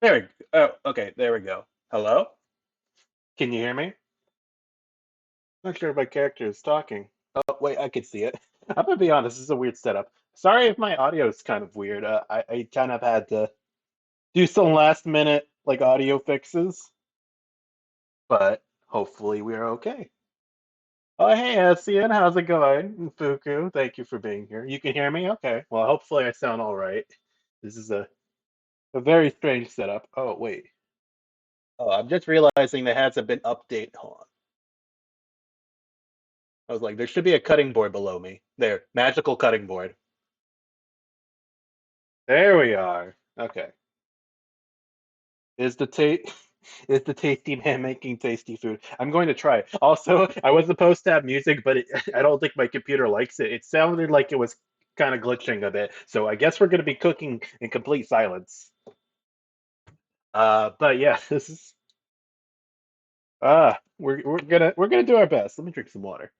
Okay, there we go. Hello? Can you hear me? Not sure if my character is talking. Oh, wait, I can see it. I'm gonna be honest, this is a weird setup. Sorry if my audio is kind of weird. I kind of had to do some last minute like audio fixes, but hopefully we're okay. Oh, hey, Essien, how's it going? And Fuku, thank you for being here. You can hear me? Okay. Well, hopefully I sound all right. This is a very strange setup. Oh, wait. Oh, I'm just realizing there hasn't been update. Hold on. I was like, there should be a cutting board below me. There, magical cutting board. There we are. Okay. Is the ta is the tasty man making tasty food? I'm going to try. Also, I was supposed to have music, but I don't think my computer likes it. It sounded like it was kind of glitching a bit. So I guess we're going to be cooking in complete silence. But yeah, this is we're gonna do our best. Let me drink some water.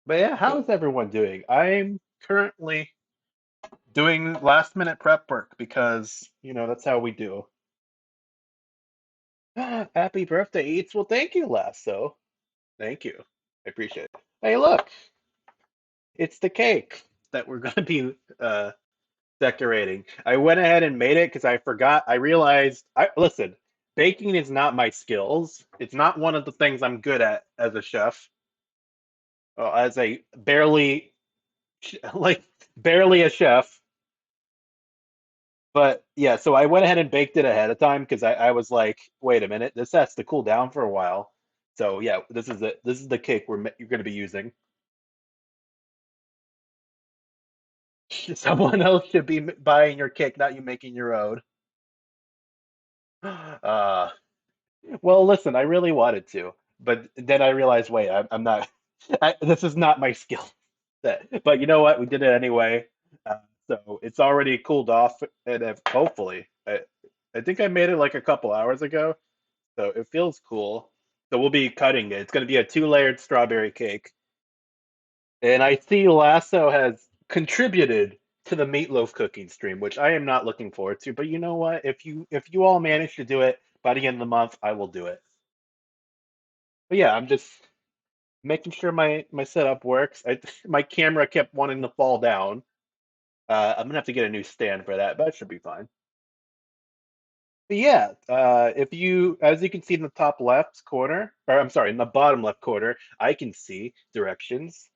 But yeah, how is everyone doing? I'm currently doing last minute prep work because, that's how we do. Happy birthday, Eats. Well, thank you, Lasso. Thank you. I appreciate it. Hey, look, it's the cake that we're going to be decorating. I went ahead and made it because I forgot. I realized, listen, baking is not my skills. It's not one of the things I'm good at as a chef, as a barely, like, barely a chef. But yeah, so I went ahead and baked it ahead of time because I was like, wait a minute, this has to cool down for a while. So yeah, this is it. This is the cake you're going to be using. Someone else should be buying your cake, not you making your own. Uh, well, listen, I really wanted to, but then I realized, wait, I'm not. This is not my skill set. But you know what? We did it anyway. Uh, so it's already cooled off, and hopefully, I think I made it like a couple hours ago. So it feels cool. So we'll be cutting it. It's going to be a two-layered strawberry cake. And I see Lasso has contributed to the meatloaf cooking stream, which I am not looking forward to. But you know what? If you all manage to do it by the end of the month, I will do it. But yeah, I'm just making sure my setup works. My camera kept wanting to fall down. I'm gonna have to get a new stand for that, but it should be fine. But yeah, if you, as you can see in the top left corner, or I'm sorry, in the bottom left corner, I can see directions.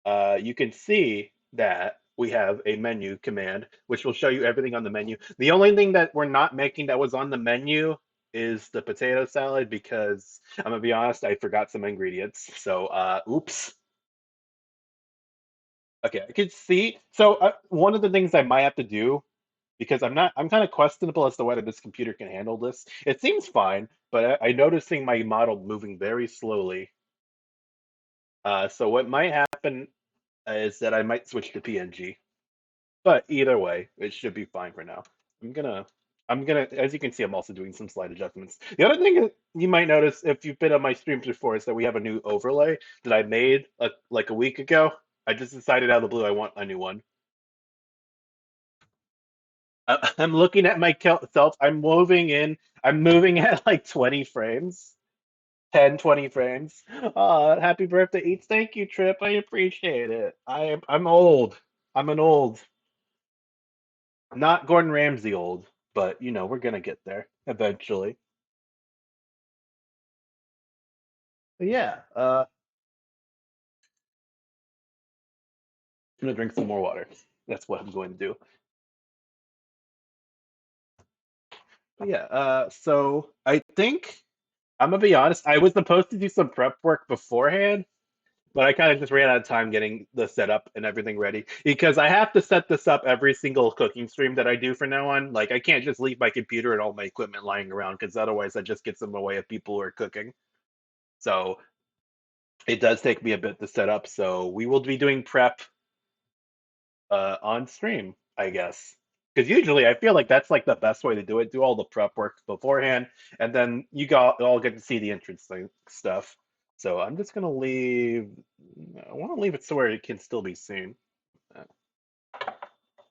You can see that we have a menu command, which will show you everything on the menu. The only thing that we're not making that was on the menu is the potato salad because I'm gonna be honest, I forgot some ingredients. So, oops. Okay, I can see. So, one of the things I might have to do because I'm kind of questionable as to whether this computer can handle this. It seems fine, but I noticing my model moving very slowly. So what might happen is that I might switch to PNG. But either way, it should be fine for now. I'm gonna as you can see, I'm also doing some slight adjustments. The other thing that you might notice if you've been on my streams before is that we have a new overlay that I made like a week ago. I just decided out of the blue I want a new one. I'm looking at myself. I'm moving at like 20 frames, 10, 20 frames. Happy birthday, Eats. Thank you, Trip. I appreciate it. I'm old. I'm an old, not Gordon Ramsay old, but we're gonna get there eventually. But yeah, I'm gonna drink some more water. That's what I'm going to do. But yeah, so I think I'm gonna be honest. I was supposed to do some prep work beforehand, but I kind of just ran out of time getting the setup and everything ready because I have to set this up every single cooking stream that I do from now on. Like I can't just leave my computer and all my equipment lying around because otherwise that just gets in the way of people who are cooking. So it does take me a bit to set up. So we will be doing prep on stream, I guess. Because usually I feel like that's like the best way to do it. Do all the prep work beforehand, and then you all get to see the interesting stuff. So I'm just gonna leave. I want to leave it so where it can still be seen. Uh,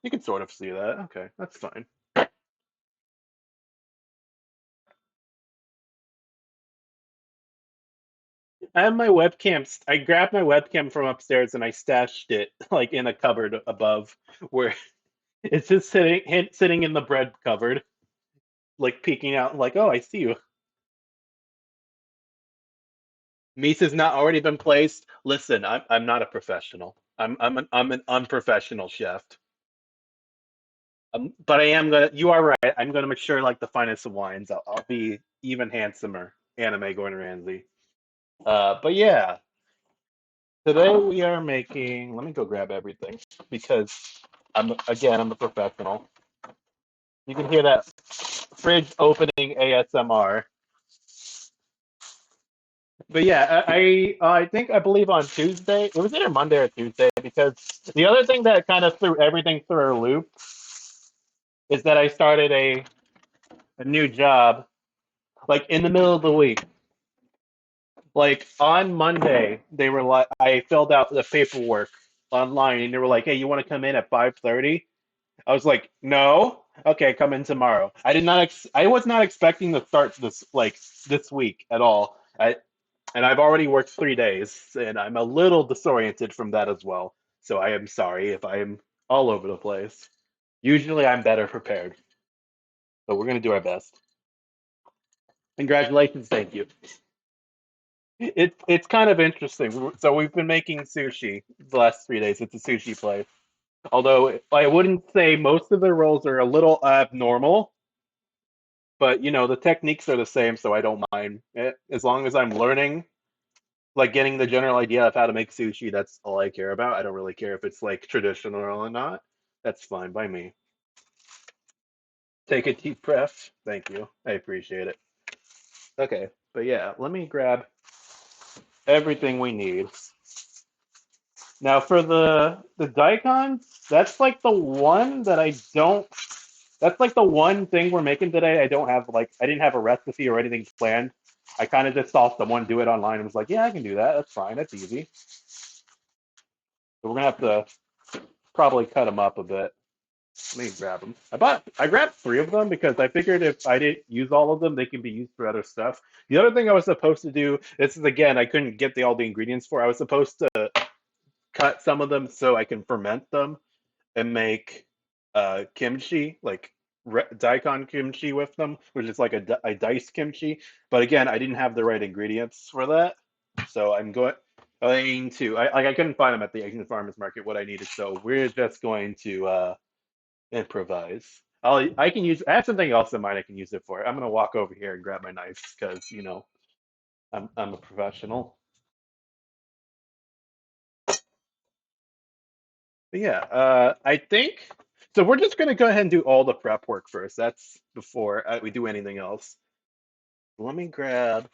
You can sort of see that. Okay, that's fine. I have my webcam. I grabbed my webcam from upstairs and I stashed it like in a cupboard above, where it's just sitting in the bread cupboard, like peeking out, like, oh, I see you. Meat has not already been placed. Listen, I'm not a professional. I'm an unprofessional chef. But I am gonna. You are right. I'm gonna make sure like the finest of wines. I'll be even handsomer. Anime Gordon Ramsay. But yeah, today we are making. Let me go grab everything because I'm a professional. You can hear that fridge opening ASMR. But yeah, I think I believe on Tuesday. It was either Monday or Tuesday because the other thing that kind of threw everything through a loop is that I started a new job like in the middle of the week. Like on Monday, they were like, I filled out the paperwork online, and they were like, "Hey, you want to come in at 5:30?" I was like, "No, okay, come in tomorrow." I was not expecting to start this week at all. And I've already worked 3 days, and I'm a little disoriented from that as well. So I am sorry if I am all over the place. Usually, I'm better prepared, but we're gonna do our best. Congratulations, thank you. It's kind of interesting. So we've been making sushi the last 3 days. It's a sushi place. Although I wouldn't say most of the rolls are a little abnormal, but the techniques are the same, so I don't mind it. As long as I'm learning, like getting the general idea of how to make sushi, that's all I care about. I don't really care if it's like traditional or not. That's fine by me. Take a deep breath. Thank you. I appreciate it. Okay, but yeah, let me grab everything we need. Now for the Daikon, that's like the one that I don't. That's like the one thing we're making today. I didn't have a recipe or anything planned. I kind of just saw someone do it online and was like, yeah, I can do that. That's fine. That's easy. So we're gonna have to probably cut them up a bit. Let me grab them. I grabbed three of them because I figured if I didn't use all of them, they can be used for other stuff. The other thing I was supposed to do, this is again, I couldn't get all the ingredients for. I was supposed to cut some of them so I can ferment them and make kimchi, like daikon kimchi with them, which is like a diced kimchi. But again, I didn't have the right ingredients for that, so I couldn't find them at the Asian farmers market what I needed, so we're just going to improvise. I have something else in mind I can use it for. I'm gonna walk over here and grab my knife because I'm a professional. But yeah, I think so. We're just gonna go ahead and do all the prep work first. That's before we do anything else. Let me grab.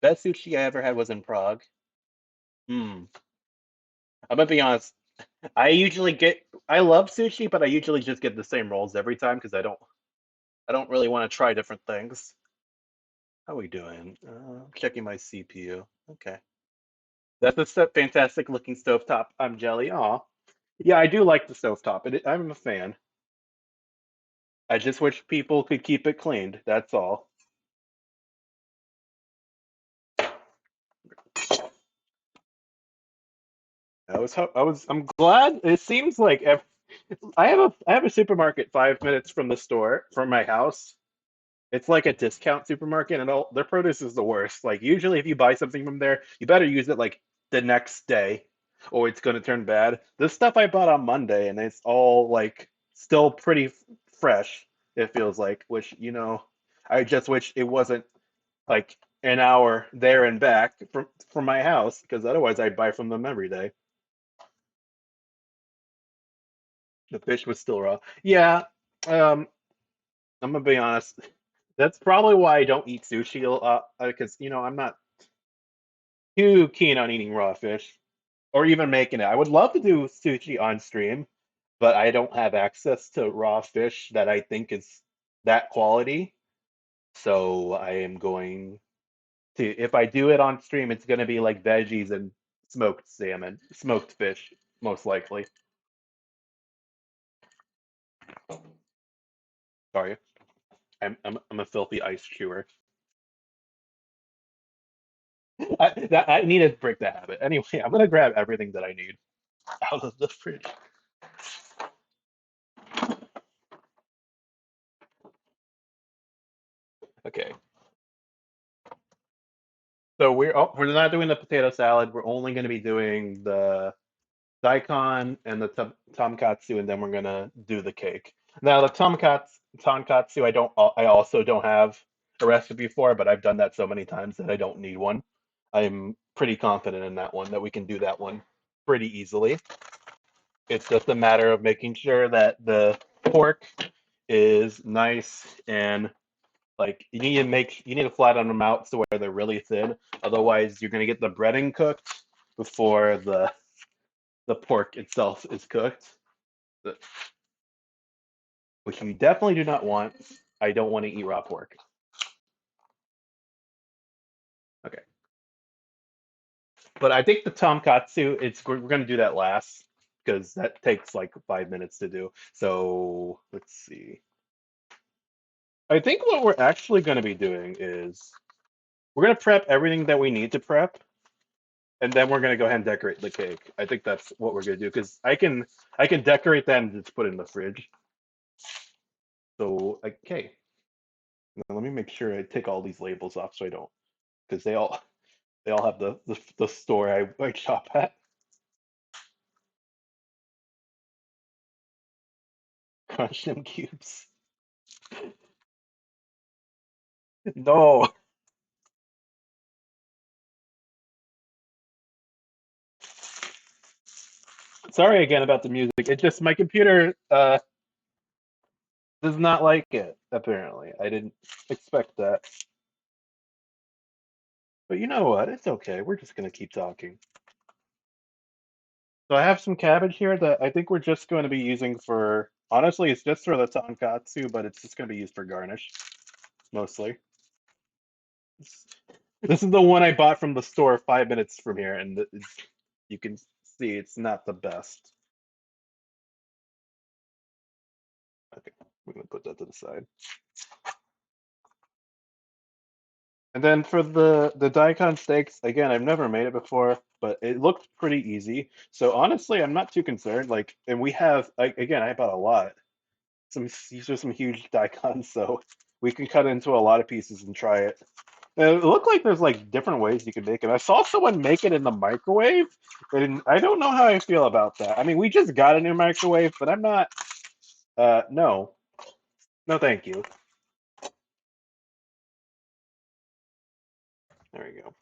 Best sushi I ever had was in Prague. Hmm. I'm gonna be honest. I love sushi, but I usually just get the same rolls every time because I don't really want to try different things. How are we doing? Checking my CPU. Okay. That's a fantastic looking stovetop. I'm jelly. Aw. Yeah, I do like the stovetop. I'm a fan. I just wish people could keep it cleaned. That's all. I'm glad. It seems like I have a supermarket 5 minutes from the store from my house. It's like a discount supermarket, and their produce is the worst. Like usually, if you buy something from there, you better use it like the next day, or it's gonna turn bad. This stuff I bought on Monday, and it's all like still pretty fresh. It feels like, which I just wish it wasn't like an hour there and back from my house, because otherwise I'd buy from them every day. The fish was still raw. Yeah, um, I'm gonna be honest. That's probably why I don't eat sushi a lot, because I'm not too keen on eating raw fish or even making it. I would love to do sushi on stream, but I don't have access to raw fish that I think is that quality. So I am going if I do it on stream, it's going to be like veggies and smoked salmon, smoked fish, most likely. Sorry, I'm a filthy ice chewer. I need to break that habit. Anyway, I'm gonna grab everything that I need out of the fridge. Okay, so we're not doing the potato salad. We're only going to be doing the daikon and the tonkatsu, and then we're gonna do the cake. Now the tonkatsu, I also don't have a recipe for, but I've done that so many times that I don't need one. I'm pretty confident in that one that we can do that one pretty easily. It's just a matter of making sure that the pork is nice and like you need to flatten them out so where they're really thin. Otherwise, you're gonna get the breading cooked before the pork itself is cooked, which you definitely do not want. I don't want to eat raw pork. Okay, but I think the tonkatsu, we're gonna do that last because that takes like 5 minutes to do. So let's see. I think what we're actually gonna be doing is we're gonna prep everything that we need to prep, and then we're gonna go ahead and decorate the cake. I think that's what we're gonna do because I can decorate that and just put it in the fridge. So okay, now let me make sure I take all these labels off so I don't because they all have the store I shop at. Crush them cubes. No, sorry again about the music. It just my computer does not like it. Apparently, I didn't expect that. But you know what? It's okay. We're just gonna keep talking. So I have some cabbage here that I think we're just going to be using for. Honestly, it's just for the tonkatsu, but it's just going to be used for garnish mostly. This is the one I bought from the store 5 minutes from here, and you can see it's not the best. Okay, we're gonna put that to the side. And then for the daikon steaks, again, I've never made it before, but it looked pretty easy. So honestly, I'm not too concerned. Like, and we have like again, I bought a lot. These are some huge daikons, so we can cut into a lot of pieces and try it. And it looked like there's like different ways you can make it. I saw someone make it in the microwave, and I don't know how I feel about that. I mean, we just got a new microwave, but I'm not. No, no, thank you. There we go.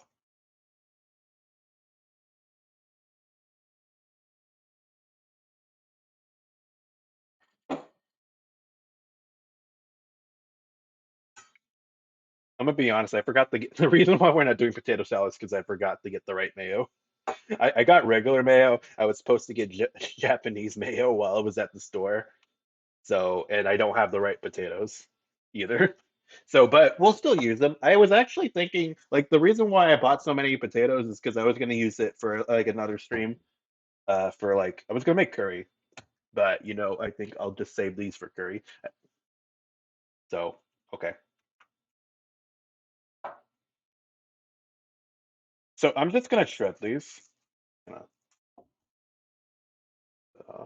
I'm gonna be honest. I forgot to get the reason why we're not doing potato salad is because I forgot to get the right mayo. I got regular mayo. I was supposed to get Japanese mayo while I was at the store. So, and I don't have the right potatoes either. So, but we'll still use them. I was actually thinking, like, the reason why I bought so many potatoes is because I was going to use it for like another stream. For like, I was going to make curry, but I think I'll just save these for curry. So, okay. So I'm just going to shred these. Uh, uh,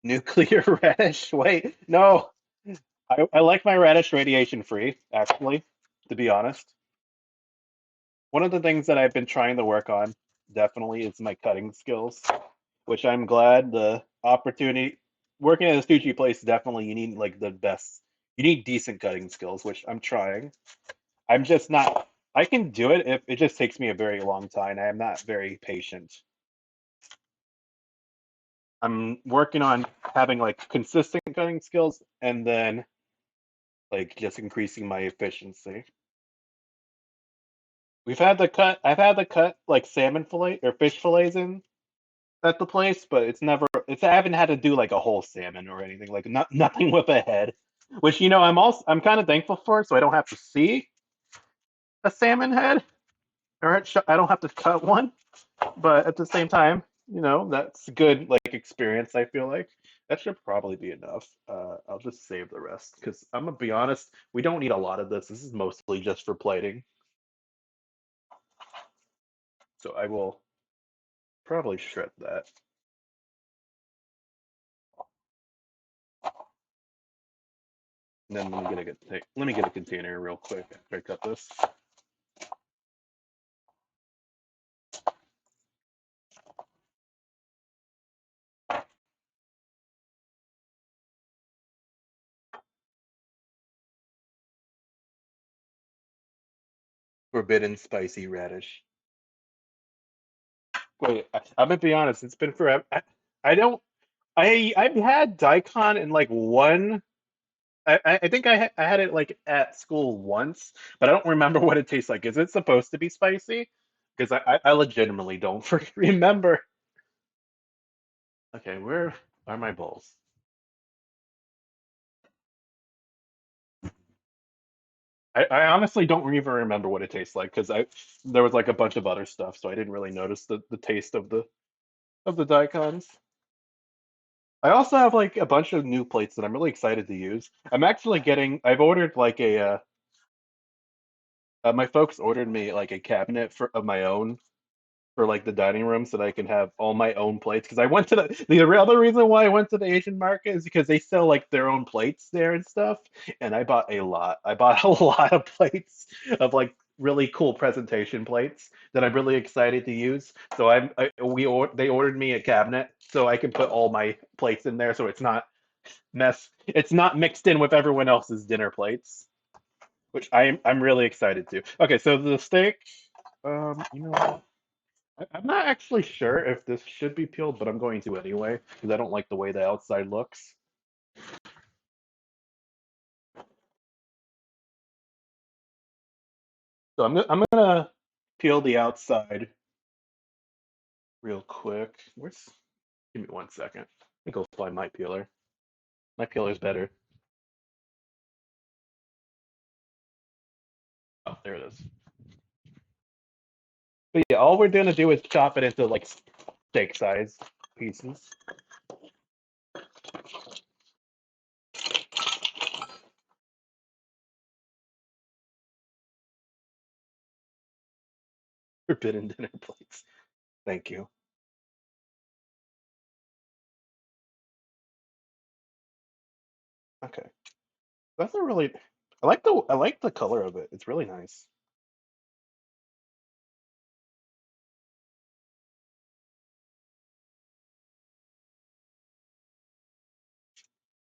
nuclear radish. Wait, no. I like my radish radiation free, actually, to be honest. One of the things that I've been trying to work on definitely is my cutting skills, which I'm glad the opportunity working at a sushi place definitely you need like the best. You need decent cutting skills, which I'm trying. I'm just not I can do it if it just takes me a very long time. I am not very patient. I'm working on having like consistent cutting skills and then like just increasing my efficiency. I've had to cut like salmon fillet or fish fillets in at the place, but I haven't had to do like a whole salmon or anything, like nothing with a head, which I'm kind of thankful for, so I don't have to see a salmon head, or I don't have to cut one. but at the same time, that's good like experience. I feel like that should probably be enough. I'll just save the rest because I'm gonna be honest, we don't need a lot of this. This is mostly just for plating, so I will probably shred that. And then let me get a container real quick after I cut this. Forbidden spicy radish. Wait, I'm gonna be honest. It's been forever. I don't. I've had daikon in like one. I think I had it like at school once, but I don't remember what it tastes like. Is it supposed to be spicy? Because I legitimately don't remember. Okay, where are my bowls? I honestly don't even remember what it tastes like because I there was like a bunch of other stuff, so I didn't really notice the taste of the daikons. I also have like a bunch of new plates that I'm really excited to use. I've ordered like my folks ordered me like a cabinet of my own for like the dining room so that I can have all my own plates. Because I went to the other reason why I went to the Asian market is because they sell like their own plates there and stuff. And I bought a lot. I bought a lot of plates of like really cool presentation plates that I'm really excited to use. So they ordered me a cabinet so I can put all my plates in there so it's not mixed in with everyone else's dinner plates, which I'm really excited to. Okay, so the steak, you know what? I'm not actually sure if this should be peeled, but I'm going to anyway because I don't like the way the outside looks. So I'm gonna peel the outside real quick. Where's? Give me 1 second. Let me go find my peeler. My peeler's better. Oh, there it is. But yeah, all we're gonna do is chop it into like steak size pieces. Forbidden dinner plates. Thank you. Okay, that's a really. I like the color of it. It's really nice.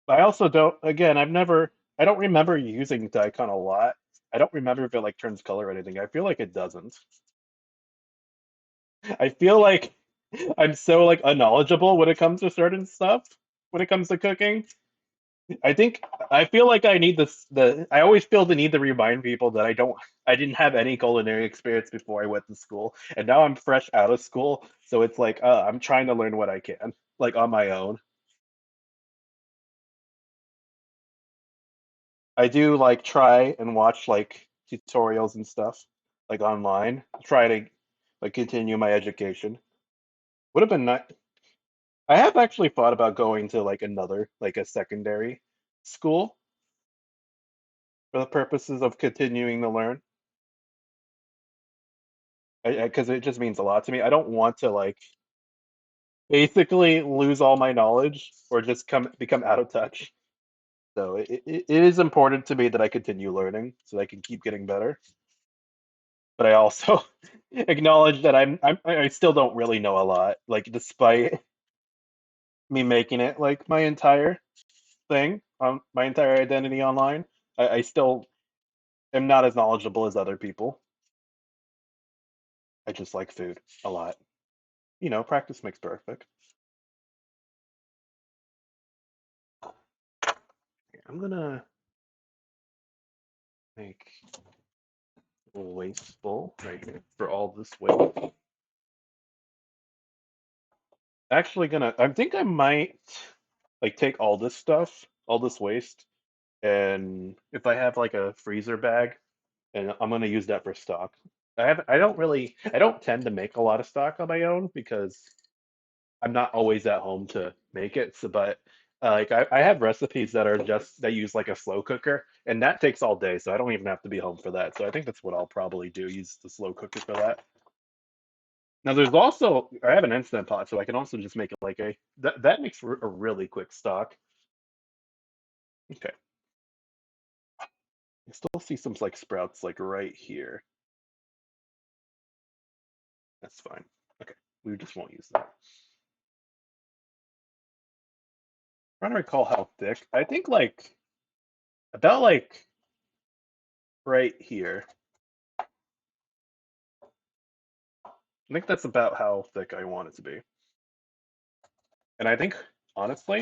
But I also don't. Again, I don't remember using Daikon a lot. I don't remember if it like turns color or anything. I feel like it doesn't. I feel like I'm so like unknowledgeable when it comes to certain stuff. When it comes to cooking, I think I feel like I need I always feel the need to remind people that I didn't have any culinary experience before I went to school, and now I'm fresh out of school, so it's like I'm trying to learn what I can, like on my own. I do like try and watch like tutorials and stuff like online, try to like continue my education. Would have been nice. I have actually thought about going to like like a secondary school for the purposes of continuing to learn. Because it just means a lot to me. I don't want to like basically lose all my knowledge or just come become out of touch. So it is important to me that I continue learning so that I can keep getting better. But I also acknowledge that I still don't really know a lot. Like despite me making it like my entire thing, my entire identity online, I still am not as knowledgeable as other people. I just like food a lot. Practice makes perfect. I'm gonna make a wasteful right here for all this waste. Actually, I think I might like take all this stuff, all this waste, and if I have like a freezer bag, and I'm gonna use that for stock. I don't tend to make a lot of stock on my own because I'm not always at home to make it. So, but like I have recipes that are just that use like a slow cooker, and that takes all day, so I don't even have to be home for that. So I think that's what I'll probably do, use the slow cooker for that. Now there's also I have an instant pot, so I can also just make it like that makes a really quick stock. Okay, I still see some like sprouts like right here. That's fine. Okay, we just won't use that. Trying to recall how thick. I think like about like right here. I think that's about how thick I want it to be. And I think honestly,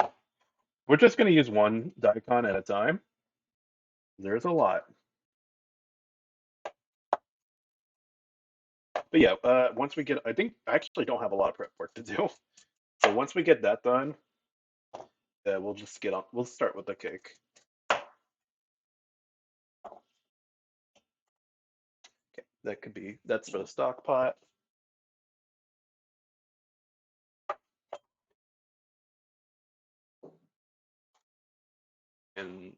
we're just gonna use one Daikon at a time. There's a lot. But yeah, once we get, I think I actually don't have a lot of prep work to do. So once we get that done, we'll just get on. We'll start with the cake. Okay, that could be. That's for the stock pot. And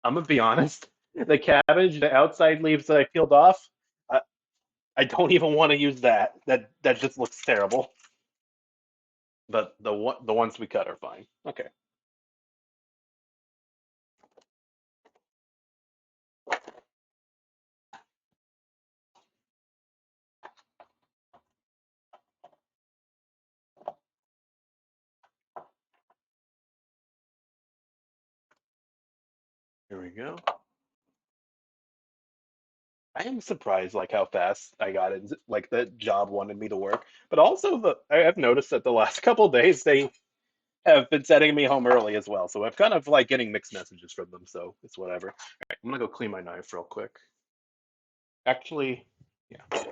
I'm gonna be honest, the cabbage, the outside leaves that I peeled off, I, I don't even want to use that. That just looks terrible. But the ones we cut are fine. Okay, here we go. I am surprised like how fast I got it. Like the job wanted me to work, but also I have noticed that the last couple days they have been sending me home early as well. So I'm kind of like getting mixed messages from them. So it's whatever. All right, I'm gonna go clean my knife real quick. Actually, yeah.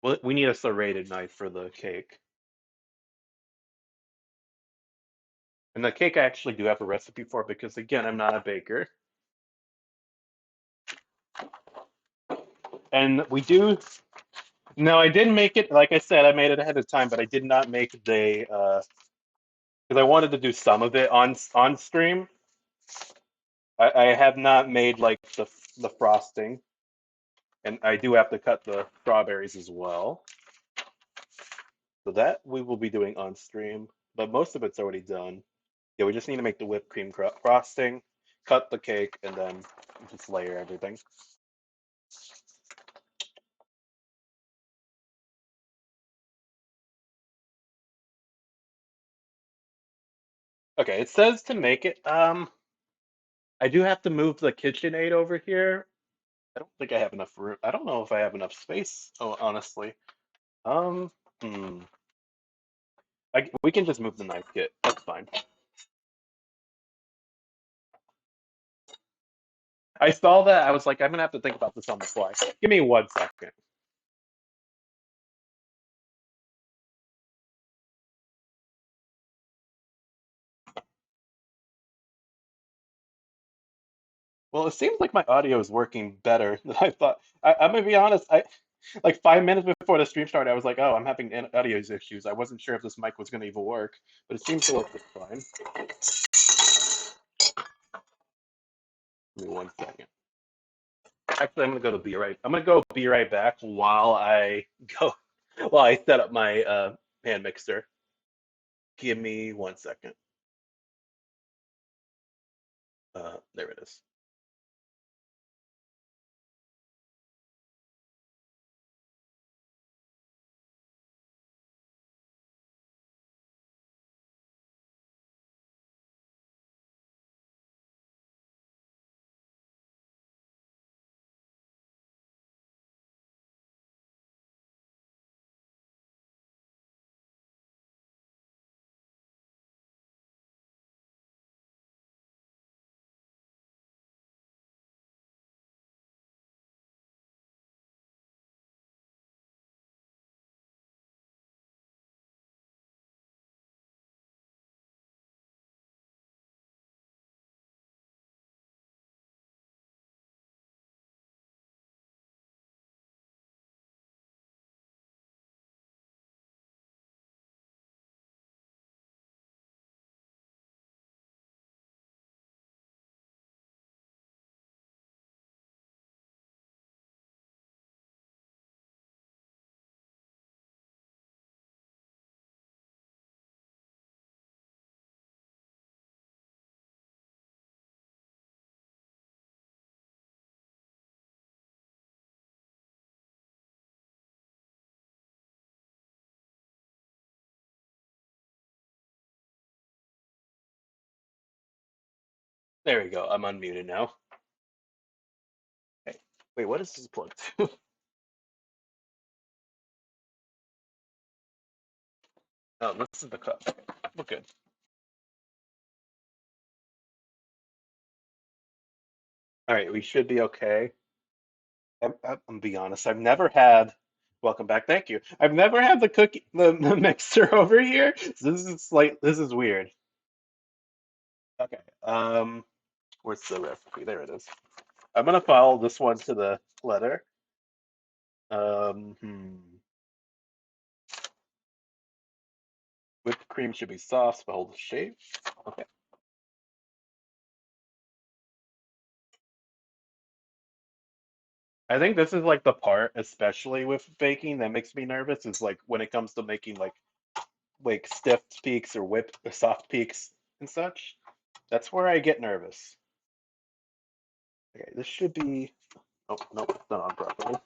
Well, we need a serrated knife for the cake, and the cake I actually do have a recipe for because again I'm not a baker, and we do. No, I didn't make it. Like I said, I made it ahead of time, but I did not make the because I wanted to do some of it on stream. I have not made like the frosting, and I do have to cut the strawberries as well. So that we will be doing on stream, but most of it's already done. Yeah, we just need to make the whipped cream frosting, cut the cake, and then just layer everything. Okay, it says to make it. I do have to move the KitchenAid over here. I don't think I have enough room. I don't know if I have enough space. Oh, honestly. Um, hmm. We can just move the knife kit. That's fine. I saw that. I was like, I'm gonna have to think about this on the fly. Give me 1 second. Well, it seems like my audio is working better than I thought. I'm gonna be honest. I like 5 minutes before the stream started, I was like, "Oh, I'm having audio issues." I wasn't sure if this mic was gonna even work, but it seems to work just fine. Give me 1 second. Actually, I'm gonna go be right back while I go while I set up my hand mixer. Give me 1 second. There it is. There we go. I'm unmuted now. Hey, wait, what is this plugged to? Oh, this is the cup. Okay, we're good. All right, we should be okay. I'm gonna be honest. I've never had. Welcome back. Thank you. I've never had the mixer over here. So this is weird. Okay. Where's the recipe? There it is. I'm gonna follow this one to the letter. Um, hmm. Whipped cream should be soft, but hold the shape. Okay. I think this is like the part, especially with baking, that makes me nervous. Is like when it comes to making like stiff peaks or whipped or soft peaks and such. That's where I get nervous. Okay, this should be. Oh no, it's not on properly.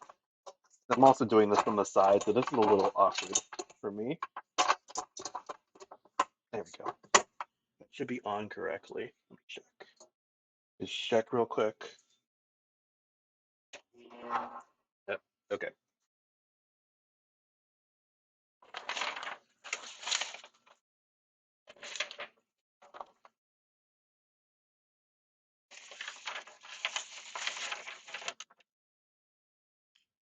I'm also doing this from the side, so this is a little awkward for me. There we go. That should be on correctly. Let me check. Just check real quick. Yep. Okay.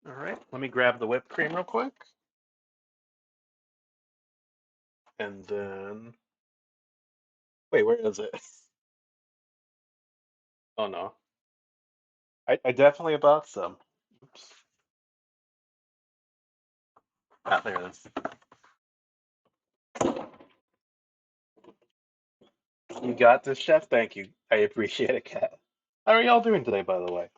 All right. Let me grab the whipped cream real quick, and then wait, where is it? Oh no, I definitely bought some. Oops. Ah, there it is. You got this, chef. Thank you. I appreciate it, Kat. How are y'all doing today, by the way?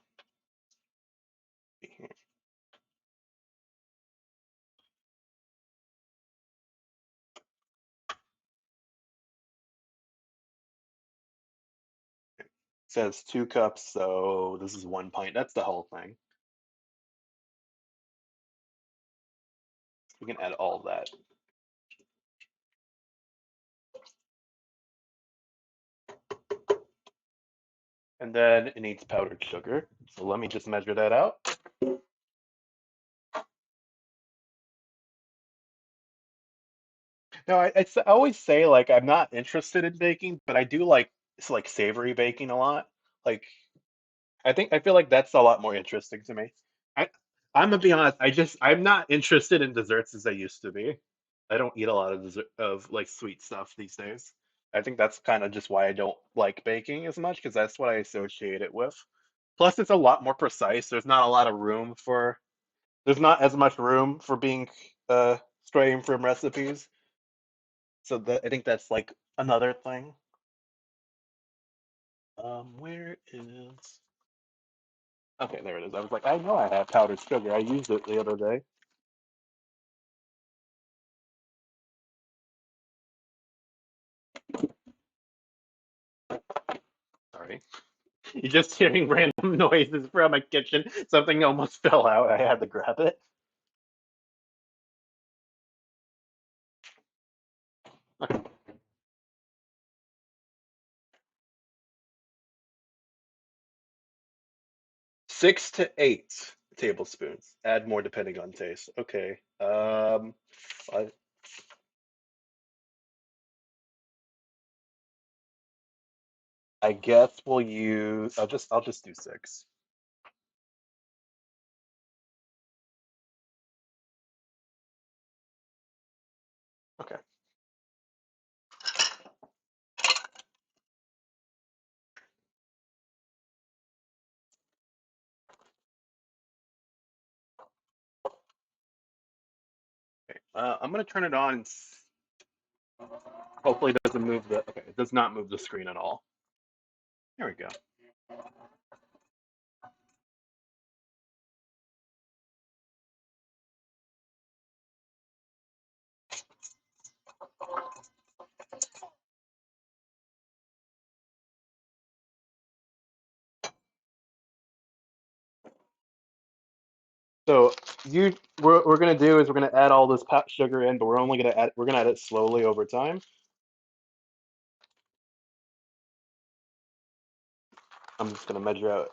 It says 2 cups, so this is 1 pint. That's the whole thing. We can add all that. And then it needs powdered sugar. So let me just measure that out. No, I always say like I'm not interested in baking, but I do like it's like savory baking a lot. Like I feel like that's a lot more interesting to me. I I'm gonna be honest, I'm not interested in desserts as I used to be. I don't eat a lot of dessert of like sweet stuff these days. I think that's kind of just why I don't like baking as much because that's what I associate it with. Plus, it's a lot more precise. There's not as much room for being straying from recipes. So I think that's like another thing. Where is? Okay, there it is. I was like, I know I have powdered sugar. I used it the other day. Sorry. You're just hearing random noises from my kitchen. Something almost fell out. I had to grab it. Okay. 6 to 8 tablespoons. Add more depending on taste. Okay. I, I guess we'll use. I'll just do 6. Okay. Okay. I'm gonna turn it on. Hopefully, it doesn't move the. Okay, it does not move the screen at all. There we go. So what we're gonna do is we're gonna add all this sugar in, but we're gonna add it slowly over time. I'm just gonna measure out.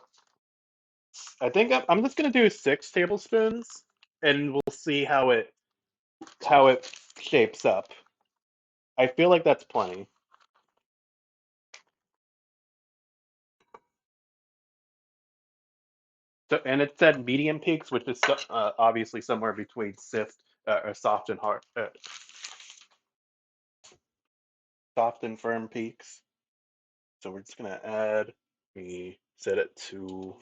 I think I'm just gonna do 6 tablespoons, and we'll see how it shapes up. I feel like that's plenty. So, and it said medium peaks, which is obviously somewhere between or soft and hard, soft and firm peaks. So we're just gonna add. We set it to.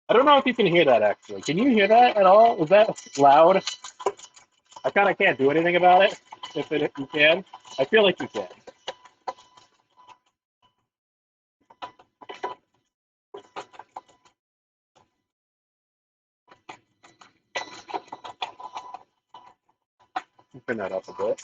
I don't know if you can hear that actually. Can you hear that at all? Is that loud? I kind of can't do anything about it. If you can, I feel like you can. Turn that up a bit.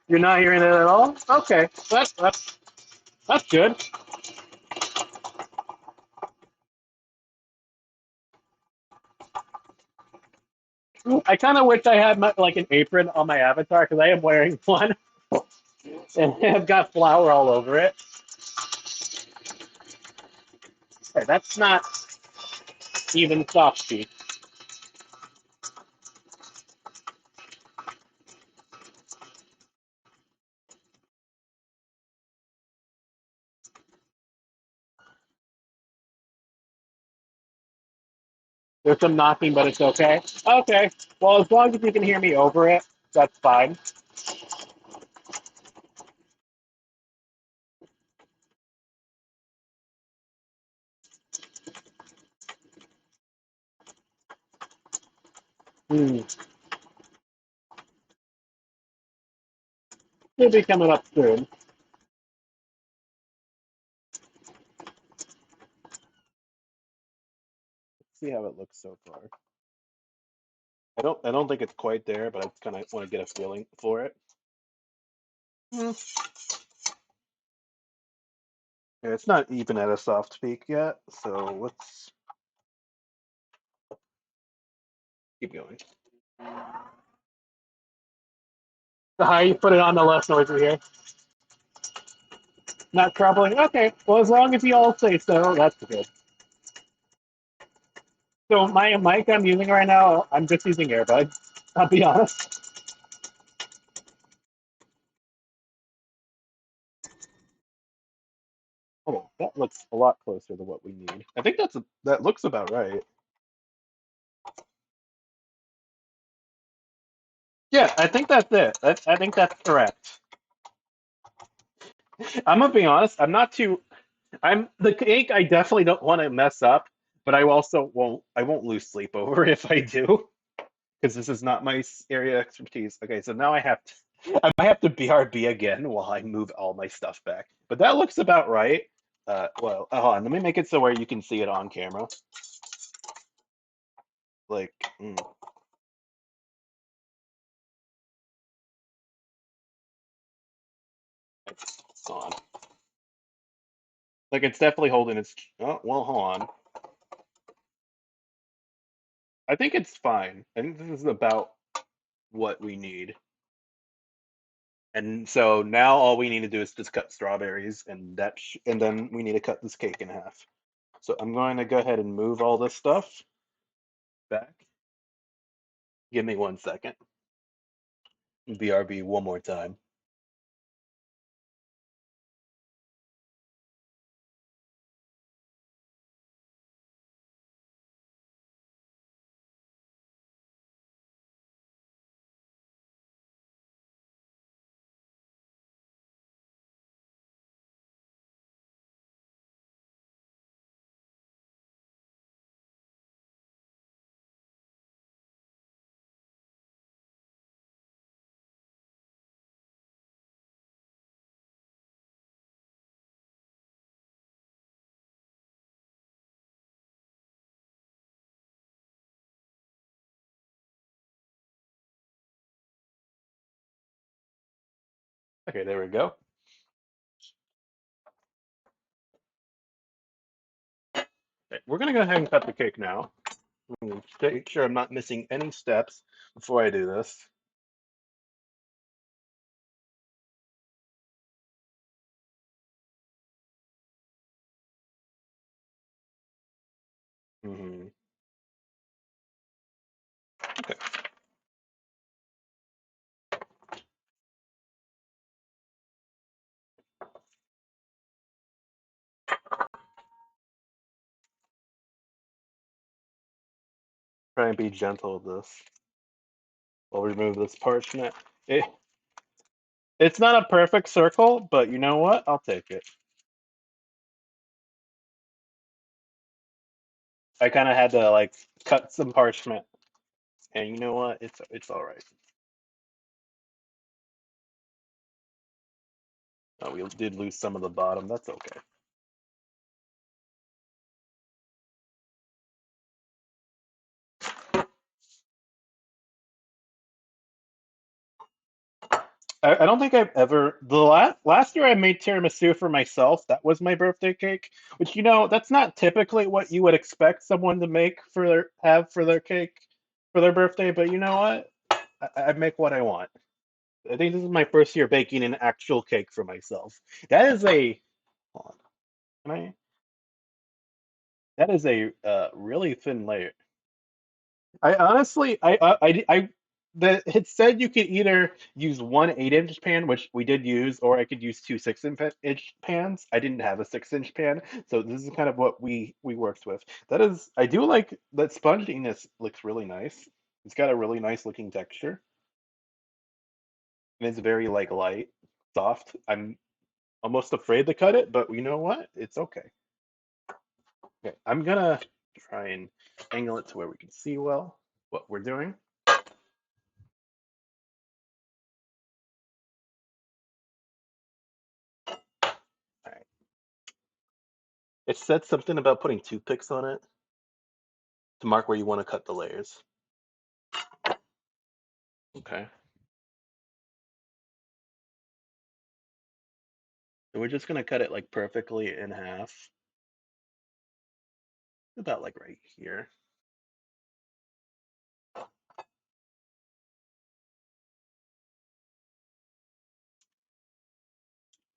You're not hearing it at all? Okay, that's good. I kind of wish I had like an apron on my avatar because I am wearing one and I've got flour all over it. Hey, that's not even soft peak. There's some knocking, but it's okay. Okay. Well, as long as you can hear me over it, that's fine. Hmm. Should be coming up soon. Let's see how it looks so far. I don't think it's quite there, but I kind of want to get a feeling for it. Hmm. Yeah, it's not even at a soft peak yet, so let's keep going. The higher you put it on, the less noise we hear. Not troubling. Okay. Well, as long as you all say so, that's good. So my mic I'm using right now, I'm just using earbuds. I'll be honest. Oh, that looks a lot closer to what we need. I think that looks about right. Yeah, I think that's it. I think that's correct. I'm gonna be honest. I'm not too. I'm the cake. I definitely don't want to mess up, but I also won't. I won't lose sleep over it if I do, because this is not my area of expertise. Okay, so now I have to. I might have to BRB again while I move all my stuff back. But that looks about right. Well, hold on. Let me make it so where you can see it on camera. Like, hold on. Like it's definitely holding its. Oh, well, hold on. I think it's fine. I think this is about what we need. And so now all we need to do is just cut strawberries, and and then we need to cut this cake in half. So I'm going to go ahead and move all this stuff back. Give me 1 second. BRB one more time. Okay, there we go. Okay, we're gonna go ahead and cut the cake now. I'm gonna make sure I'm not missing any steps before I do this. Hmm. Okay, try and be gentle with this. We'll remove this parchment. It, it's not a perfect circle, but you know what? I'll take it. I kind of had to like cut some parchment, and you know what? It's all right. We did lose some of the bottom. That's okay. I don't think I've ever the last year I made tiramisu for myself. That was my birthday cake, which that's not typically what you would expect someone to make for their cake for their birthday. But you know what? I make what I want. I think this is my first year baking an actual cake for myself. That is a hold on, can I? That is a really thin layer. I honestly, it said you could either use one 8-inch pan, which we did use, or I could use two 6-inch pans. I didn't have a 6-inch pan, so this is kind of what we worked with. I do like that sponginess looks really nice. It's got a really nice looking texture, and it's very like light, soft. I'm almost afraid to cut it, but you know what? It's okay. Okay, I'm gonna try and angle it to where we can see well what we're doing. All right. It said something about putting toothpicks on it to mark where you want to cut the layers. Okay. So we're just gonna cut it like perfectly in half, about like right here.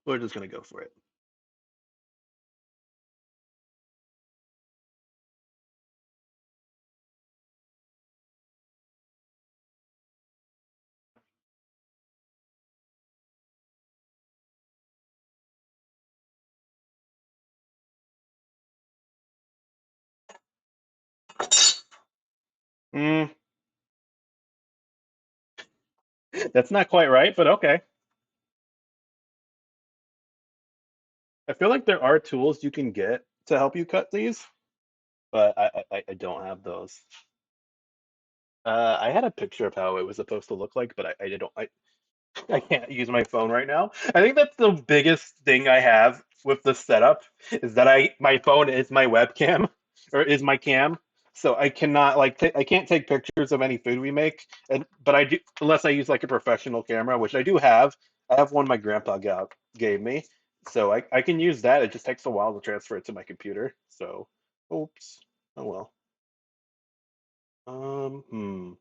We're just gonna go for it. Mm, that's not quite right, but okay. I feel like there are tools you can get to help you cut these, but I don't have those. I had a picture of how it was supposed to look like, but I don't. I can't use my phone right now. I think that's the biggest thing I have with this setup is that my phone is my webcam or is my cam. So I cannot I can't take pictures of any food we make, but I do unless I use like a professional camera, which I do have. I have one my grandpa gave me, so I can use that. It just takes a while to transfer it to my computer. So, oops. Oh well. Hmm.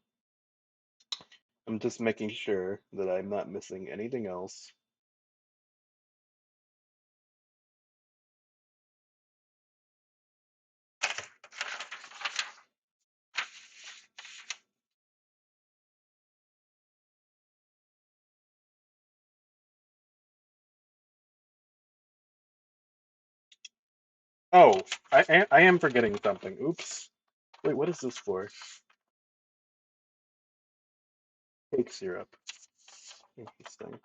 I'm just making sure that I'm not missing anything else. Oh, I am forgetting something. Oops. Wait, what is this for? Cake syrup. Interesting.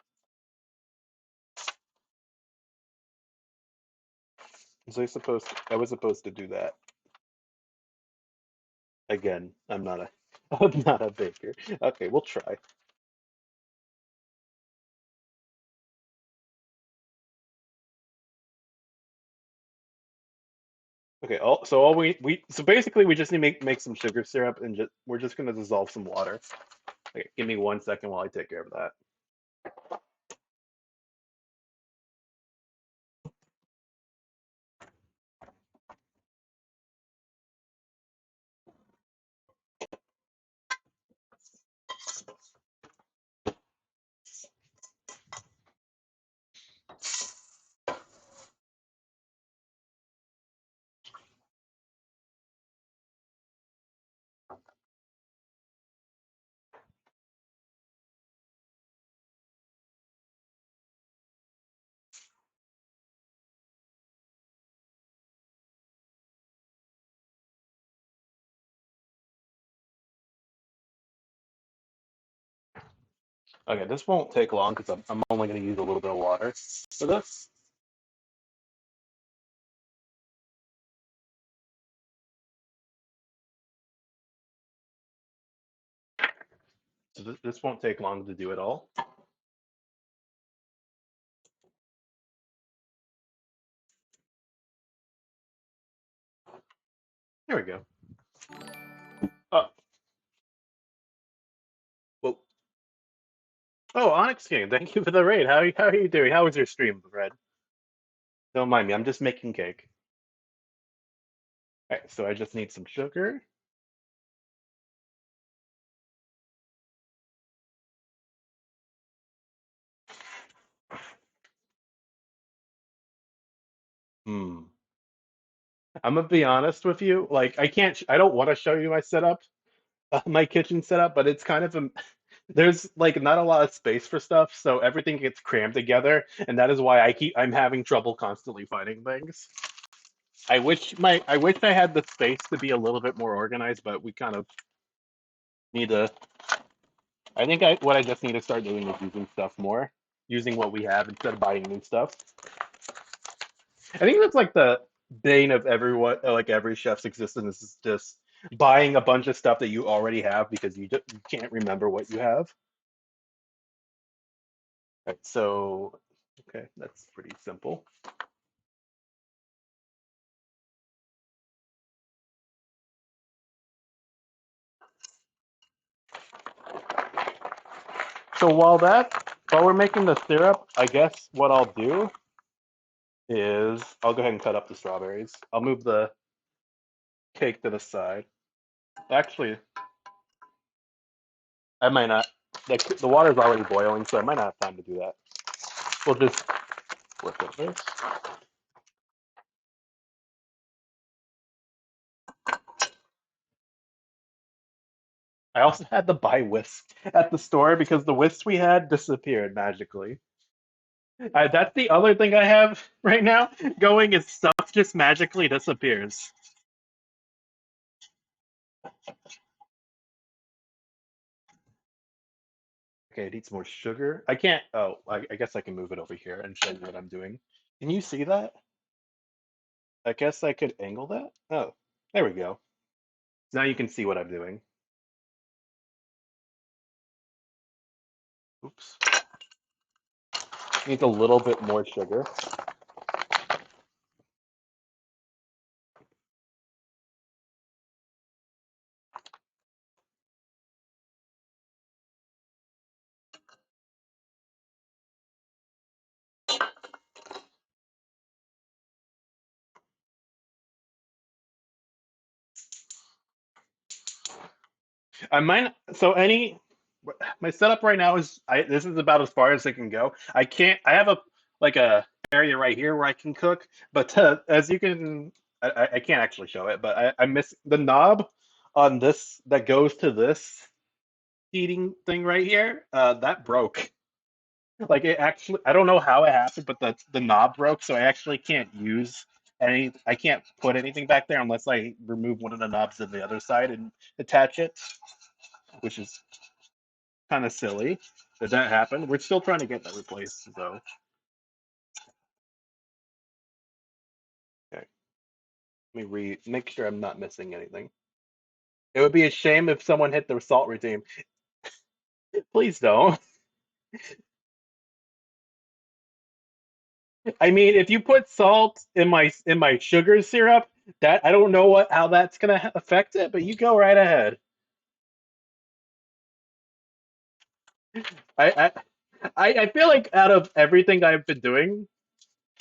I was supposed to do that. Again, I'm not a I'm not a baker. Okay, we'll try. Okay, all so basically we just need to make some sugar syrup and we're just gonna dissolve some water. Okay, give me 1 second while I take care of that. Okay, this won't take long because I'm only going to use a little bit of water for this. So this won't take long to do it all. There we go. Oh, well, oh, Onyx King, thank you for the raid. How are you doing? How was your stream, Fred? Don't mind me. I'm just making cake. All right, so I just need some sugar. Hmm. I'm gonna be honest with you. Like, I don't want to show you my setup, my kitchen setup, but it's kind of there's like not a lot of space for stuff, so everything gets crammed together, and that is why I'm having trouble constantly finding things. I wish I had the space to be a little bit more organized, but we kind of need to. I think what I just need to start doing is using stuff more, using what we have instead of buying new stuff. I think that's like the bane of everyone, like every chef's existence is just buying a bunch of stuff that you already have because you can't remember what you have. Right, so okay, that's pretty simple. So while we're making the syrup, I guess what I'll do is I'll go ahead and cut up the strawberries. I'll move the cake to the side. Actually, I might not. The water's already boiling, so I might not have time to do that. We'll just work with this. I also had to buy whisk at the store because the whisk we had disappeared magically. That's the other thing I have right now going is stuff just magically disappears. Okay, it needs more sugar. I can't. Oh, I guess I can move it over here and show you what I'm doing. Can you see that? I guess I could angle that. Oh, there we go. Now you can see what I'm doing. Oops. Needs a little bit more sugar. I might. So my setup right now is this is about as far as it can go. I can't. I have a like a area right here where I can cook, but as you can, I can't actually show it, but I miss the knob on this that goes to this heating thing right here. That broke. Like it actually, I don't know how it happened, but the knob broke, so I actually can't use any. I can't put anything back there unless I remove one of the knobs on the other side and attach it, which is kind of silly that that happened. We're still trying to get that replaced, though. Okay, let me make sure I'm not missing anything. It would be a shame if someone hit the salt regime. Please don't. I mean, if you put salt in my sugar syrup, that I don't know how that's gonna affect it, but you go right ahead. I I feel like out of everything I've been doing,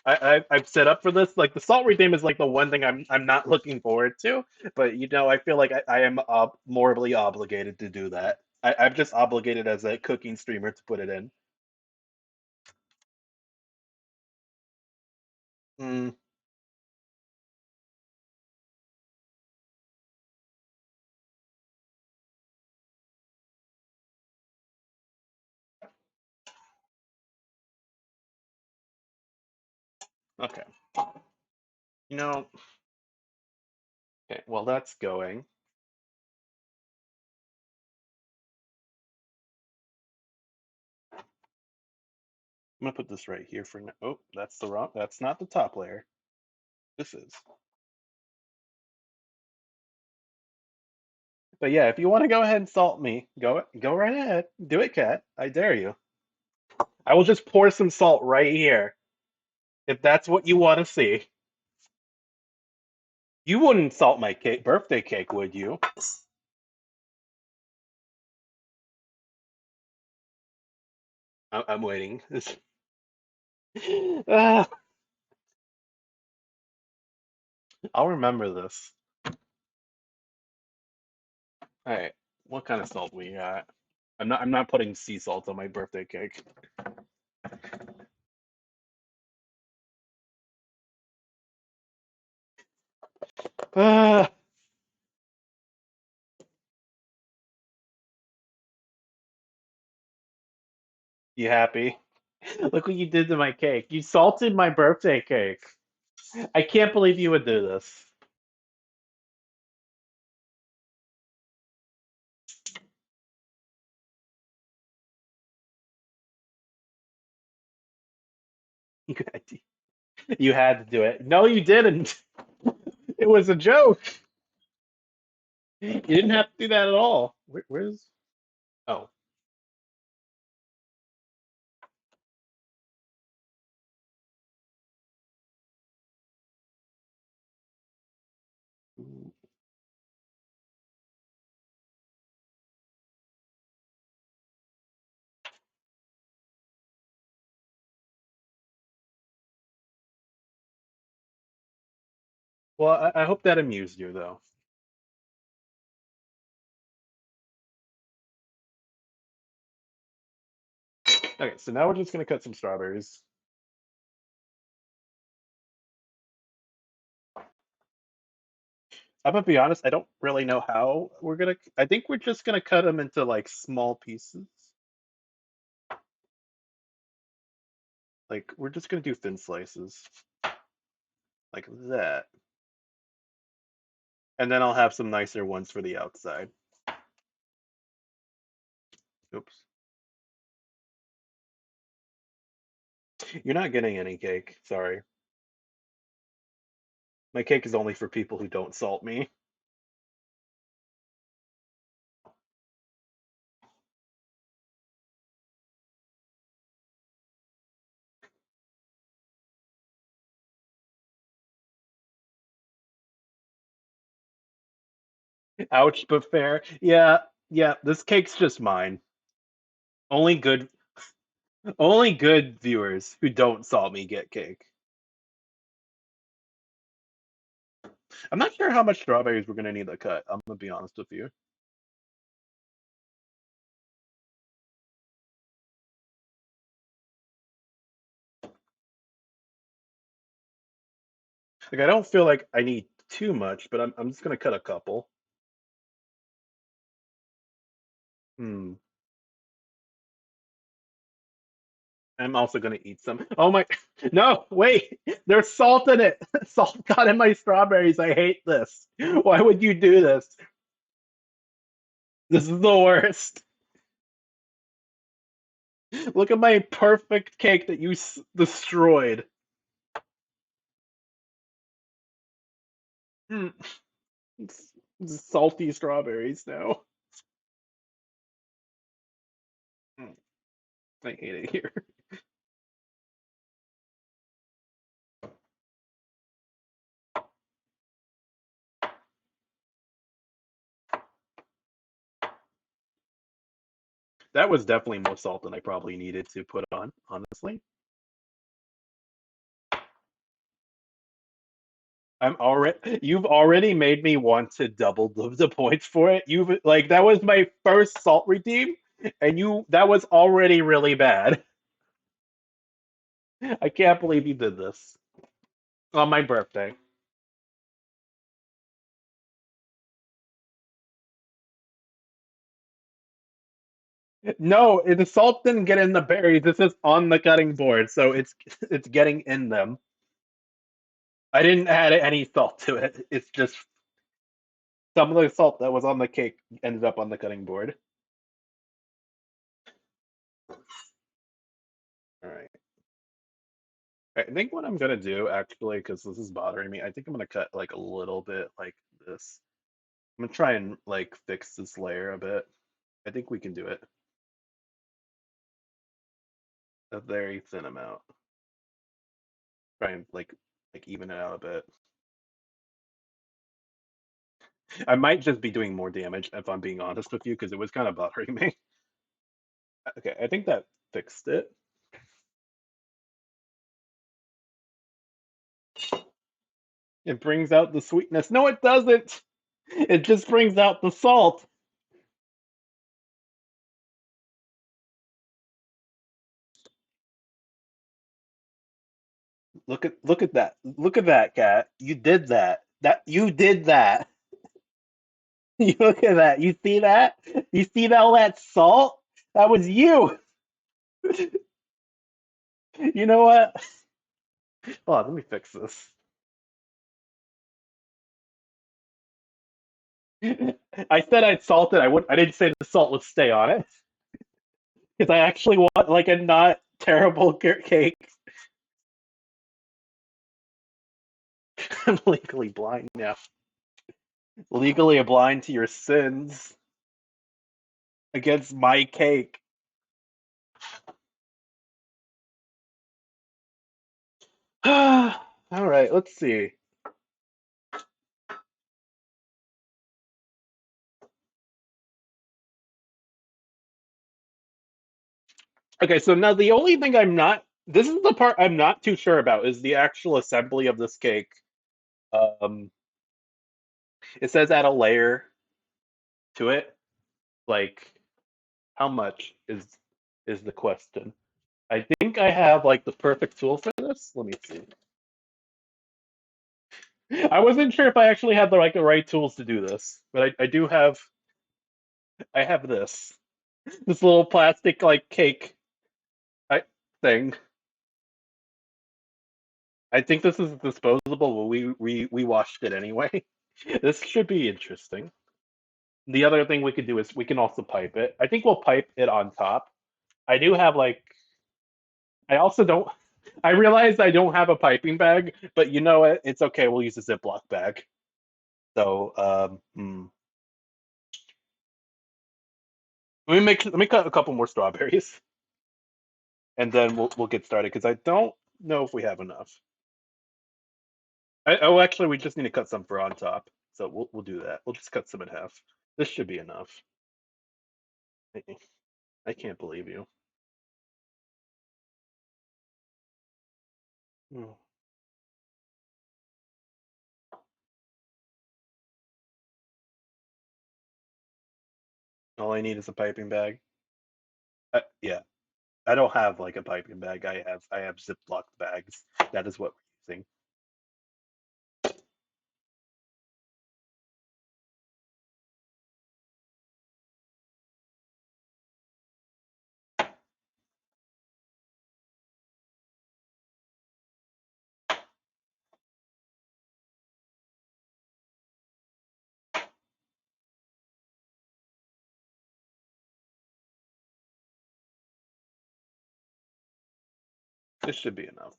I've set up for this. Like the salt redeem is like the one thing I'm not looking forward to. But I feel like I am morally obligated to do that. I'm just obligated as a cooking streamer to put it in. Mm, okay. You know, okay. Well, that's going. I'm gonna put this right here for now. Oh, that's the wrong. That's not the top layer. This is. But yeah, if you want to go ahead and salt me, go right ahead. Do it, Kat. I dare you. I will just pour some salt right here if that's what you want to see. You wouldn't salt my cake, birthday cake, would you? I'm waiting. Ah, I'll remember this. All right, what kind of salt we got? I'm not putting sea salt on my birthday cake. Ah, you happy? Look what you did to my cake. You salted my birthday cake. I can't believe you would do this. You had to do it. No, you didn't. It was a joke. You didn't have to do that at all. Where's? Oh, well, I hope that amused you, though. Okay, so now we're just gonna cut some strawberries. I'm gonna be honest, I don't really know how we're gonna. I think we're just gonna cut them into like small pieces. Like we're just gonna do thin slices, like that, and then I'll have some nicer ones for the outside. Oops, you're not getting any cake. Sorry, my cake is only for people who don't salt me. Ouch, but fair. Yeah, yeah. This cake's just mine. Only good, only good viewers who don't salt me get cake. I'm not sure how much strawberries we're gonna need to cut. I'm gonna be honest with you. Like I don't feel like I need too much, but I'm just gonna cut a couple. Hmm. I'm also gonna eat some. Oh my! No, wait. There's salt in it. Salt got in my strawberries. I hate this. Why would you do this? This is the worst. Look at my perfect cake that you destroyed. Mm, it's salty strawberries now. Mm, I hate it here. That was definitely more salt than I probably needed to put on, honestly. You've already made me want to double the points for it. You've like that was my first salt redeem, and that was already really bad. I can't believe you did this on my birthday. No, the salt didn't get in the berries. This is on the cutting board, so it's getting in them. I didn't add any salt to it. It's just some of the salt that was on the cake ended up on the cutting board. All right. I think what I'm gonna do actually, because this is bothering me, I think I'm gonna cut like a little bit like this. I'm gonna try and like fix this layer a bit. I think we can do it. A very thin amount. Try and like even it out a bit. I might just be doing more damage if I'm being honest with you, because it was kind of bothering me. Okay, I think that fixed it. It brings out the sweetness. No, it doesn't. It just brings out the salt. Look at that. Look at that, cat. You did that. That you did that. You look at that. You see that? You see that all that salt? That was you. You know what? Hold on, let me fix this. I said I'd salt it. I didn't say the salt would stay on it because I actually want like a not terrible cake. I'm legally blind now. Legally blind to your sins against my cake. All right, let's see. Okay, so now the only thing this is the part I'm not too sure about is the actual assembly of this cake. Um, it says add a layer to it. Like, how much is the question? I think I have like the perfect tool for this. Let me see. I wasn't sure if I actually had the right tools to do this, but I do have I have this little plastic like cake I, thing. I think this is disposable, but we washed it anyway. This should be interesting. The other thing we could do is we can also pipe it. I think we'll pipe it on top. I do have like I also don't I realized I don't have a piping bag, but you know what? It's okay. We'll use a Ziploc bag. So let me cut a couple more strawberries and then we'll get started because I don't know if we have enough. Oh, actually, we just need to cut some for on top. So we'll do that. We'll just cut some in half. This should be enough. I I can't believe you. Hmm. All I need is a piping bag. Yeah, I don't have like a piping bag. I have Ziploc bags. That is what we're using. This should be enough.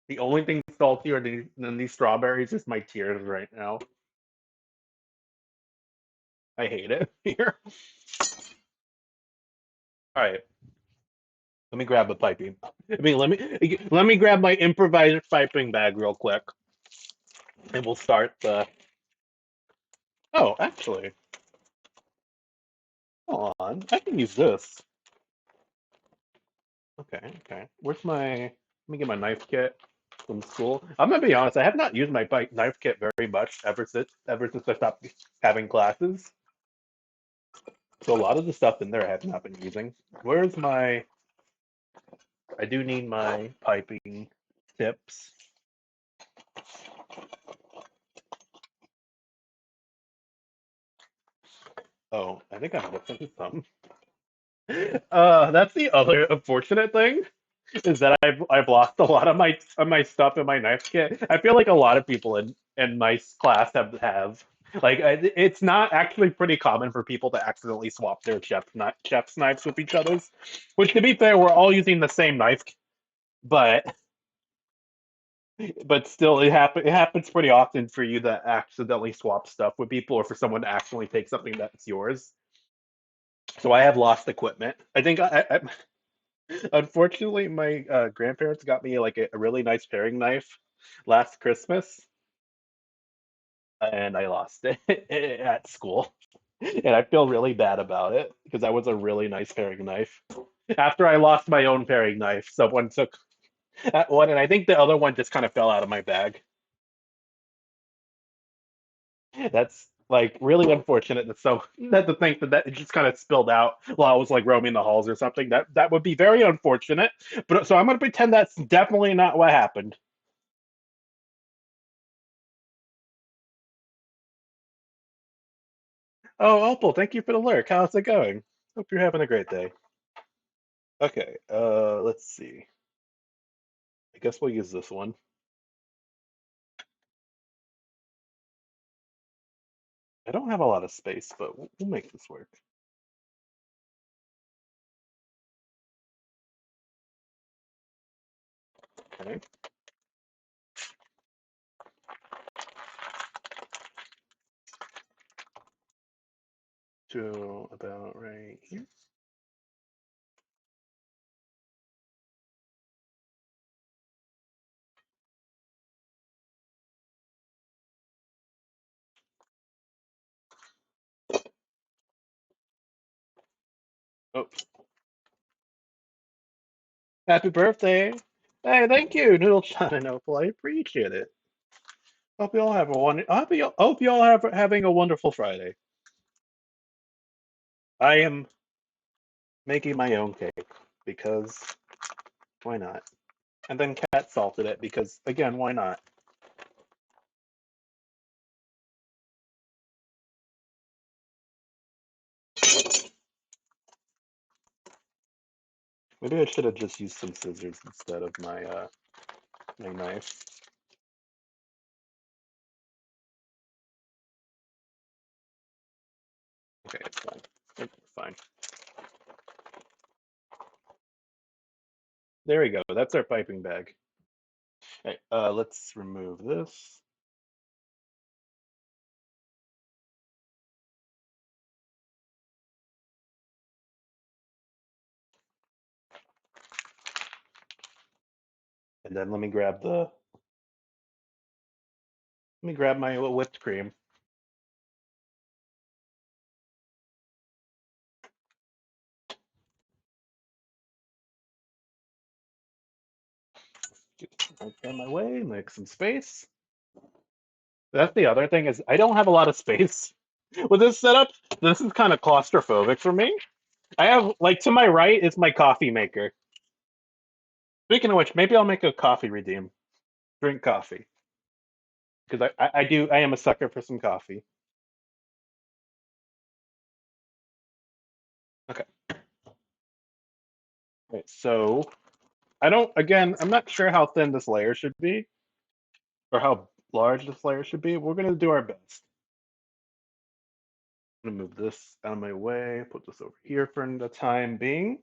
The only thing saltier than these strawberries is my tears right now. I hate it here. All right, let me grab a piping. Let me grab my improvised piping bag real quick, and we'll start the. Oh, actually, hold on. I can use this. Okay, okay. Where's my? Let me get my knife kit from school. I'm gonna be honest. I have not used my knife kit very much ever since I stopped having classes. So a lot of the stuff in there I have not been using. Where's my? I do need my piping tips. Oh, I think I might have sent you some. That's the other unfortunate thing is that I've lost a lot of my stuff in my knife kit. I feel like a lot of people in my class have like it's not actually pretty common for people to accidentally swap their chef's knives with each other's. Which, to be fair, we're all using the same knife, but still, it happens pretty often for you to accidentally swap stuff with people, or for someone to accidentally take something that's yours. So I have lost equipment. I think unfortunately, my grandparents got me like a really nice paring knife last Christmas, and I lost it at school. And I feel really bad about it because that was a really nice paring knife. After I lost my own paring knife, someone took that one, and I think the other one just kind of fell out of my bag. That's like really unfortunate. That so that to think that it just kind of spilled out while I was like roaming the halls or something. That would be very unfortunate. But so I'm gonna pretend that's definitely not what happened. Oh, Opal, thank you for the lurk. How's it going? Hope you're having a great day. Okay, let's see. I guess we'll use this one. I don't have a lot of space, but we'll make this work. Okay, to about right here. Oh, happy birthday! Hey, thank you, Noodle Shot and Opal. I appreciate it. Hope you all have a hope you all have having a wonderful Friday. I am making my own cake because why not? And then cat salted it because again, why not? Maybe I should have just used some scissors instead of my knife. Okay, it's fine. It's fine. There we go. That's our piping bag. Okay, let's remove this. And then let me grab my whipped cream. Get out of my way, make some space. That's the other thing is I don't have a lot of space with this setup. This is kind of claustrophobic for me. I have like to my right is my coffee maker. Speaking of which, maybe I'll make a coffee redeem. Drink coffee because I am a sucker for some coffee. Okay. Right, so I don't again, I'm not sure how thin this layer should be or how large this layer should be. We're gonna do our best. I'm gonna move this out of my way, put this over here for the time being.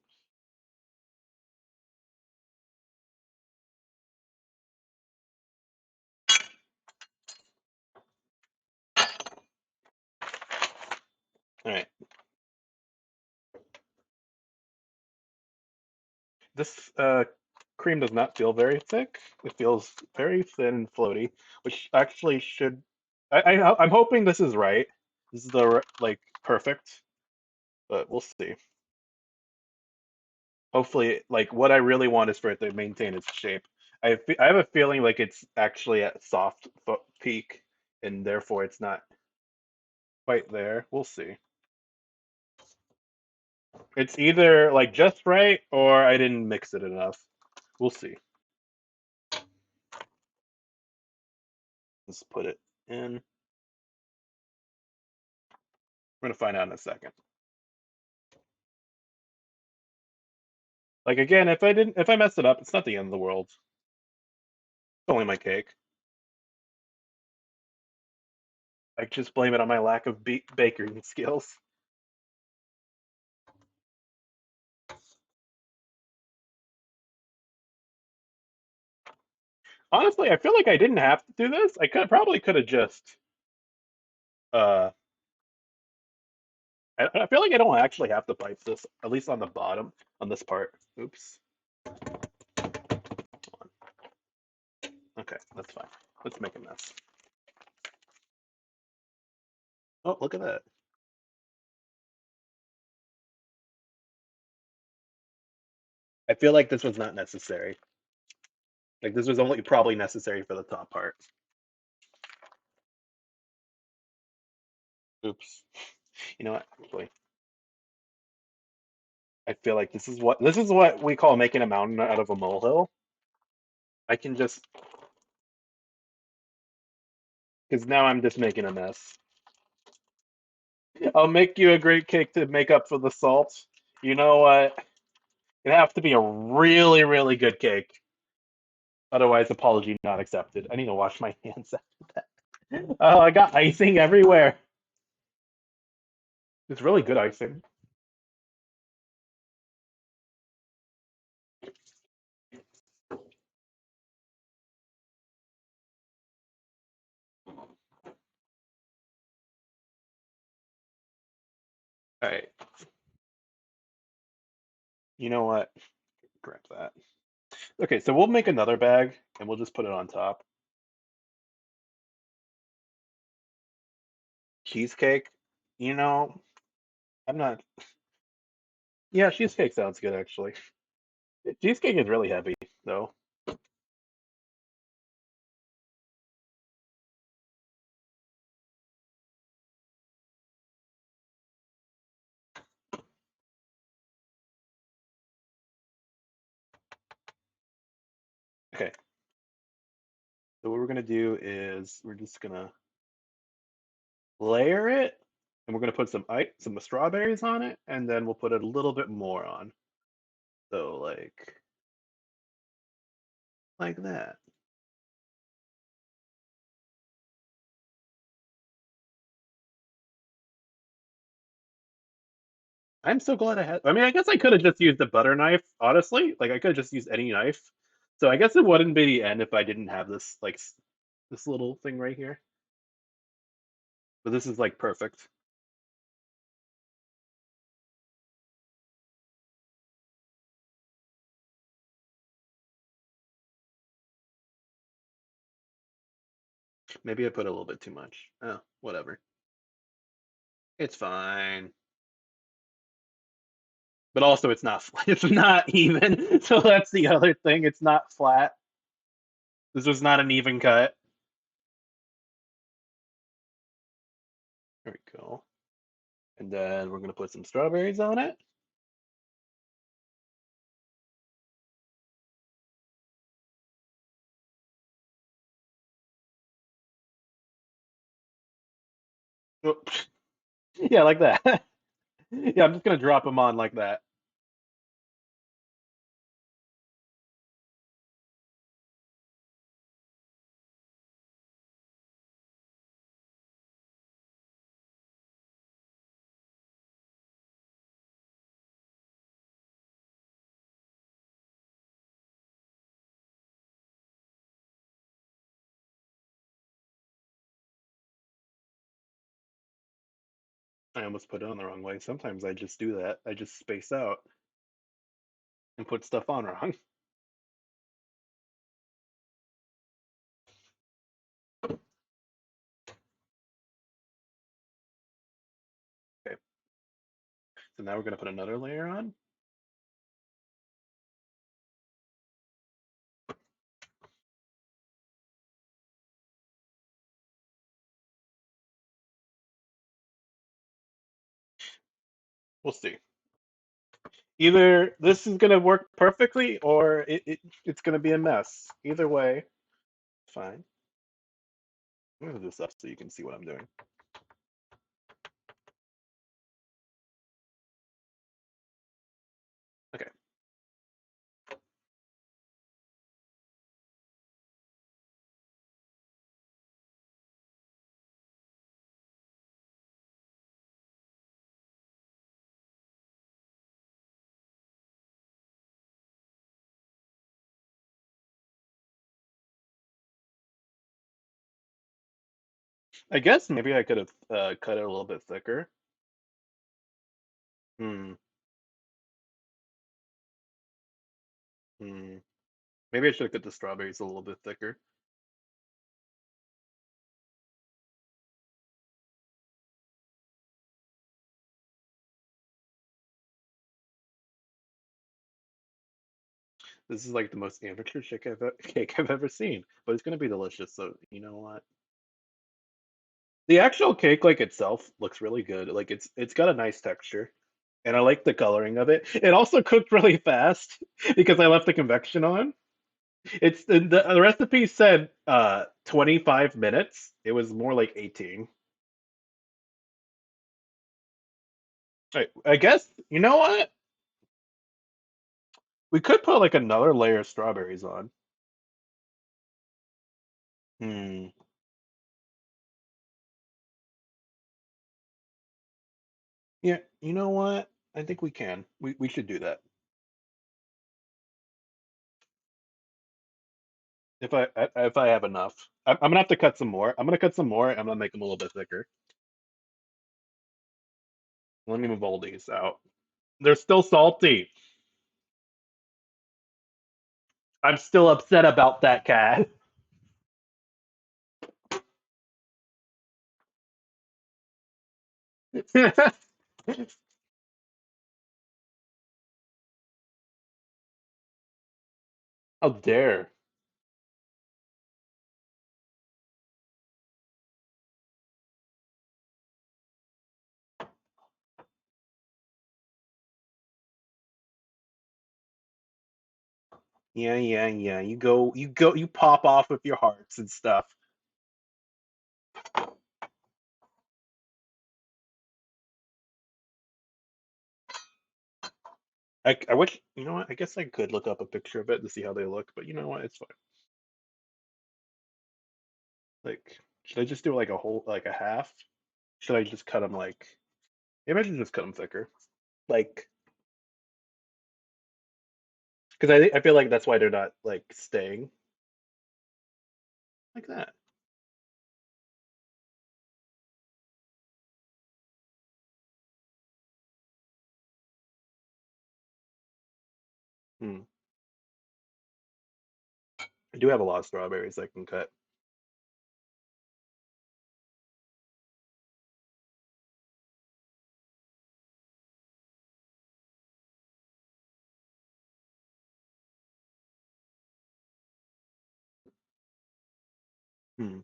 All right. This cream does not feel very thick. It feels very thin and floaty, which actually should. I'm hoping this is right. This is the like perfect, but we'll see. Hopefully, like what I really want is for it to maintain its shape. I have a feeling like it's actually at soft peak, and therefore it's not quite there. We'll see. It's either like just right or I didn't mix it enough. We'll see. Let's put it in. We're gonna find out in a second. Like again, if I messed it up, it's not the end of the world. It's only my cake. I just blame it on my lack of baking skills. Honestly, I feel like I didn't have to do this. I could have just uh I feel like I don't actually have to pipe this, at least on the bottom, on this part. Oops. Okay, that's fine. Let's make a mess. Oh, look at that. I feel like this was not necessary. Like this was only probably necessary for the top part. Oops. You know what? Actually, I feel like this is what we call making a mountain out of a molehill. I can just because now I'm just making a mess. I'll make you a great cake to make up for the salt. You know what? It have to be a really, really good cake. Otherwise, apology not accepted. I need to wash my hands after that. Oh, I got icing everywhere. It's really good icing. All right. You know what? Grab that. Okay, so we'll make another bag and we'll just put it on top. Cheesecake. You know, I'm not. Yeah, cheesecake sounds good actually. Cheesecake is really heavy though. Okay, so what we're gonna do is we're just gonna layer it, and we're gonna put some strawberries on it, and then we'll put a little bit more on. So like that. I'm so glad I had. I mean, I guess I could have just used a butter knife, honestly. Like I could have just used any knife. So I guess it wouldn't be the end if I didn't have this this little thing right here. But this is like perfect. Maybe I put a little bit too much. Oh, whatever. It's fine. But also, it's not it's not even. So that's the other thing. It's not flat. This was not an even cut. There we go. And then we're gonna put some strawberries on it. Oh, yeah, like that. Yeah, I'm just gonna drop them on like that. I almost put it on the wrong way. Sometimes I just do that. I just space out and put stuff on wrong. Okay, so now we're gonna put another layer on. We'll see. Either this is gonna work perfectly or it's gonna be a mess. Either way, fine. I'm gonna do this up so you can see what I'm doing. Okay. I guess maybe I could have cut it a little bit thicker. Hmm. Hmm. Maybe I should have cut the strawberries a little bit thicker. This is like the most amateur cake I've ever seen, but it's gonna be delicious. So you know what? The actual cake like itself looks really good. Like it's got a nice texture, and I like the coloring of it. It also cooked really fast because I left the convection on. It's the recipe said 25 minutes. It was more like 18. I guess you know what? We could put like another layer of strawberries on. Hmm. Yeah, you know what? I think we can. We should do that. If I have enough. I'm gonna have to cut some more. I'm gonna cut some more. I'm gonna make them a little bit thicker. Let me move all these out. They're still salty. I'm still upset about that cat. How dare. Yeah, yeah, yeah. You pop off with your hearts and stuff. I wish, you know what? I guess I could look up a picture of it to see how they look, but you know what? It's fine. Like, should I just do like a whole, like a half? Should I just cut them like, maybe I should just cut them thicker. Like, because I feel like that's why they're not like staying like that. Hmm. I do have a lot of strawberries I can cut. Hmm.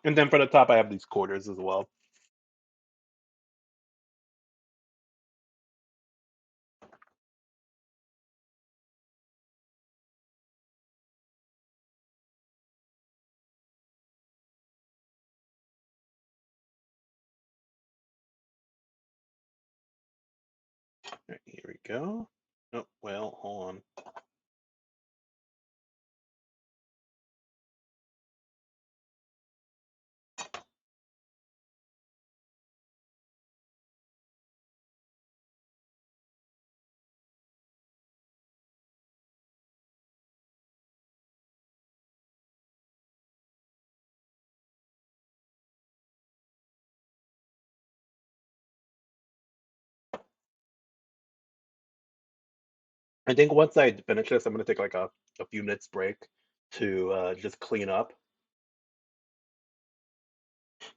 And then for the top, I have these quarters as well. Right, here we go. Oh, well, hold on. I think once I finish this, I'm gonna take like a few minutes break to just clean up.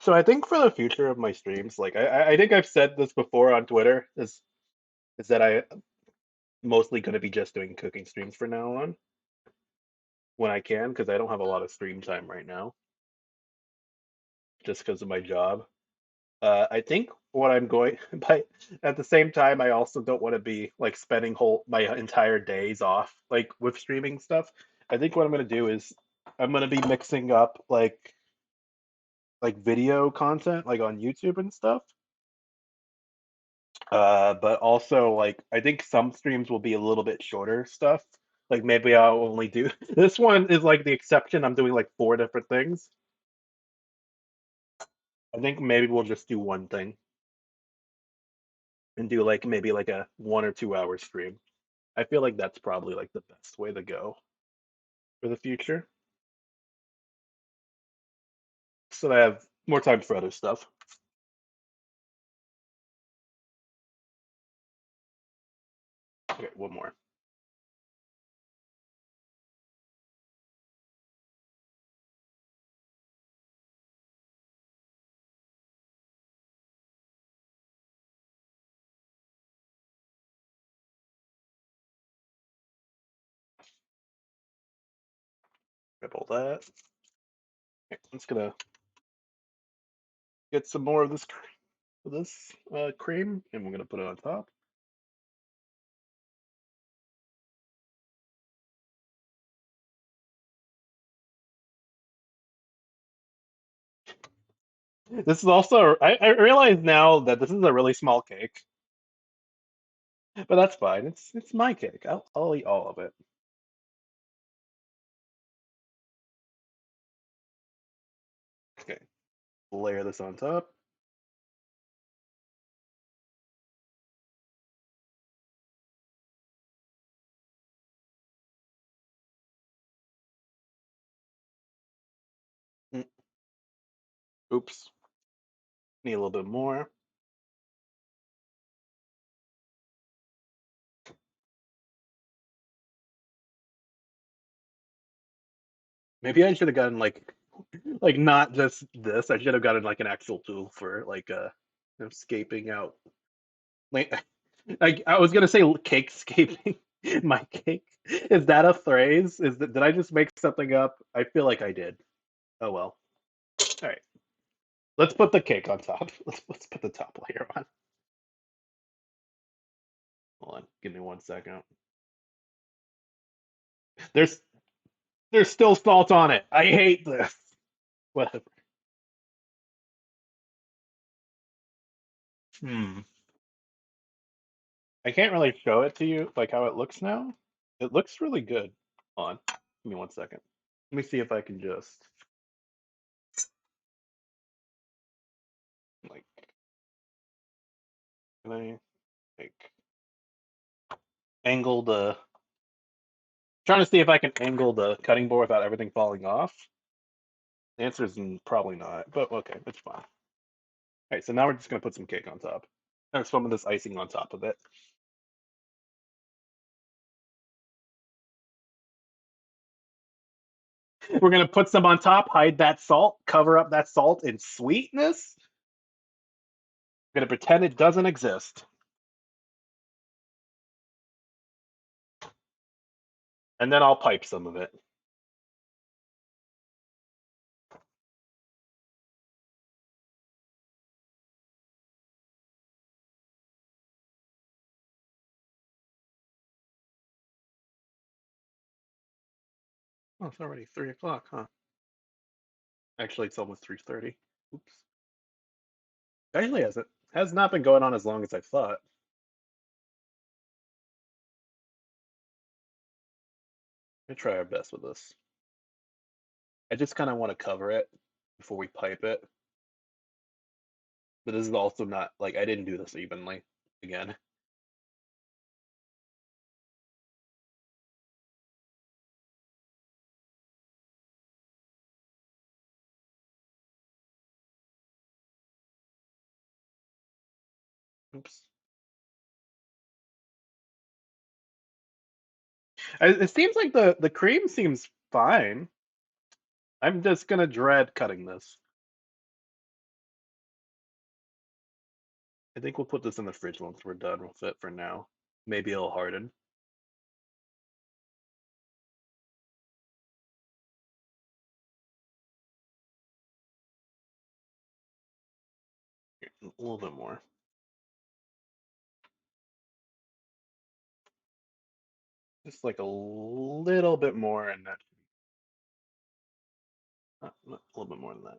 So I think for the future of my streams, like I think I've said this before on Twitter, is that I mostly gonna be just doing cooking streams for now on when I can, because I don't have a lot of stream time right now, just because of my job. I think what I'm going, but at the same time, I also don't want to be like spending whole my entire days off like with streaming stuff. I think what I'm gonna do is I'm gonna be mixing up like video content like on YouTube and stuff. But also like I think some streams will be a little bit shorter stuff. Like maybe I'll only do this one is like the exception. I'm doing like four different things. I think maybe we'll just do one thing and do like maybe like a 1 or 2 hour stream. I feel like that's probably like the best way to go for the future. so I have more time for other stuff. Okay, one more. Grab all that. Okay, I'm just gonna get some more of this cream, and we're gonna put it on top. This is also I realize now that this is a really small cake, but that's fine. It's my cake. I'll eat all of it. Okay, layer this on top. Mm, oops, need a little bit more. Maybe I should have gotten like not just this. I should have gotten like an actual tool for escaping out. Like I was gonna say cake scaping. My cake. Is that a phrase? Did I just make something up? I feel like I did. Oh well. All right. Let's put the cake on top. Let's put the top layer on. Hold on. Give me 1 second. There's there's still salt on it. I hate this. Whatever. Hmm. I can't really show it to you like how it looks now. It looks really good. Hold on. Give me 1 second. Let me see if I can just like can I like angle the trying to see if I can angle the cutting board without everything falling off. The answer is probably not, but okay, it's fine. All right, so now we're just gonna put some cake on top. And some of this icing on top of it. We're gonna put some on top, hide that salt, cover up that salt in sweetness. We're gonna pretend it doesn't exist. And then I'll pipe some of it. Oh, it's already 3 o'clock, huh? Actually, it's almost 3:30. Oops. Actually, has not been going on as long as I thought. We try our best with this. I just kind of want to cover it before we pipe it. But this is also not like I didn't do this evenly again. Oops. It seems like the cream seems fine. I'm just gonna dread cutting this. I think we'll put this in the fridge once we're done with it for now. Maybe it'll harden. A little bit more. Just like a little bit more, and that a little bit more than that.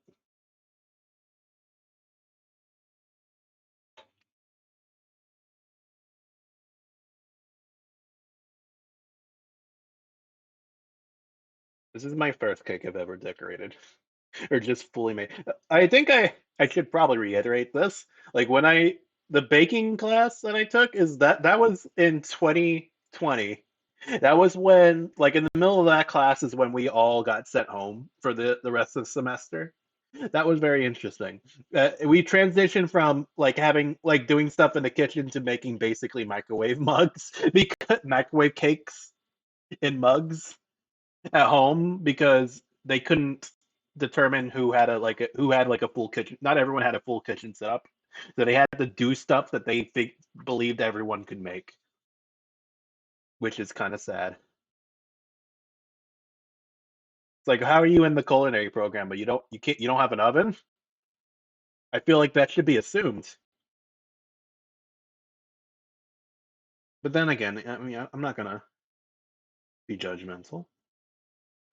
This is my first cake I've ever decorated or just fully made. I think I should probably reiterate this. Like when the baking class that I took is that was in 2020. That was when like in the middle of that class is when we all got sent home for the rest of the semester. That was very interesting. We transitioned from like having like doing stuff in the kitchen to making basically microwave mugs, because microwave cakes in mugs at home because they couldn't determine who had like a full kitchen. Not everyone had a full kitchen setup, so they had to do stuff that believed everyone could make, which is kind of sad. It's like, how are you in the culinary program, but you don't have an oven? I feel like that should be assumed. But then again, I mean, I'm not gonna be judgmental.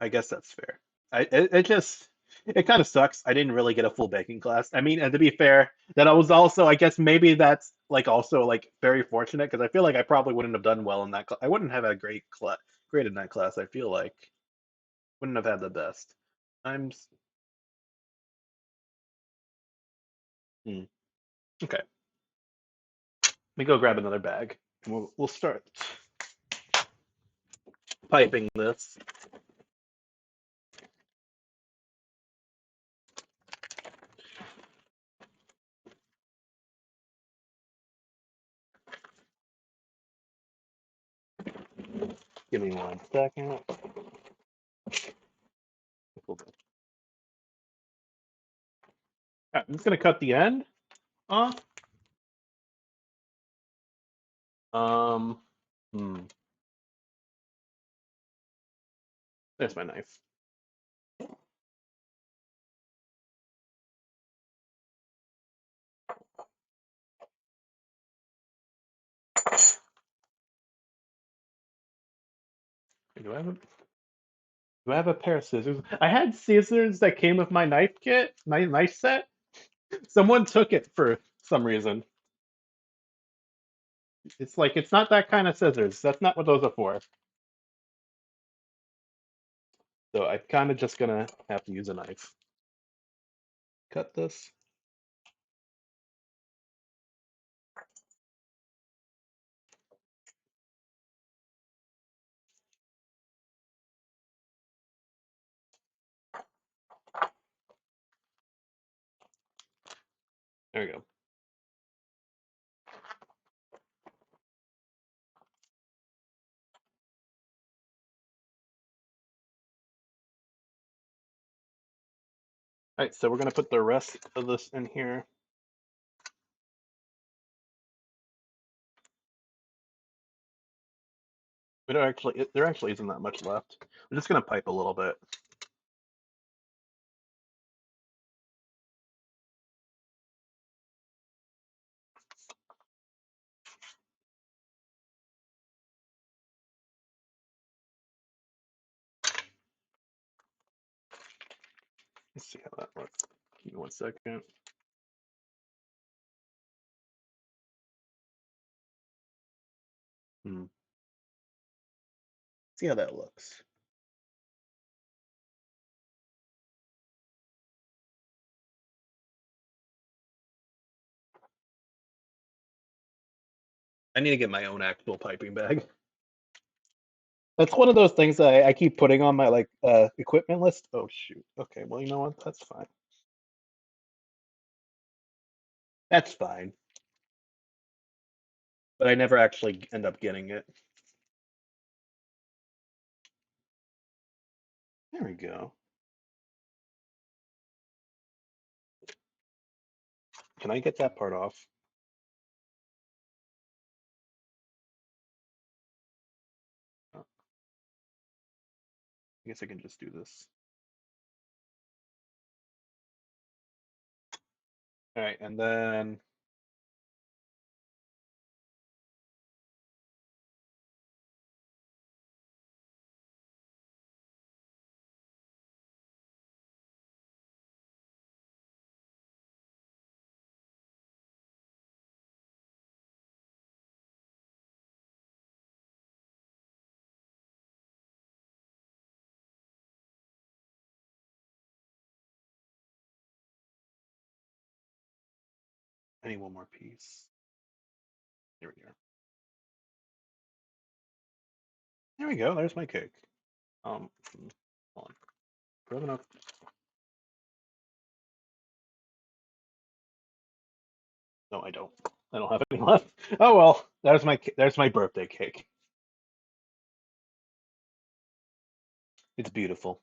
I guess that's fair. It kind of sucks. I didn't really get a full baking class. I mean, and to be fair, that I was also, I guess maybe that's like also like very fortunate because I feel like I probably wouldn't have done well in that class. I wouldn't have had a great in that class. I feel like wouldn't have had the best. I'm hmm, okay. Let me go grab another bag. And we'll start piping this. Give me 1 second. I'm just gonna cut the end off. Um, hmm, there's my knife. Do I have a Do I have a pair of scissors? I had scissors that came with my knife kit, my knife set. Someone took it for some reason. It's like it's not that kind of scissors. That's not what those are for. So I'm kind of just gonna have to use a knife. Cut this. There we go. All right, so we're gonna put the rest of this in here. There actually isn't that much left. I'm just gonna pipe a little bit. Let's see how that looks. Give me 1 second. Hmm. See how that looks. I need to get my own actual piping bag. That's one of those things that I keep putting on my like equipment list. Oh shoot. Okay, well you know what? That's fine. That's fine. But I never actually end up getting it. There we go. Can I get that part off? Oh, I guess I can just do this. All right, and then I need one more piece. Here we go. There we go. There's my cake. Hold on. Grab enough. No, I don't. I don't have any left. Oh well, there's my birthday cake. It's beautiful.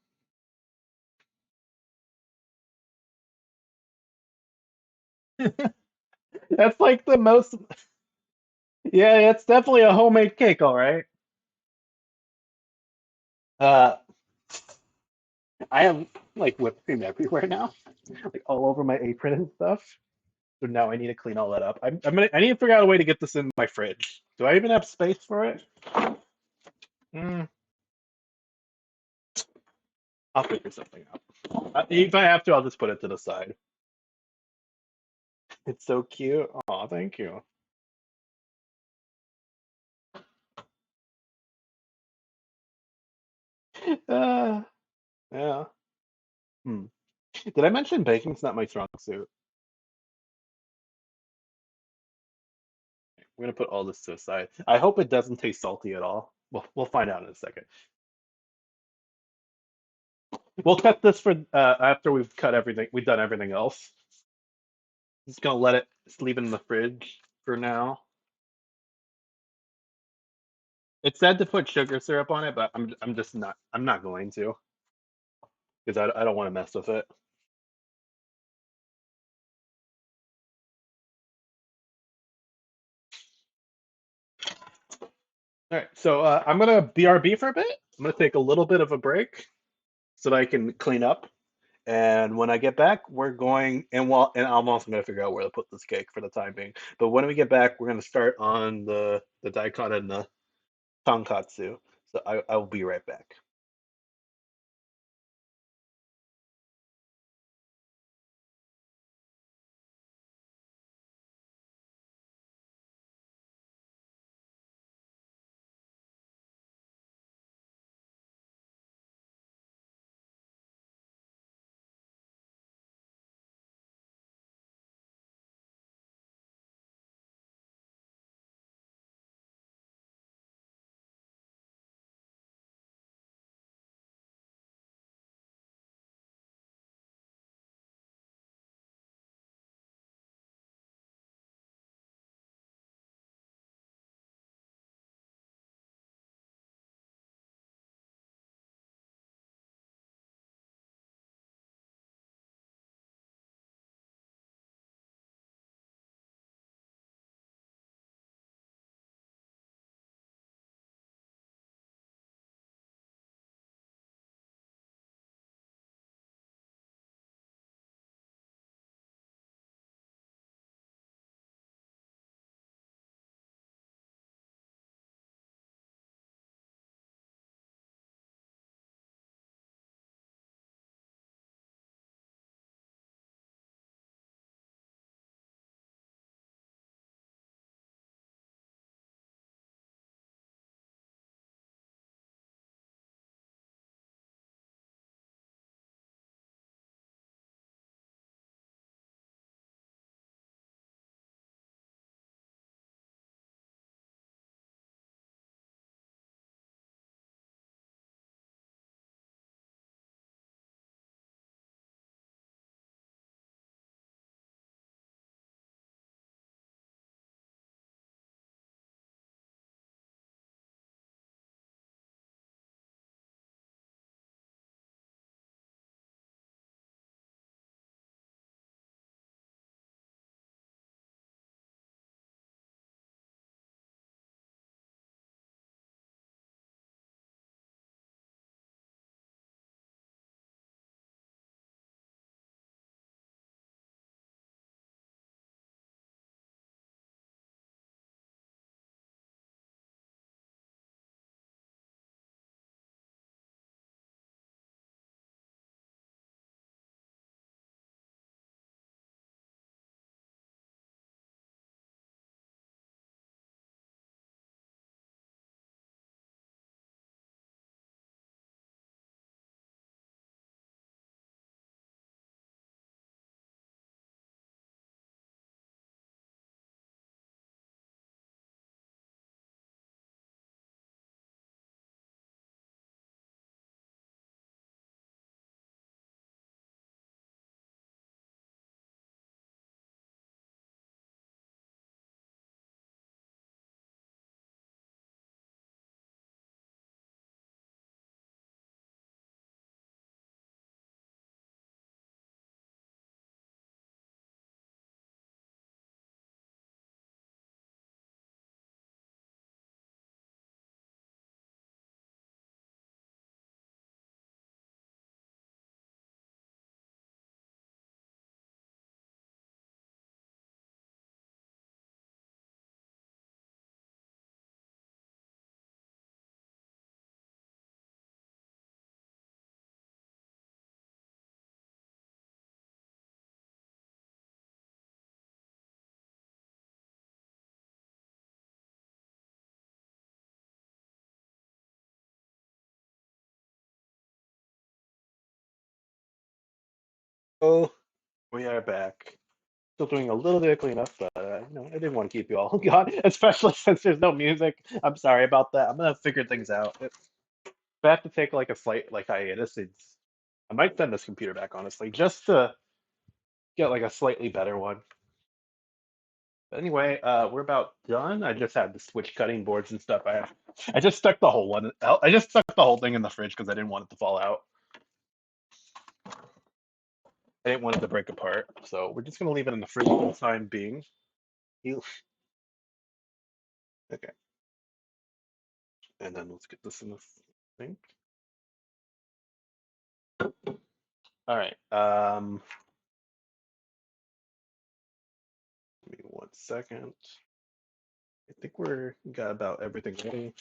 That's like the most. Yeah, it's definitely a homemade cake, all right. Uh, I have like whipped cream everywhere now, like all over my apron and stuff. So now I need to clean all that up. I need to figure out a way to get this in my fridge. Do I even have space for it? Mm, I'll figure something out. If I have to, I'll just put it to the side. It's so cute. Oh, thank you. Uh, yeah. Hmm. Did I mention baking's not my strong suit? I'm gonna put all this to the side. I hope it doesn't taste salty at all. We'll find out in a second. We'll cut this for after we've cut everything. We've done everything else. Just gonna let it just leave it in the fridge for now. It said to put sugar syrup on it, but I'm just not. I'm not going to because I don't want to mess with it. All right, so I'm gonna BRB for a bit. I'm gonna take a little bit of a break so that I can clean up. And when I get back, we're going and I'm also gonna figure out where to put this cake for the time being. But when we get back, we're gonna start on the daikon and the tonkatsu. So I will be right back. Oh, we are back. Still doing a little bit of cleanup, but I didn't want to keep you all gone, especially since there's no music. I'm sorry about that. I'm gonna figure things out. If I have to take like a slight like hiatus, I might send this computer back, honestly, just to get like a slightly better one. But anyway, we're about done. I just had the switch cutting boards and stuff. I just stuck the whole one. I just stuck the whole thing in the fridge because I didn't want it to fall out. I didn't want it to break apart. So we're just gonna leave it in the fridge for the time being. You- Okay, and then let's get this in the thing. All right. Give me 1 second. I think we're got about everything ready.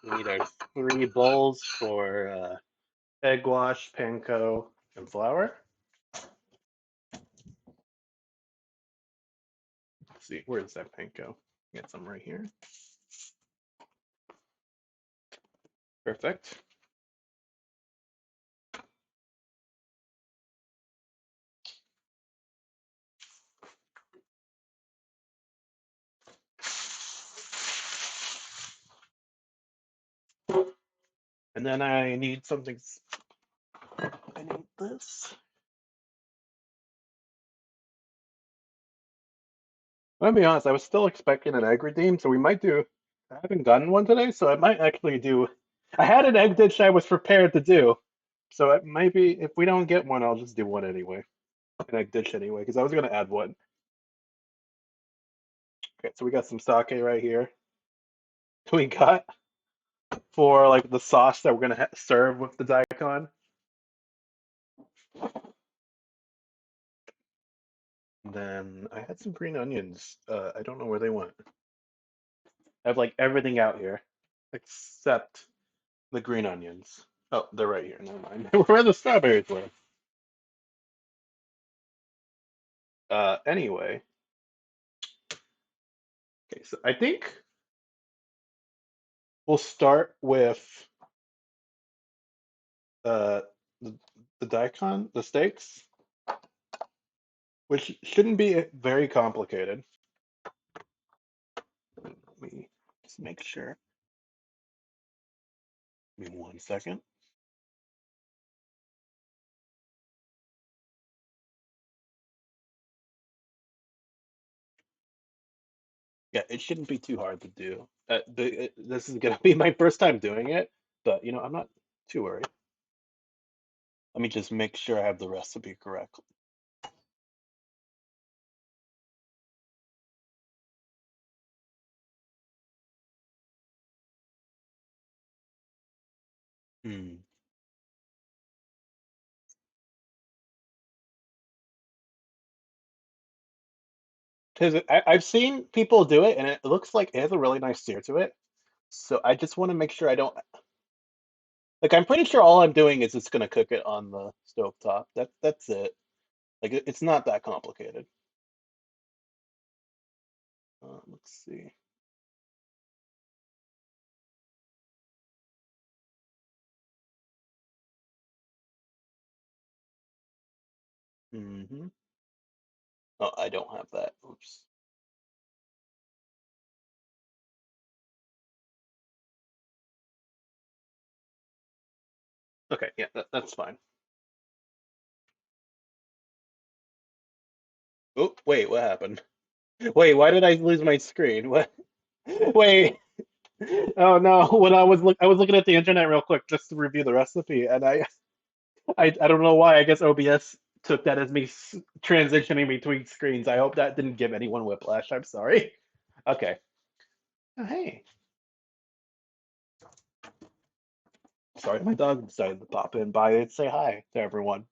We need our 3 bowls for egg wash, panko, and flour. Let's see, where is that panko? Get some right here. Perfect. And then I need something. I need this. I'll be honest, I was still expecting an egg redeem, so we might do. I haven't gotten one today, so I might actually do. I had an egg dish I was prepared to do, so it might be if we don't get one, I'll just do one anyway. An egg dish anyway, because I was gonna add one. Okay, so we got some sake right here. We got for like the sauce that we're gonna serve with the daikon. And then I had some green onions. I don't know where they went. I have like everything out here except the green onions. Oh, they're right here. Never mind. Where are the strawberries were? Anyway, okay, so I think we'll start with uh the, the daikon, the steaks, which shouldn't be very complicated. Let me just make sure. Give me 1 second. Yeah, it shouldn't be too hard to do. This is gonna be my first time doing it, but I'm not too worried. Let me just make sure I have the recipe correct. Hmm. Because I've seen people do it, and it looks like it has a really nice sear to it. So I just want to make sure I don't like. I'm pretty sure all I'm doing is just gonna cook it on the stove top. That's it. Like it's not that complicated. Let's see. Hmm. Oh, I don't have that. Oops. Okay, yeah, that's fine. Oh, wait, what happened? Wait, why did I lose my screen? What? Wait. Oh no! When I was looking at the internet real quick just to review the recipe, and I don't know why. I guess OBS took that as me transitioning between screens. I hope that didn't give anyone whiplash. I'm sorry. Okay. Oh, hey, sorry, my dog decided to pop in by and say hi to everyone.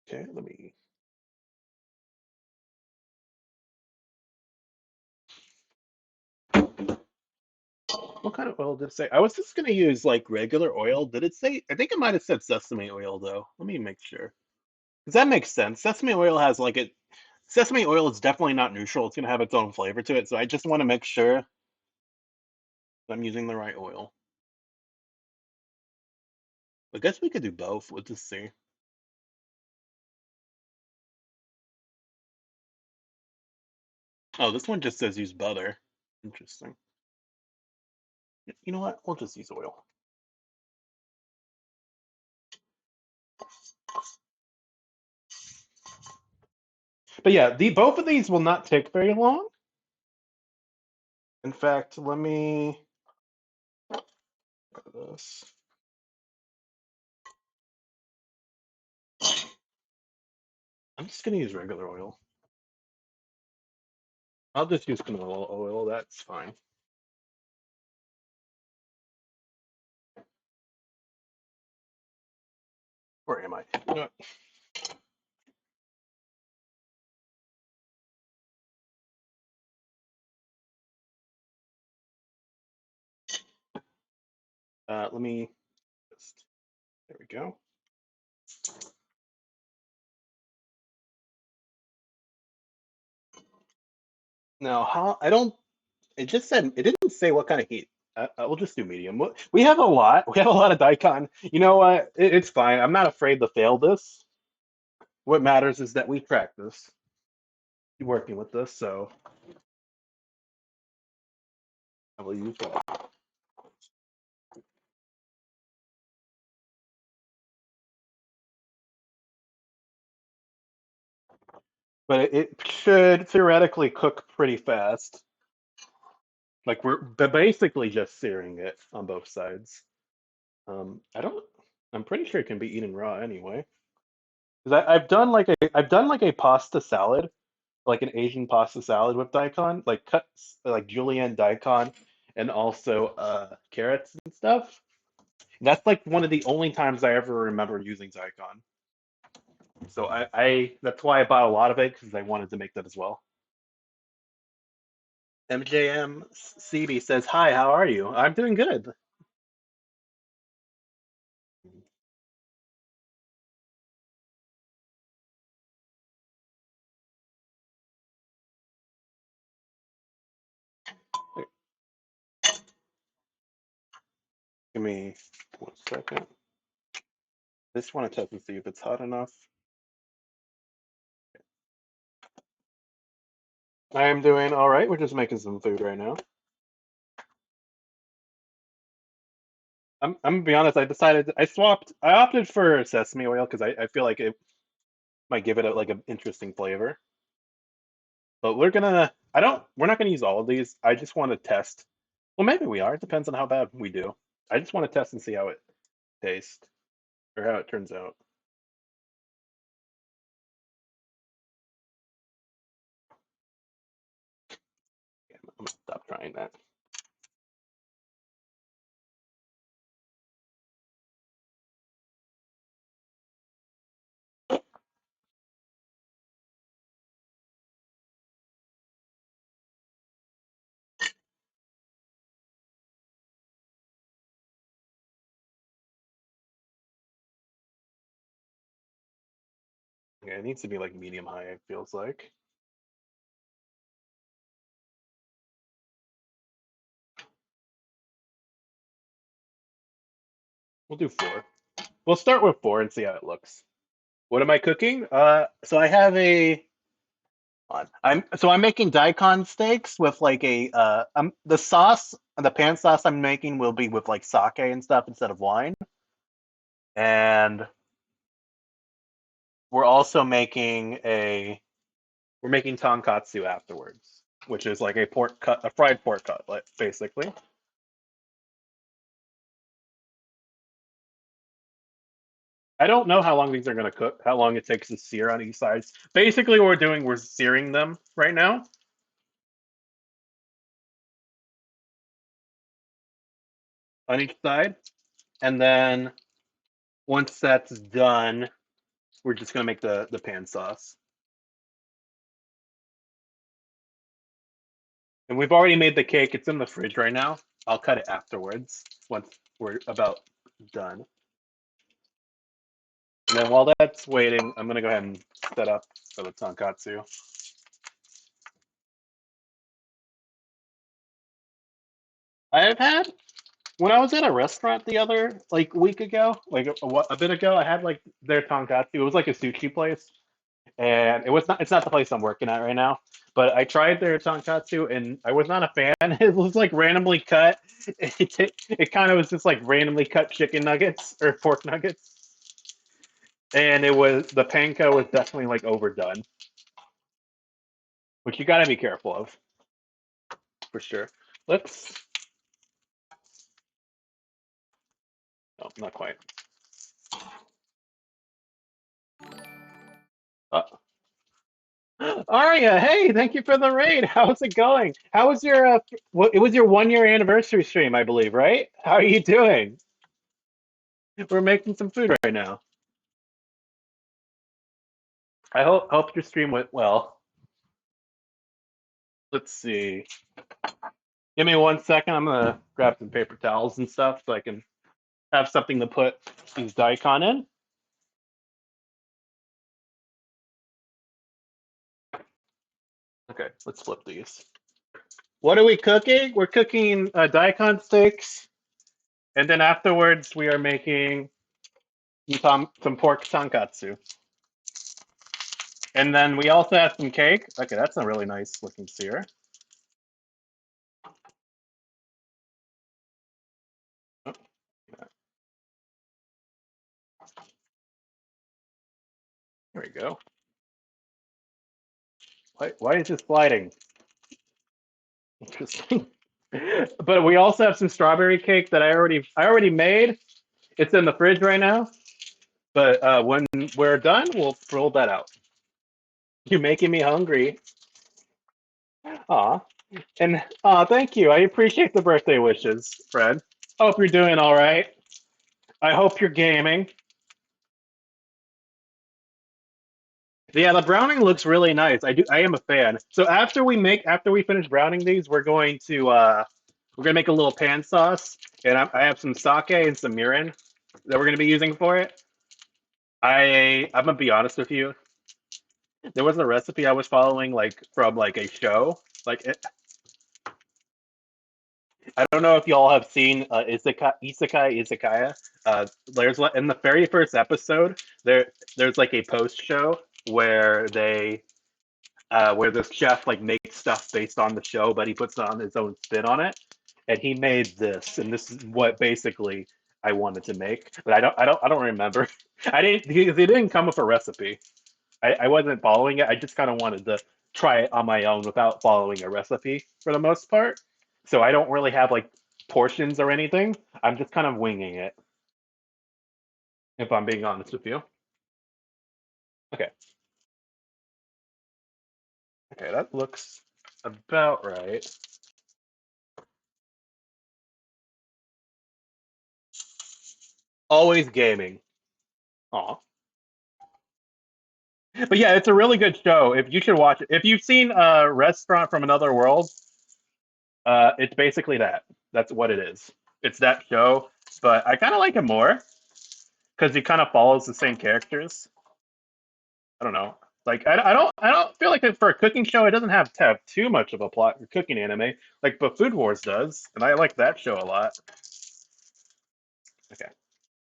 Okay, let me. What kind of oil did it say? I was just gonna use like regular oil. Did it say? I think it might have said sesame oil though. Let me make sure. Because that makes sense. Sesame oil has like it. Sesame oil is definitely not neutral. It's gonna have its own flavor to it. So I just want to make sure that I'm using the right oil. I guess we could do both. We'll just see. Oh, this one just says use butter. Interesting. You know what? We'll just use oil. But yeah, the both of these will not take very long. In fact, let me go to this. I'm just gonna use regular oil. I'll just use canola oil. That's fine. Where am I? You know what? Let me just. There we go. Now, how? I don't. It just said it didn't say what kind of heat. We'll just do medium. We have a lot. We have a lot of Daikon. You know what? It's fine. I'm not afraid to fail this. What matters is that we practice working with this. So I will use that. But it should theoretically cook pretty fast. Like we're basically just searing it on both sides. I don't. I'm pretty sure it can be eaten raw anyway. Because I've done like a pasta salad, like an Asian pasta salad with daikon, like cuts like julienne daikon, and also carrots and stuff. And that's like one of the only times I ever remember using daikon. So I that's why I bought a lot of it because I wanted to make that as well. MJM CB says, "Hi, how are you? I'm doing good." Give me 1 second. I just want to test and see if it's hot enough. I am doing all right. We're just making some food right now. I'm gonna be honest. I opted for sesame oil because I feel like it might give it like an interesting flavor. But we're not gonna use all of these. I just want to test. Well, maybe we are. It depends on how bad we do. I just want to test and see how it tastes or how it turns out. Yeah, I'm gonna stop trying that. Yeah, it needs to be like medium high, it feels like. We'll do four. We'll start with four and see how it looks. What am I cooking? So I have a I'm making daikon steaks with like the sauce, the pan sauce I'm making will be with like sake and stuff instead of wine. And we're also making a we're making tonkatsu afterwards, which is like a fried pork cutlet, basically. I don't know how long these are going to cook, how long it takes to sear on each side. Basically, what we're searing them right now on each side. And then once that's done, we're just going to make the pan sauce. And we've already made the cake. It's in the fridge right now. I'll cut it afterwards once we're about done. And then while that's waiting, I'm gonna go ahead and set up for the tonkatsu. I've had when I was at a restaurant the other like week ago, like a bit ago, I had like their tonkatsu. It was like a sushi place, and it's not the place I'm working at right now. But I tried their tonkatsu, and I was not a fan. It was like randomly cut. It kind of was just like randomly cut chicken nuggets or pork nuggets, and it was the panko was definitely like overdone, which you got to be careful of for sure. Let's. Oh, not quite. Uh, Aria, hey, thank you for the raid. How's it going? How was your it was your 1 year anniversary stream, I believe, right? How are you doing? We're making some food right now. I hope your stream went well. Let's see. Give me 1 second. I'm gonna grab some paper towels and stuff so I can have something to put these daikon in. Okay, let's flip these. What are we cooking? We're cooking daikon steaks, and then afterwards we are making some pork tonkatsu. And then we also have some cake. Okay, that's a really nice looking sear. Oh, yeah, there we go. Why is this sliding? Interesting. But we also have some strawberry cake that I already made. It's in the fridge right now. But when we're done, we'll roll that out. You're making me hungry. Aw. And thank you. I appreciate the birthday wishes, Fred. Hope you're doing all right. I hope you're gaming. Yeah, the browning looks really nice. I am a fan. So after we finish browning these, we're gonna make a little pan sauce, and I have some sake and some mirin that we're gonna be using for it. I'm gonna be honest with you. There was a recipe I was following like from like a show. I don't know if y'all have seen Isekai. There's in the very first episode there's like a post show where this chef like makes stuff based on the show, but he puts on his own spin on it. And he made this, and this is what basically I wanted to make, but I don't remember. I didn't because it didn't come with a recipe. I wasn't following it. I just kind of wanted to try it on my own without following a recipe for the most part. So I don't really have like portions or anything. I'm just kind of winging it, if I'm being honest with you. Okay, okay, that looks about right. Always gaming. Aw. But yeah, it's a really good show. If you should watch it. If you've seen Restaurant from Another World, it's basically that. That's what it is. It's that show, but I kind of like it more because it kind of follows the same characters. I don't know. Like I don't feel like for a cooking show, it doesn't have to have too much of a plot for cooking anime, like but Food Wars does, and I like that show a lot. Okay,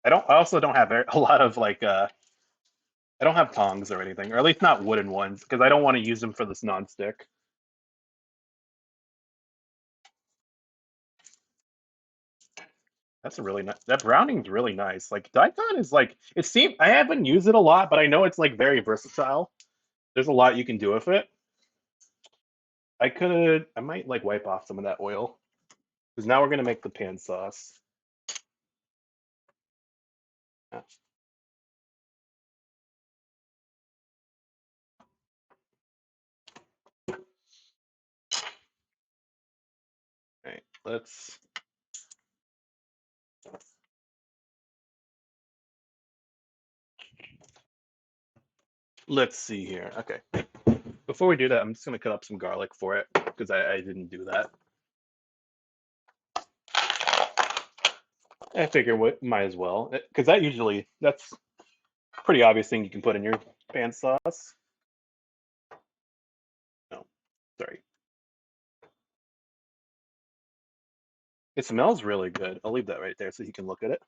I also don't have a lot of I don't have tongs or anything, or at least not wooden ones, because I don't want to use them for this nonstick. That's a really nice. That browning's really nice. Like Daikon is like it seems I haven't used it a lot, but I know it's like very versatile. There's a lot you can do with it. I might like wipe off some of that oil because now we're gonna make the pan sauce. Yeah. Right. Let's see here. Okay. Before we do that, I'm just gonna cut up some garlic for it because I didn't do that. I figure what might as well, because that's a pretty obvious thing you can put in your pan sauce. No, sorry. It smells really good. I'll leave that right there so you can look at it.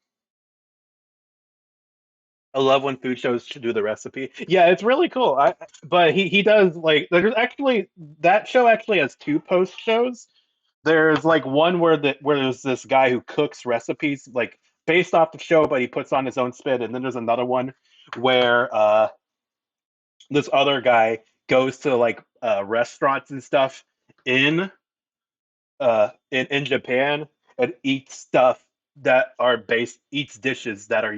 I love when food shows do the recipe. Yeah, it's really cool. But he does like there's actually that show actually has two post shows. There's like one where there's this guy who cooks recipes like based off the show, but he puts on his own spin. And then there's another one where this other guy goes to like restaurants and stuff in in Japan and eats stuff that are based eats dishes that are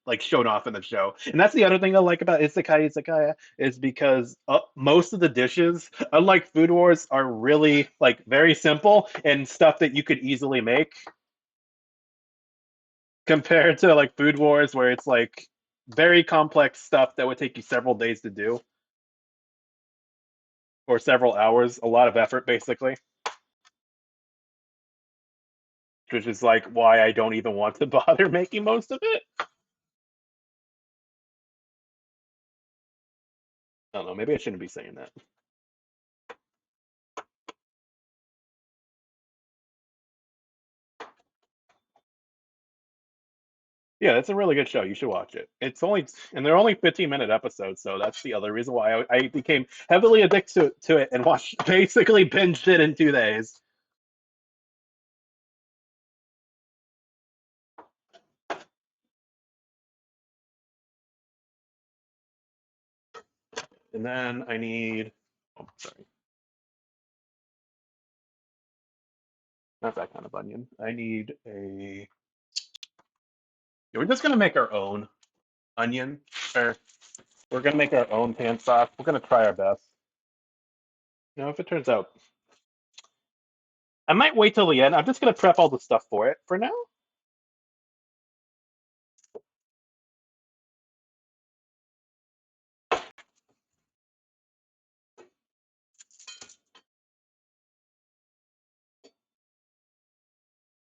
like shown off in the show. And that's the other thing I like about Isekai is because most of the dishes, unlike Food Wars, are really like very simple and stuff that you could easily make compared to like Food Wars where it's like very complex stuff that would take you several days to do or several hours, a lot of effort basically, which is like why I don't even want to bother making most of it. I don't know. Maybe I shouldn't be saying that. Yeah, it's a really good show. You should watch it. And they're only 15-minute episodes, so that's the other reason why I became heavily addicted to it and watched basically binged it in 2 days. And then I need, oh, sorry, not that kind of onion. I need a. Yeah, we're just gonna make our own onion, or we're gonna make our own pan sauce. We're gonna try our best. If it turns out, I might wait till the end. I'm just gonna prep all the stuff for it for now.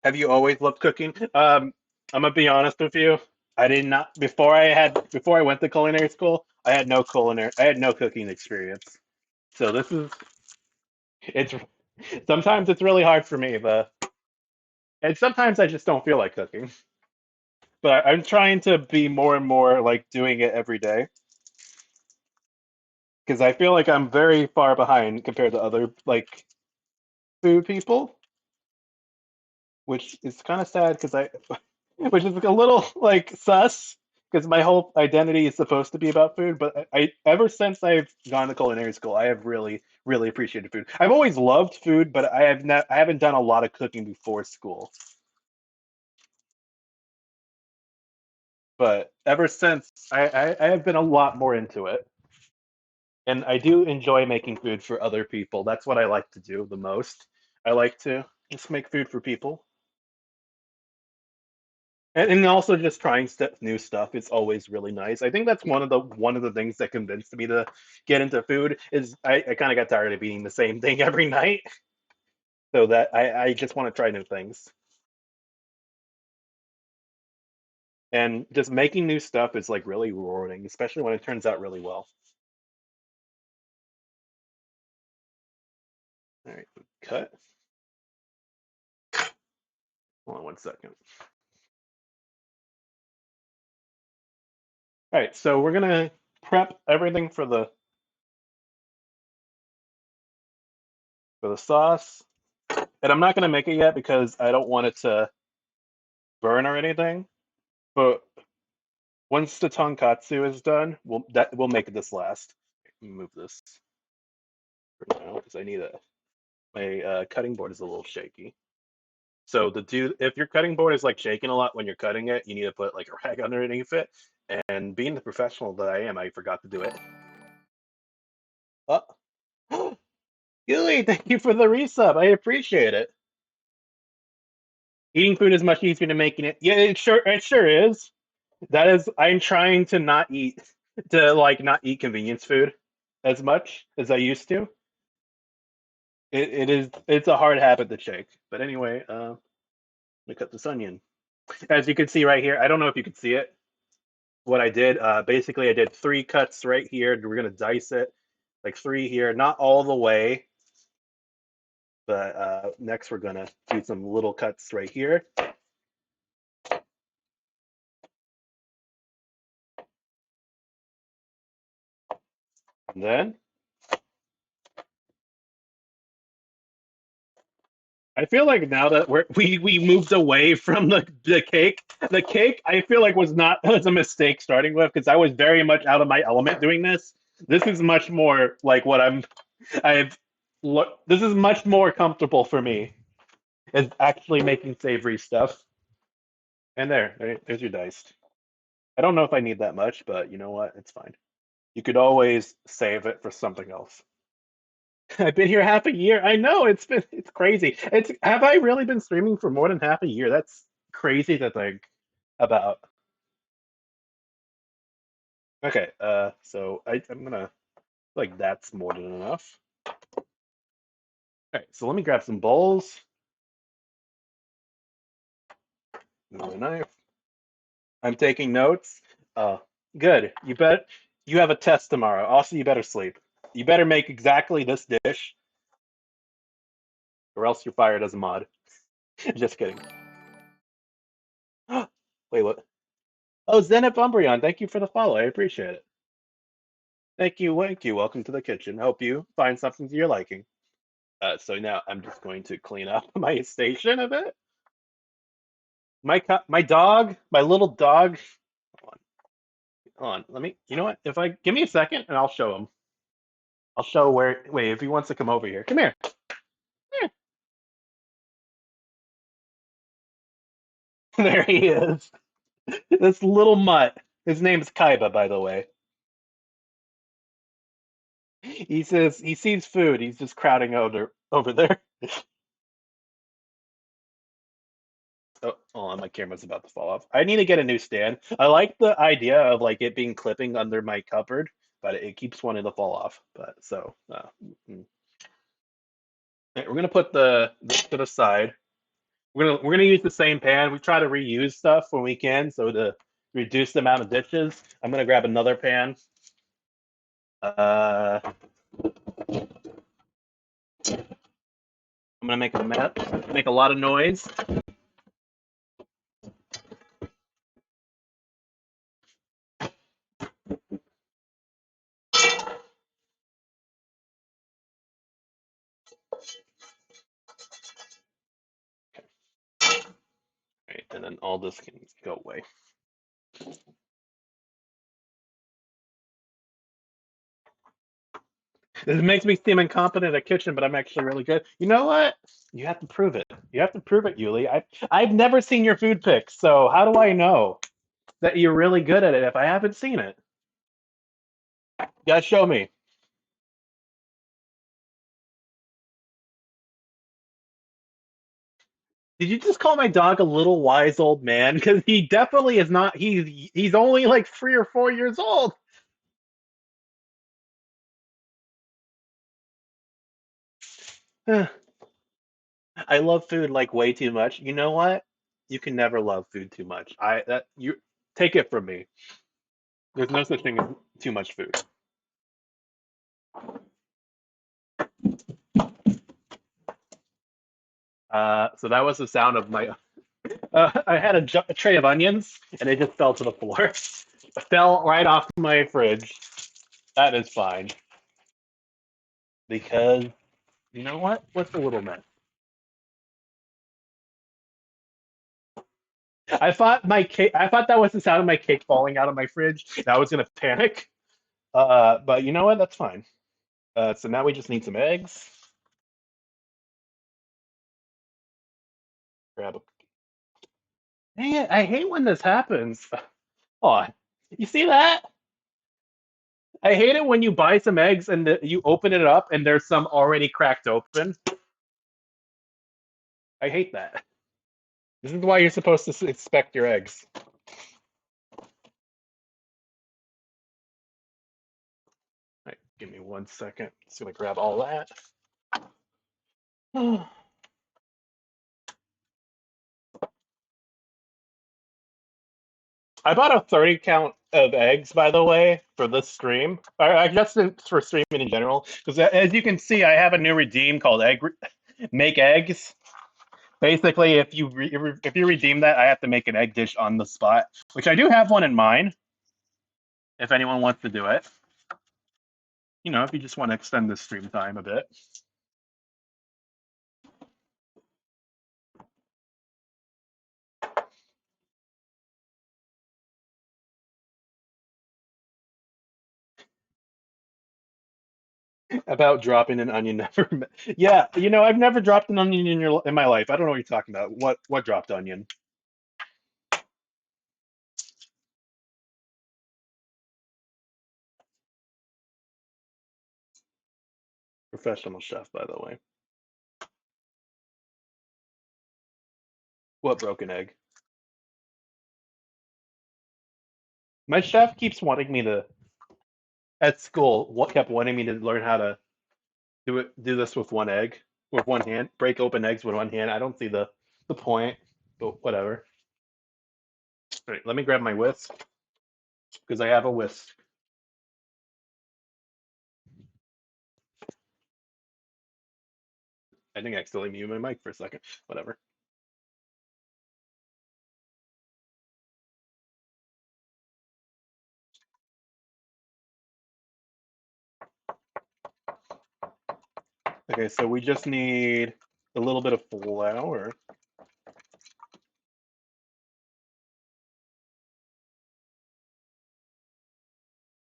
Have you always loved cooking? I'm gonna be honest with you. I did not before I went to culinary school. I had no cooking experience. So this is it's sometimes it's really hard for me, but and sometimes I just don't feel like cooking. But I'm trying to be more and more like doing it every day because I feel like I'm very far behind compared to other like food people, which is kind of sad because I which is a little like sus because my whole identity is supposed to be about food. But ever since I've gone to culinary school, I have really appreciated food. I've always loved food, but I haven't done a lot of cooking before school. But ever since, I have been a lot more into it, and I do enjoy making food for other people. That's what I like to do the most. I like to just make food for people. And also just trying new stuff is always really nice. I think that's one of the things that convinced me to get into food is I kind of got tired of eating the same thing every night, so that I just want to try new things. And just making new stuff is like really rewarding, especially when it turns out really well. All right, cut. Hold on 1 second. All right, so we're gonna prep everything for the sauce, and I'm not gonna make it yet because I don't want it to burn or anything. But once the tonkatsu is done, we'll make this last. Let me move this for now because I need a my cutting board is a little shaky. So if your cutting board is like shaking a lot when you're cutting it, you need to put like a rag underneath it. And being the professional that I am, I forgot to do it. Oh, Yui, thank you for the resub. I appreciate it. Eating food is much easier than making it. Yeah, it sure is. That is, I'm trying to not eat convenience food as much as I used to. It's a hard habit to shake. But anyway, let me cut this onion. As you can see right here, I don't know if you can see it. What I did, basically, I did three cuts right here. We're gonna dice it, like three here, not all the way, but next we're gonna do some little cuts right here. And then I feel like now that we moved away from the cake I feel like was a mistake starting with because I was very much out of my element doing this. This is much more like what I've this is much more comfortable for me is actually making savory stuff. And there's your diced. I don't know if I need that much, but you know what? It's fine. You could always save it for something else. I've been here half a year. I know it's crazy. It's have I really been streaming for more than half a year? That's crazy to think about. Okay, so I'm gonna like that's more than enough. All right, so let me grab some bowls. Another knife. I'm taking notes. Uh, good. You have a test tomorrow. Also, you better sleep. You better make exactly this dish, or else you're fired as a mod. Just kidding. Wait, what? Oh, Zenith Umbreon, thank you for the follow. I appreciate it. Thank you, thank you. Welcome to the kitchen. Hope you find something to your liking. So now I'm just going to clean up my station a bit. My dog, my little dog. Hold hold on. Let me. You know what? If I give me a second, and I'll show him. I'll show where. Wait, if he wants to come over here, come here. Come here. There he is. This little mutt. His name's Kaiba, by the way. He says he sees food. He's just crowding over there. Oh, hold on, my camera's about to fall off. I need to get a new stand. I like the idea of like it being clipping under my cupboard, but it keeps wanting to fall off. But so right, we're gonna put this to the side. We're gonna use the same pan. We try to reuse stuff when we can, so to reduce the amount of dishes. I'm gonna grab another pan. I'm gonna make a lot of noise. Right, and then all this can go away. This makes me seem incompetent at kitchen, but I'm actually really good. You know what? You have to prove it. You have to prove it, Yuli. I've never seen your food pics, so how do I know that you're really good at it if I haven't seen it? You gotta show me. Did you just call my dog a little wise old man? Because he definitely is not. He's only like 3 or 4 years old. I love food like way too much. You know what? You can never love food too much. I that you take it from me. There's no such thing as too much food. So that was the sound of my. I had a tray of onions and it just fell to the floor. It fell right off my fridge. That is fine because you know what? What's a little mess? I thought my cake. I thought that was the sound of my cake falling out of my fridge. And I was gonna panic. But you know what? That's fine. So now we just need some eggs. Grab a. Dang it! I hate when this happens. Oh, you see that? I hate it when you buy some eggs and you open it up and there's some already cracked open. I hate that. This is why you're supposed to inspect your eggs. All right, give me 1 second. Just gonna grab all that. I bought a 30 count of eggs, by the way, for this stream. I guess it's for streaming in general, because as you can see, I have a new redeem called Make Eggs. Basically, if you redeem that, I have to make an egg dish on the spot, which I do have one in mind. If anyone wants to do it, if you just want to extend the stream time a bit. About dropping an onion never. Yeah, I've never dropped an onion in my life. I don't know what you're talking about. What dropped onion? Professional chef, by the way. What broken egg? My chef keeps wanting me to at school. What kept wanting me to learn how to do this with one egg, with one hand, break open eggs with one hand. I don't see the point, but whatever. All right, let me grab my whisk because I have a whisk. I think I accidentally muted my mic for a second. Whatever. Okay, so we just need a little bit of flour.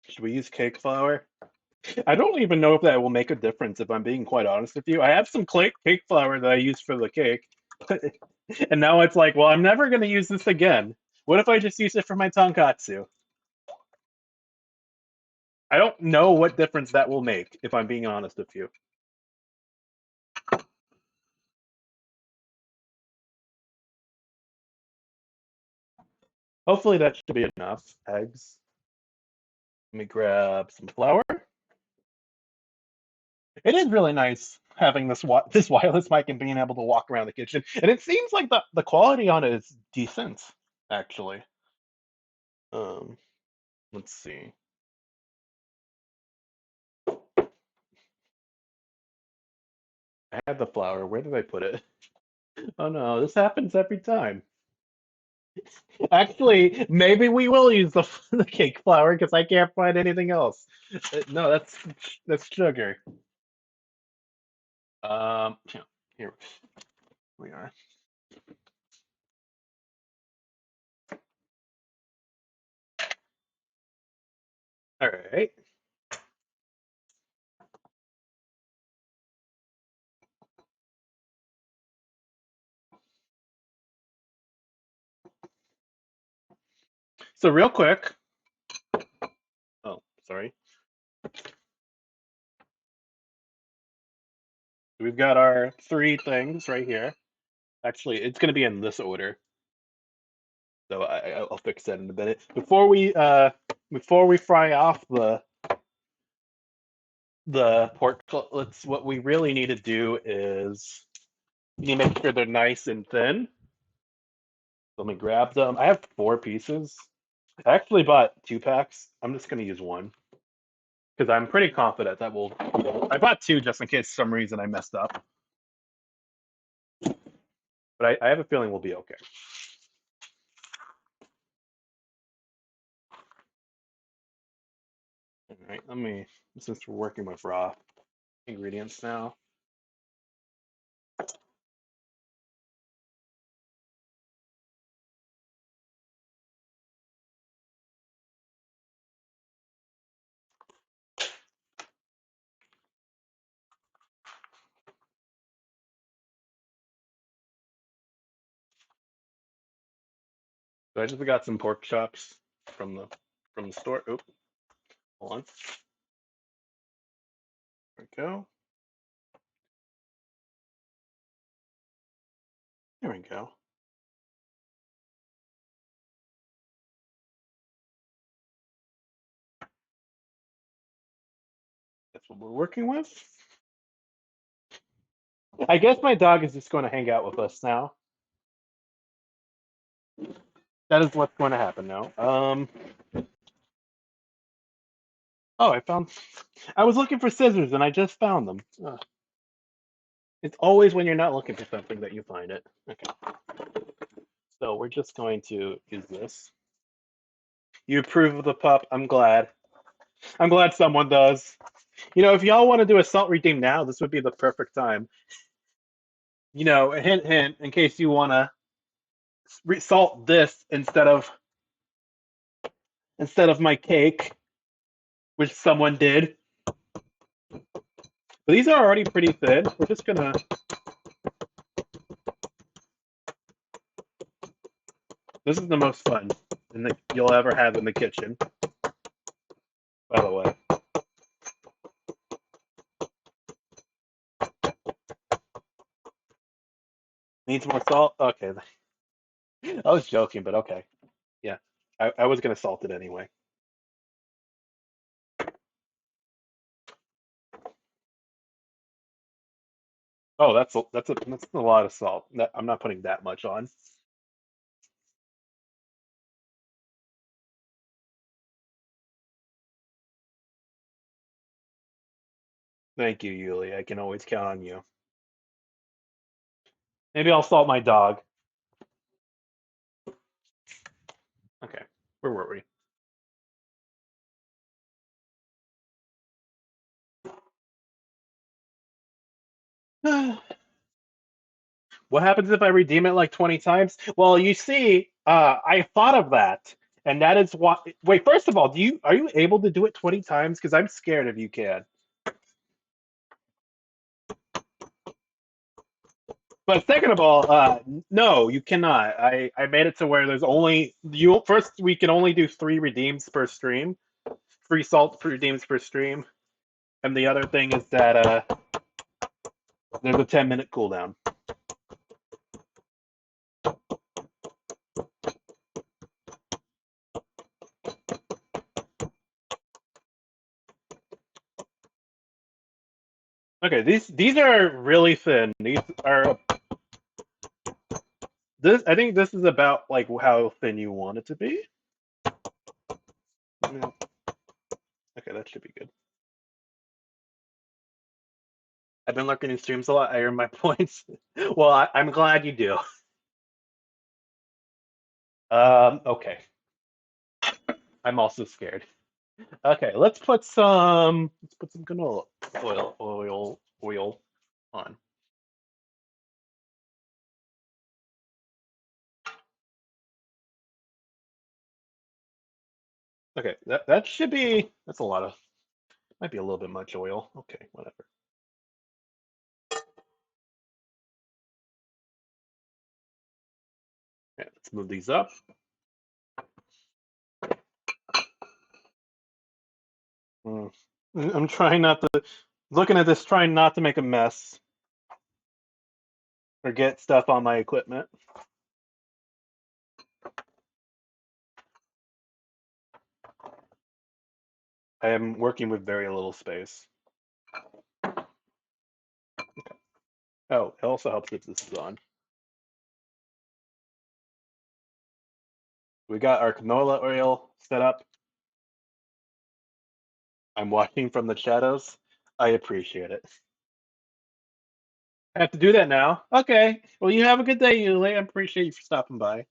Should we use cake flour? I don't even know if that will make a difference, if I'm being quite honest with you. I have some cake flour that I use for the cake, and now it's like, well, I'm never going to use this again. What if I just use it for my tonkatsu? I don't know what difference that will make, if I'm being honest with you. Hopefully that should be enough. Eggs. Let me grab some flour. It is really nice having this wireless mic and being able to walk around the kitchen. And it seems like the quality on it is decent, actually. Um, let's see. I had the flour. Where did I put it? Oh no, this happens every time. Actually, maybe we will use the cake flour because I can't find anything else. No, that's sugar. Here we are. All right. So real quick. Oh, sorry. We've got our three things right here. Actually, it's going to be in this order, so I'll fix that in a minute. Before we fry off the pork cutlets, what we really need to do is you need to make sure they're nice and thin. Let me grab them. I have 4 pieces. I actually bought 2 packs. I'm just going to use one because I'm pretty confident that will. I bought 2 just in case for some reason I messed up, but I have a feeling we'll be okay. All right, since we're working with raw ingredients now. So I just got some pork chops from the store. Oop, hold on. There we go. There we go. That's what we're working with. I guess my dog is just going to hang out with us now. That is what's going to happen now. Oh, I was looking for scissors and I just found them. It's always when you're not looking for something that you find it. Okay, so we're just going to use this. You approve of the pup. I'm glad. I'm glad someone does. If y'all want to do a salt redeem now, this would be the perfect time. A hint, hint, in case you want to salt this instead of my cake, which someone did. But these are already pretty thin. We're just gonna. This is the most fun you'll ever have in the kitchen. By the way, needs more salt. Okay, I was joking, but okay. Yeah, I was gonna salt it anyway. Oh, that's a lot of salt. I'm not putting that much on. Thank you, Yuli. I can always count on you. Maybe I'll salt my dog. Okay, where were we? What happens if I redeem it like 20 times? Well, you see, I thought of that, and that is why. Wait, first of all, are you able to do it 20 times? Because I'm scared if you can. But second of all, no, you cannot. I made it to where there's only you first. We can only do 3 redeems per stream, free salt redeems per stream, and the other thing is that there's a 10-minute cooldown. Okay, these are really thin. These are this. I think this is about like how thin you want it to be. Yeah. Okay, that should be good. I've been lurking in streams a lot. I earn my points. Well, I'm glad you do. Okay. I'm also scared. Okay, let's put some canola oil on. Okay, that should be that's a lot of might be a little bit much oil. Okay, whatever. Okay, let's move these up. Mm. I'm trying not to looking at this, trying not to make a mess or get stuff on my equipment. I am working with very little space. Oh, it also helps if this is on. We got our canola oil set up. I'm watching from the shadows. I appreciate it. I have to do that now. Okay. Well, you have a good day, Yuli. I appreciate you for stopping by.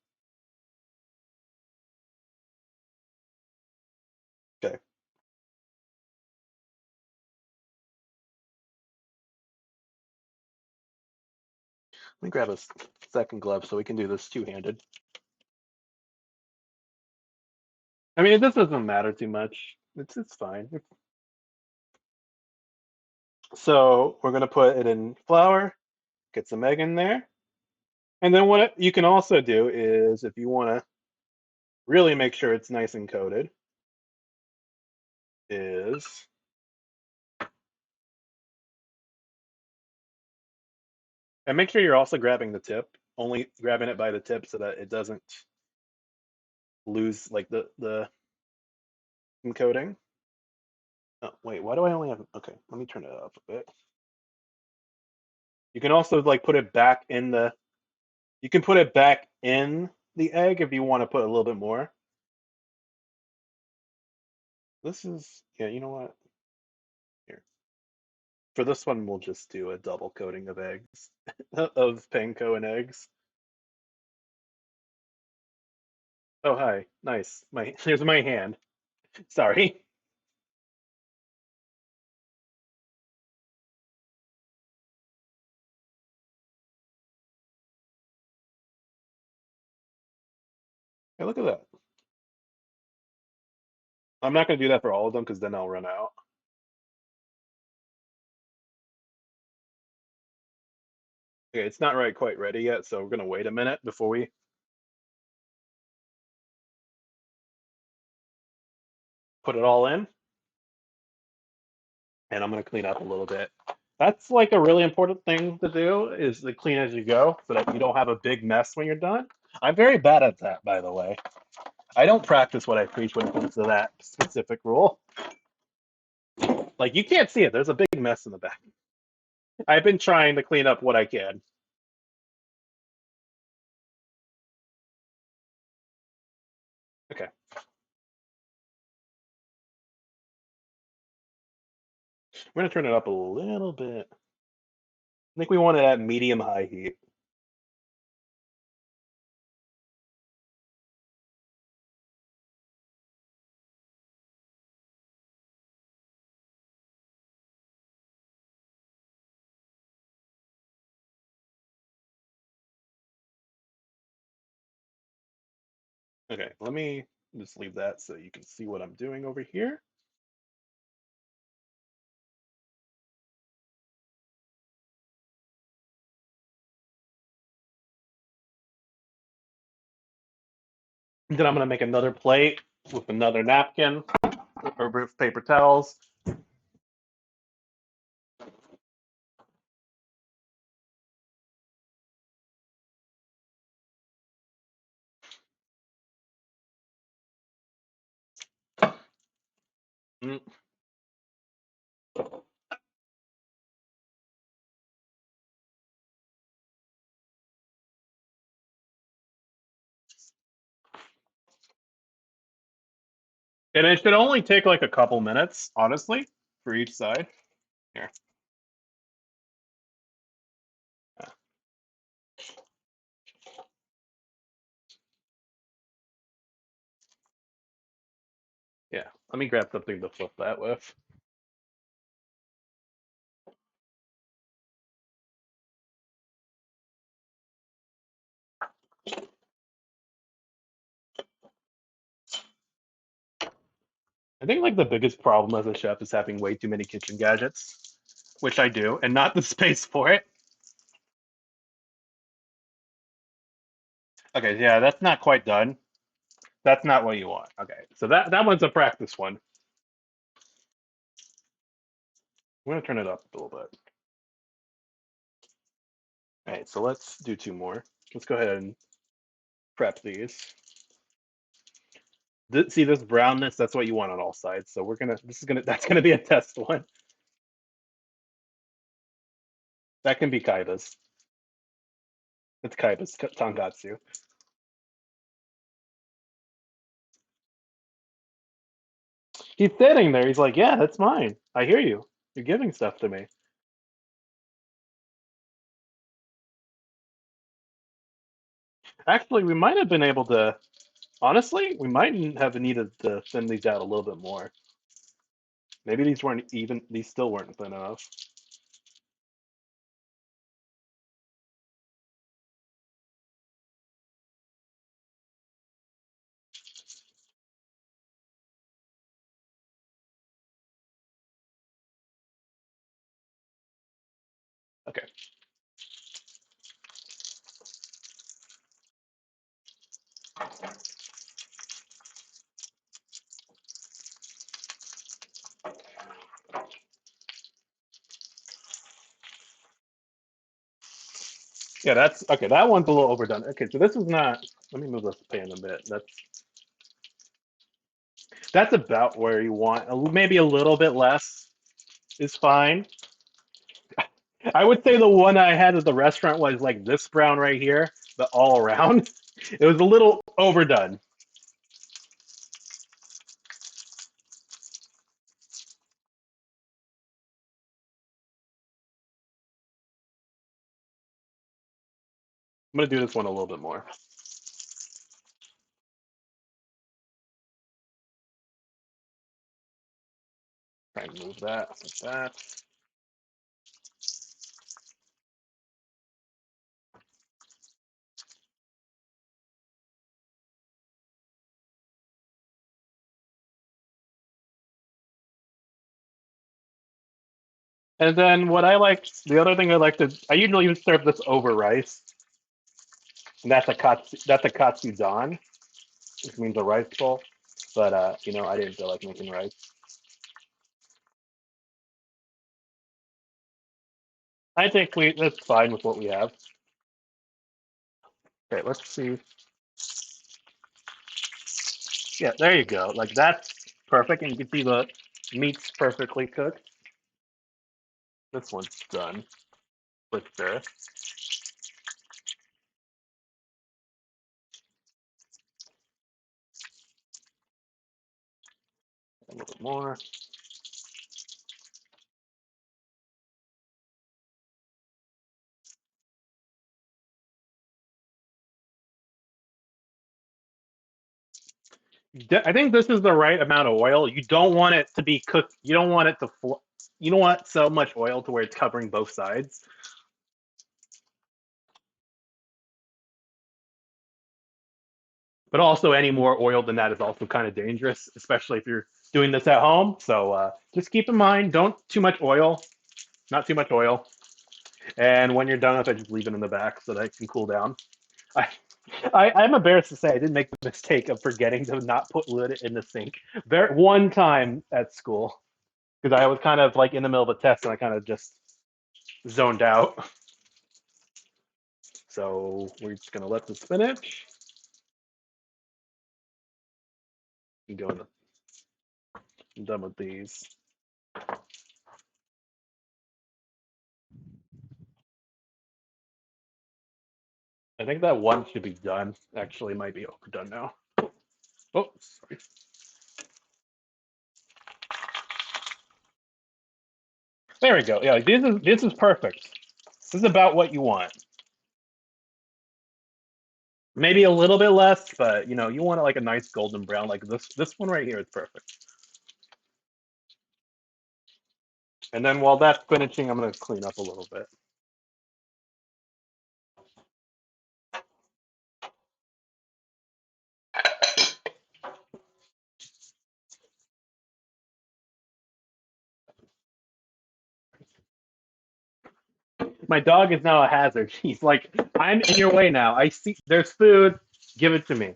Okay. Let me grab a second glove so we can do this two-handed. I mean, this doesn't matter too much. It's fine. So we're gonna put it in flour, get some egg in there, and then what you can also do is, if you want to really make sure it's nice and coated, is and make sure you're also grabbing the tip, only grabbing it by the tip so that it doesn't lose like the coating. Oh, wait, why do I only have, okay, let me turn it up a bit. You can also like put it back in the, you can put it back in the egg if you want to put a little bit more. This is, yeah, you know what? Here. For this one, we'll just do a double coating of eggs, of panko and eggs. Oh, hi. Nice. Here's my hand. Sorry. Hey, look at that. I'm not going to do that for all of them because then I'll run out. Okay, it's not quite ready yet, so we're going to wait a minute before we put it all in. And I'm going to clean up a little bit. That's like a really important thing to do is to clean as you go so that you don't have a big mess when you're done. I'm very bad at that, by the way. I don't practice what I preach when it comes to that specific rule. Like you can't see it. There's a big mess in the back. I've been trying to clean up what I can. Okay. We're going to turn it up a little bit. I think we want it at medium high heat. Okay, let me just leave that so you can see what I'm doing over here. And then I'm going to make another plate with another napkin or with paper towels. Mm. And it should only take like a couple minutes, honestly, for each side. Here. Yeah. Let me grab something to flip that with. I think like the biggest problem as a chef is having way too many kitchen gadgets, which I do, and not the space for it. Okay, yeah, that's not quite done. That's not what you want. Okay, so that one's a practice one. I'm gonna turn it up a little bit. All right, so let's do two more. Let's go ahead and prep these. See this brownness? That's what you want on all sides. So we're gonna. That's gonna be a test one. That can be Kaiba's. It's Kaiba's Tangatsu. He's sitting there. He's like, "Yeah, that's mine. I hear you. You're giving stuff to me." Actually, we might have been able to. Honestly, we might have needed to thin these out a little bit more. Maybe these weren't even. These still weren't thin enough. Okay. Yeah, that's okay. That one's a little overdone. Okay, so this is not. Let me move this pan a bit. That's about where you want. Maybe a little bit less is fine. I would say the one I had at the restaurant was like this brown right here, but all around. It was a little overdone. I'm gonna do this one a little bit more. Try and move that like that. And then what I like, the other thing I like to, I usually serve this over rice, and that's a don, which means a rice bowl. But I didn't feel like making rice. I think that's fine with what we have. Okay, let's see. Yeah, there you go. Like that's perfect, and you can see the meat's perfectly cooked. This one's done for sure. A little bit more. I think this is the right amount of oil. You don't want it to be cooked. You don't want it to. You don't want so much oil to where it's covering both sides. But also, any more oil than that is also kind of dangerous, especially if you're doing this at home. So just keep in mind, don't too much oil, not too much oil. And when you're done with it, just leave it in the back so that it can cool down. I, I'm embarrassed to say I did make the mistake of forgetting to not put lid in the sink. One time at school because I was kind of like in the middle of a test and I kind of just zoned out. So we're just gonna let this finish. I'm doing it. I'm done with these. I think that one should be done. Actually, might be done now. Oh, sorry. There we go. Yeah, this is perfect. This is about what you want. Maybe a little bit less, but you want it like a nice golden brown, like this one right here is perfect. And then while that's finishing, I'm gonna clean up a little bit. My dog is now a hazard. He's like, I'm in your way now. I see there's food. Give it to me.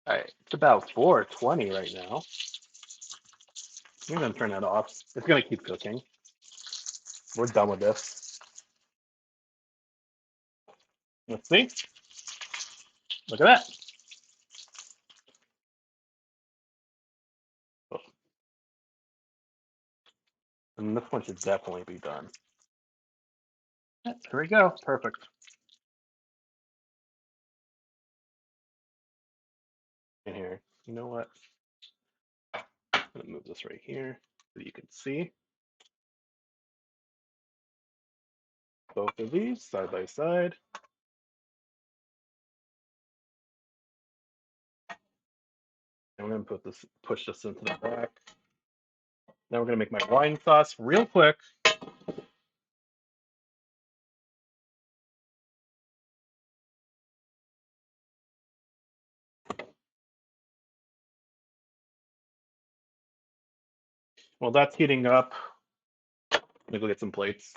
All right, it's about 4:20 right now. I'm gonna turn that off. It's gonna keep cooking. We're done with this. Let's see. Look at that. Oh, and this one should definitely be done. Yeah, here we go. Perfect. In here. You know what? I'm gonna move this right here so you can see both of these side by side. And we're gonna push this into the back. Now we're gonna make my wine sauce real quick. While that's heating up, let me go get some plates.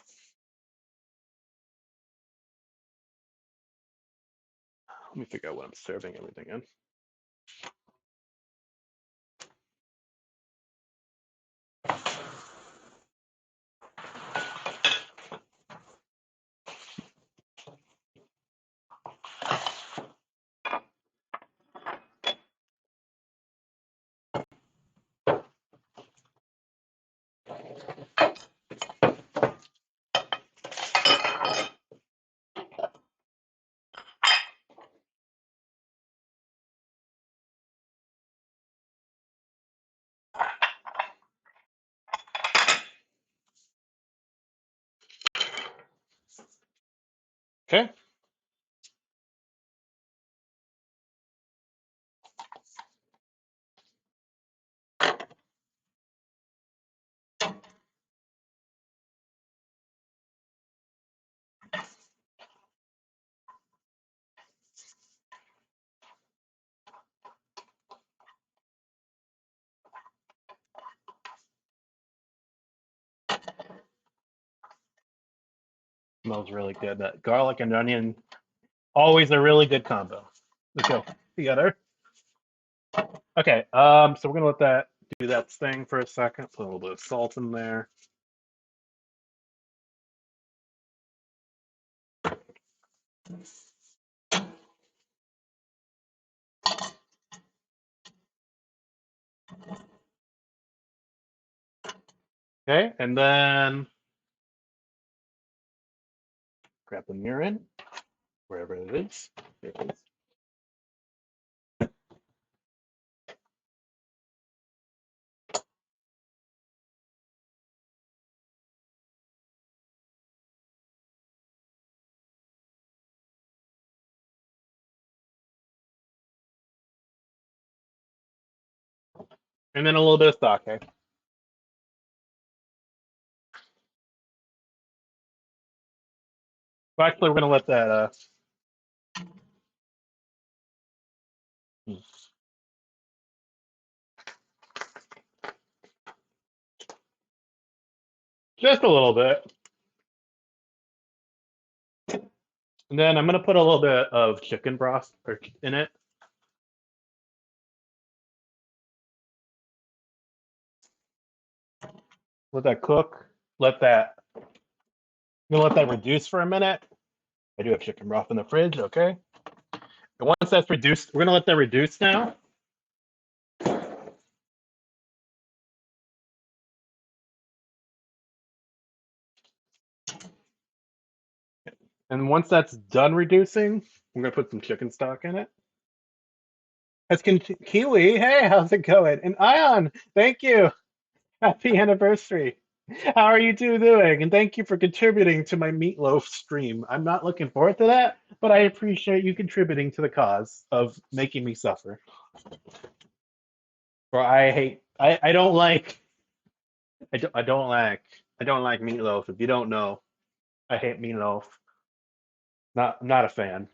Let me figure out what I'm serving everything in. Okay. Smells really good. That garlic and onion, always a really good combo. Let's go together. Okay, so we're gonna let that do that thing for a second. Put a little bit of salt in there. Okay, and then grab the mirin, wherever it is. There it is. And then a little bit of sake. Well, actually, we're gonna let that just a little bit. And then I'm gonna put a little bit of chicken broth in it. Let that cook. Let that. I'm gonna let that reduce for a minute. I do have chicken broth in the fridge. Okay. And once that's reduced, we're gonna let that reduce now. And once that's done reducing, we're gonna put some chicken stock in it. That's Kiwi. Hey, how's it going? And Ion, thank you. Happy anniversary. How are you two doing? And thank you for contributing to my meatloaf stream. I'm not looking forward to that, but I appreciate you contributing to the cause of making me suffer. For I don't like I don't like meatloaf. If you don't know, I hate meatloaf. Not a fan.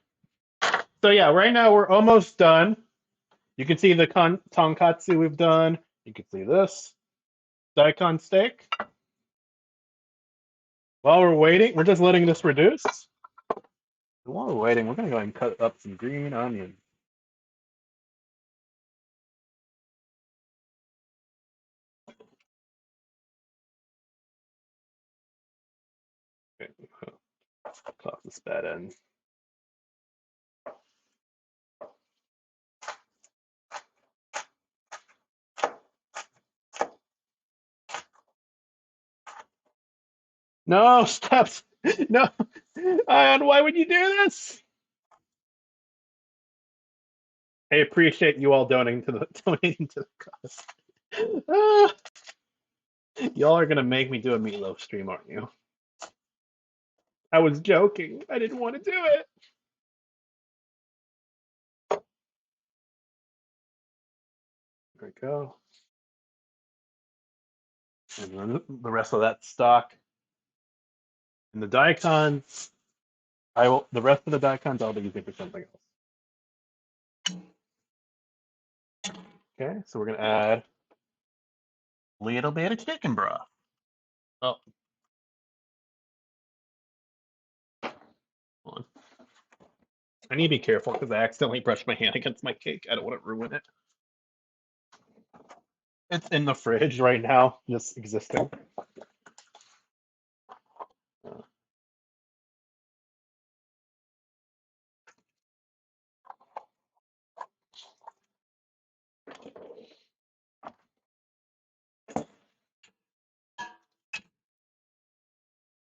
So yeah, right now we're almost done. You can see the tonkatsu we've done. You can see this daikon steak. While we're waiting, we're just letting this reduce. While we're waiting, we're gonna go ahead and cut up some green onion. Okay, toss this bad end. No, stop! No, Ion, why would you do this? I appreciate you all donating to the donating to the cause. Ah, y'all are gonna make me do a meatloaf stream, aren't you? I was joking. I didn't want to do it. There we go. And then the rest of that stock. And the daikons, I will. The rest of the daikons, I'll be using for something else. Okay, so we're gonna add a little bit of chicken broth. Oh, hold on. I need to be careful because I accidentally brushed my hand against my cake. I don't want to ruin it. It's in the fridge right now, just existing.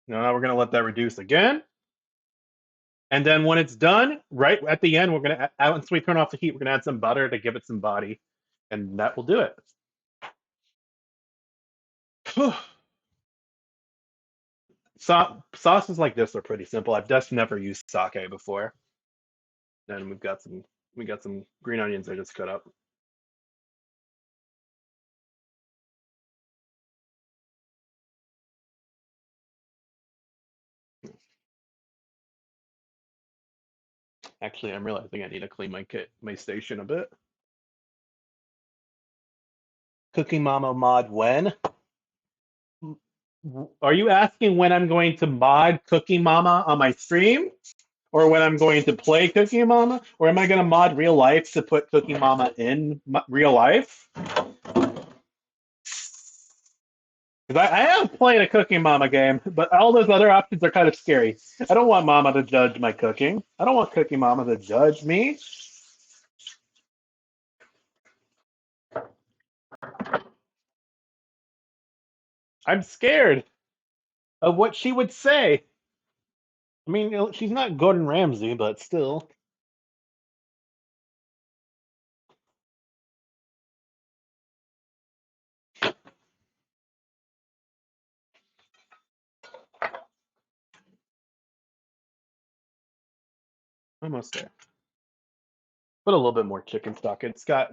Now we're gonna let that reduce again. And then when it's done, right at the end, we're gonna once we turn off the heat, we're gonna add some butter to give it some body, and that will do it. Sauces like this are pretty simple. I've just never used sake before. And we got some green onions I just cut up. Actually, I'm realizing I need to clean my station a bit. Cooking Mama mod when? Are you asking when I'm going to mod Cooking Mama on my stream? Or when I'm going to play Cooking Mama? Or am I going to mod real life to put Cooking Mama in real life? Because I have played a Cooking Mama game, but all those other options are kind of scary. I don't want Mama to judge my cooking. I don't want Cooking Mama to judge me. I'm scared of what she would say. I mean, she's not Gordon Ramsay, but still. Almost there. Put a little bit more chicken stock.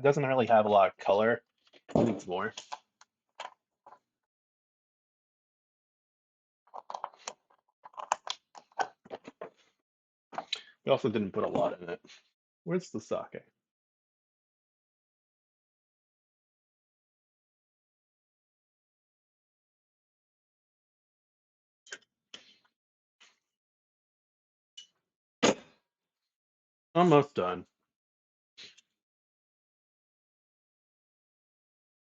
Doesn't really have a lot of color. It needs more. We also didn't put a lot in it. Where's the sake? Almost done.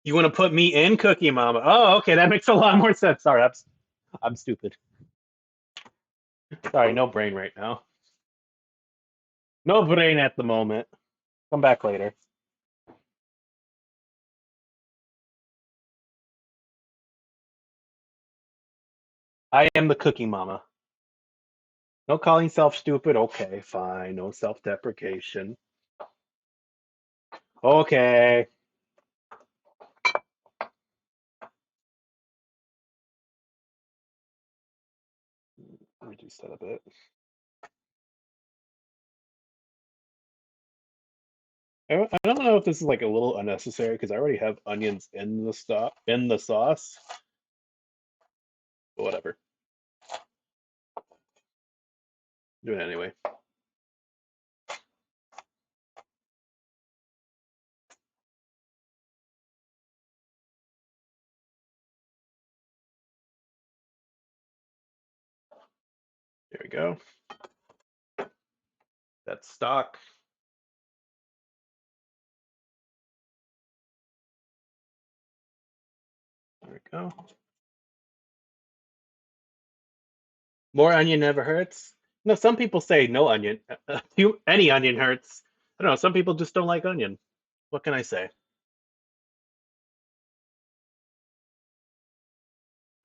You want to put me in Cookie Mama? Oh, okay, that makes a lot more sense. Sorry, I'm stupid. Sorry, no brain right now. No brain at the moment. Come back later. I am the Cookie Mama. No calling self stupid. Okay, fine. No self-deprecation. Okay. Reduce that a bit. I don't know if this is like a little unnecessary because I already have onions in the sauce. But whatever. Do it anyway. There we go. That's stock. There we go. More onion never hurts. No, some people say no onion. Any onion hurts. I don't know. Some people just don't like onion. What can I say?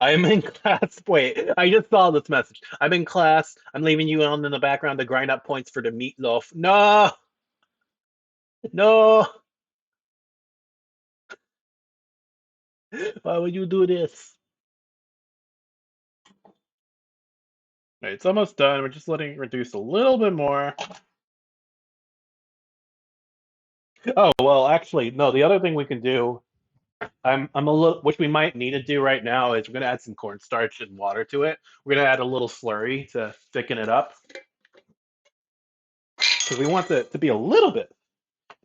I'm in class. Wait, I just saw this message. I'm in class. I'm leaving you on in the background to grind up points for the meatloaf. No, no. Why would you do this? Right, it's almost done. We're just letting it reduce a little bit more. Oh, well, actually, no, the other thing we can do, I'm a little, which we might need to do right now is we're gonna add some cornstarch and water to it. We're gonna add a little slurry to thicken it up because we want it to be a little bit.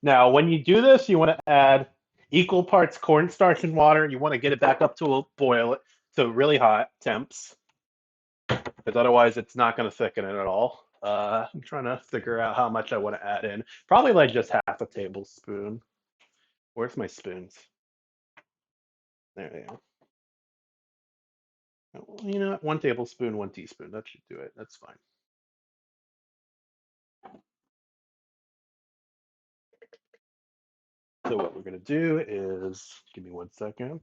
Now, when you do this, you want to add equal parts cornstarch and water. You want to get it back up to a boil to really hot temps, because otherwise it's not going to thicken it at all. I'm trying to figure out how much I want to add in. Probably like just half a tablespoon. Where's my spoons? There they are. Well, you know what? 1 tablespoon, 1 teaspoon. That should do it. That's fine. So what we're going to do is, give me 1 second.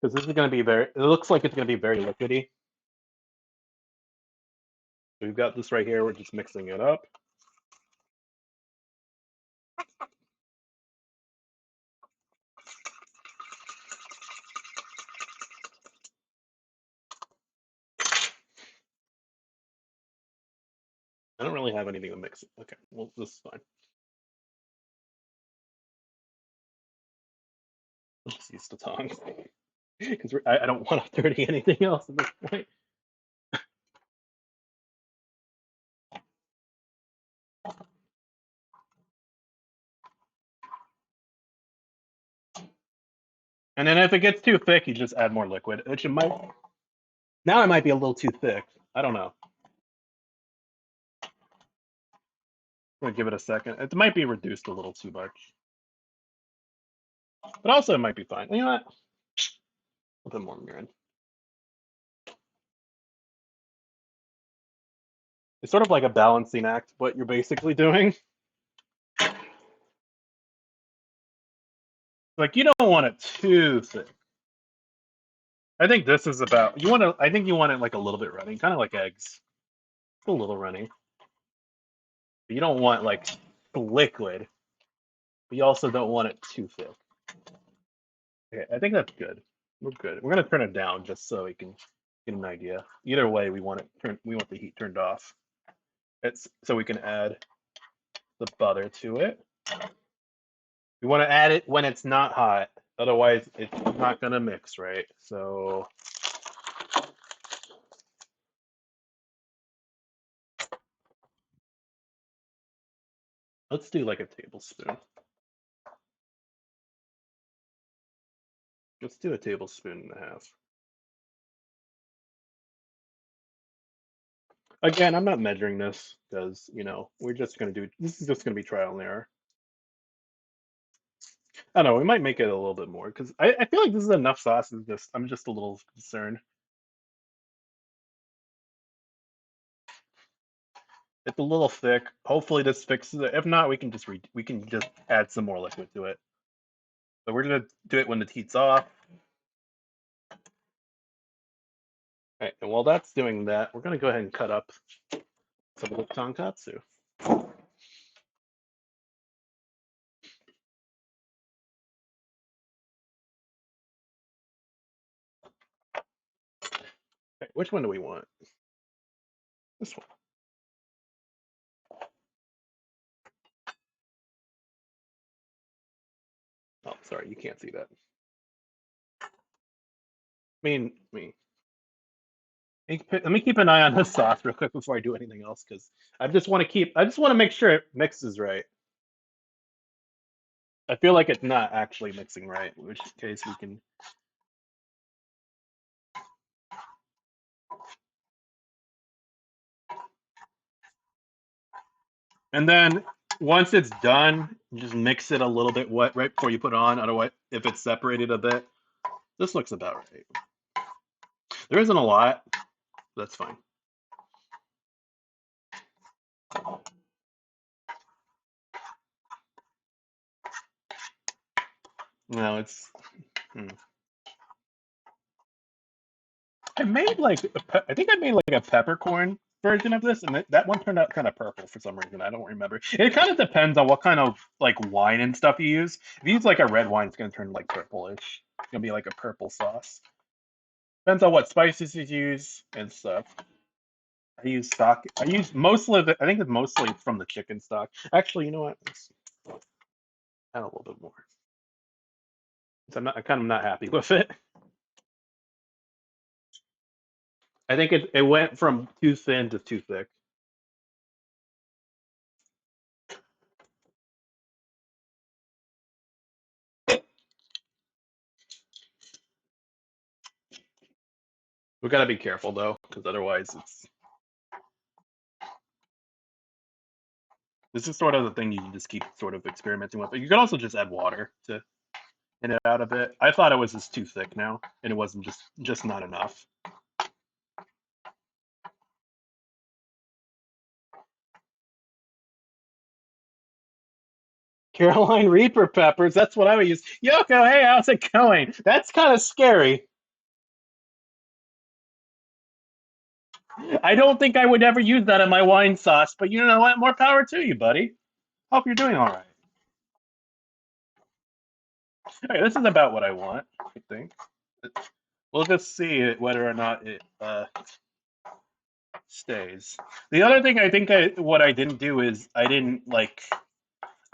Because this is going to be it looks like it's going to be very liquidy. We've got this right here. We're just mixing it up. I don't really have anything to mix it. Okay, well, this is fine. I'll just use the tongs because I don't want to dirty anything else at this point. And then if it gets too thick, you just add more liquid, which it might. Now it might be a little too thick. I don't know. I'm gonna give it a second. It might be reduced a little too much, but also it might be fine. You know what? A bit more mirin. It's sort of like a balancing act, what you're basically doing. Like you don't want it too thick. I think this is about you want to. I think you want it like a little bit runny, kind of like eggs, a little runny. But you don't want like liquid, but you also don't want it too thick. Okay, I think that's good. We're good. We're gonna turn it down just so we can get an idea. Either way, we want it turn. We want the heat turned off. It's so we can add the butter to it. We want to add it when it's not hot, otherwise it's not gonna mix right. So let's do like a tablespoon. Let's do a tablespoon and a half. Again, I'm not measuring this because, we're just going to do, this is just going to be trial and error. I don't know, we might make it a little bit more because I feel like this is enough sauce. I'm just a little concerned. It's a little thick. Hopefully this fixes it. If not, we can just add some more liquid to it. So we're gonna do it when the heat's off. All right, and while that's doing that, we're gonna go ahead and cut up some of the tonkatsu. Okay, which one do we want? This one. Oh, sorry, you can't see that. Me. Let me keep an eye on this sauce real quick before I do anything else, because I just want to make sure it mixes right. I feel like it's not actually mixing right, in which case we can. And then once it's done, just mix it a little bit wet right before you put it on. Otherwise, if it's separated a bit, this looks about right. There isn't a lot. That's fine. No, it's. Hmm. I think I made like a peppercorn version of this, and that one turned out kind of purple for some reason. I don't remember. It kind of depends on what kind of like wine and stuff you use. If you use like a red wine, it's gonna turn like purplish. It's gonna be like a purple sauce. Depends on what spices you use and stuff. I use stock. I use mostly of it. I think it's mostly from the chicken stock. Actually, you know what? Let's add a little bit more. I'm kind of not happy with it. I think it went from too thin to too thick. We gotta be careful though, because otherwise it's. This is sort of the thing you can just keep sort of experimenting with. But you could also just add water to thin it out a bit. I thought it was just too thick now, and it wasn't just not enough. Caroline Reaper peppers. That's what I would use. Yoko, hey, how's it going? That's kind of scary. I don't think I would ever use that in my wine sauce, but you know what? More power to you, buddy. Hope you're doing all right. Hey, this is about what I want, I think. We'll just see whether or not it stays. The other thing I think what I didn't do is I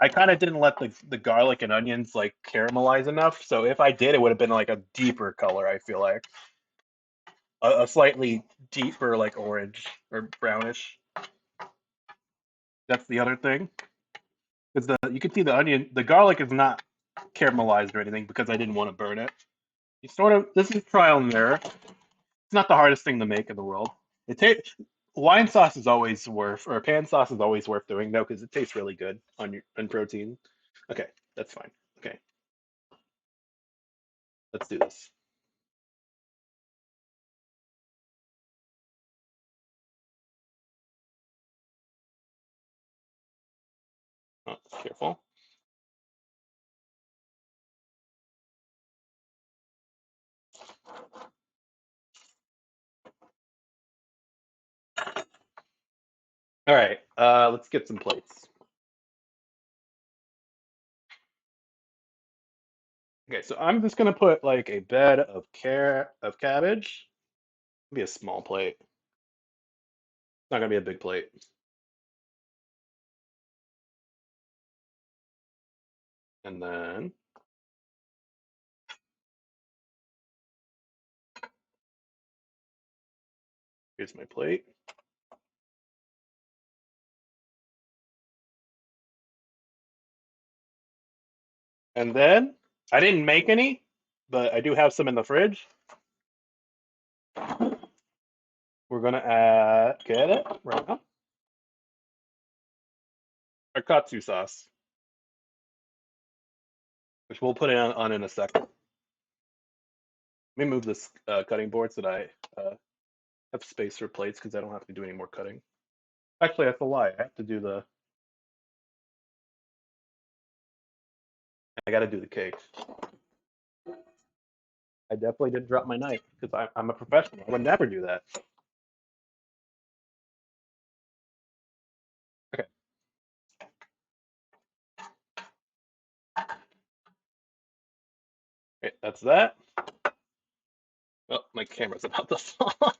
kind of didn't let the garlic and onions like caramelize enough. So if I did, it would have been like a deeper color. I feel like a slightly deeper like orange or brownish. That's the other thing. Because the you can see the garlic is not caramelized or anything because I didn't want to burn it. You sort of this is trial and error. It's not the hardest thing to make in the world. It tastes wine sauce is always worth or pan sauce is always worth doing though because it tastes really good on protein. Okay, that's fine. Okay, let's do this. Oh, careful. All right, let's get some plates. Okay, so I'm just gonna put like a bed of cabbage. Maybe a small plate. It's not gonna be a big plate. And then here's my plate. And then I didn't make any, but I do have some in the fridge. We're gonna add, get it right now, our Katsu sauce, which we'll put on in a second. Let me move this cutting board so that I have space for plates because I don't have to do any more cutting. Actually, that's a lie. I have to do I got to do the cake. I definitely didn't drop my knife because I'm a professional. I would never do that. Okay, okay, that's that. Oh, my camera's about to fall off.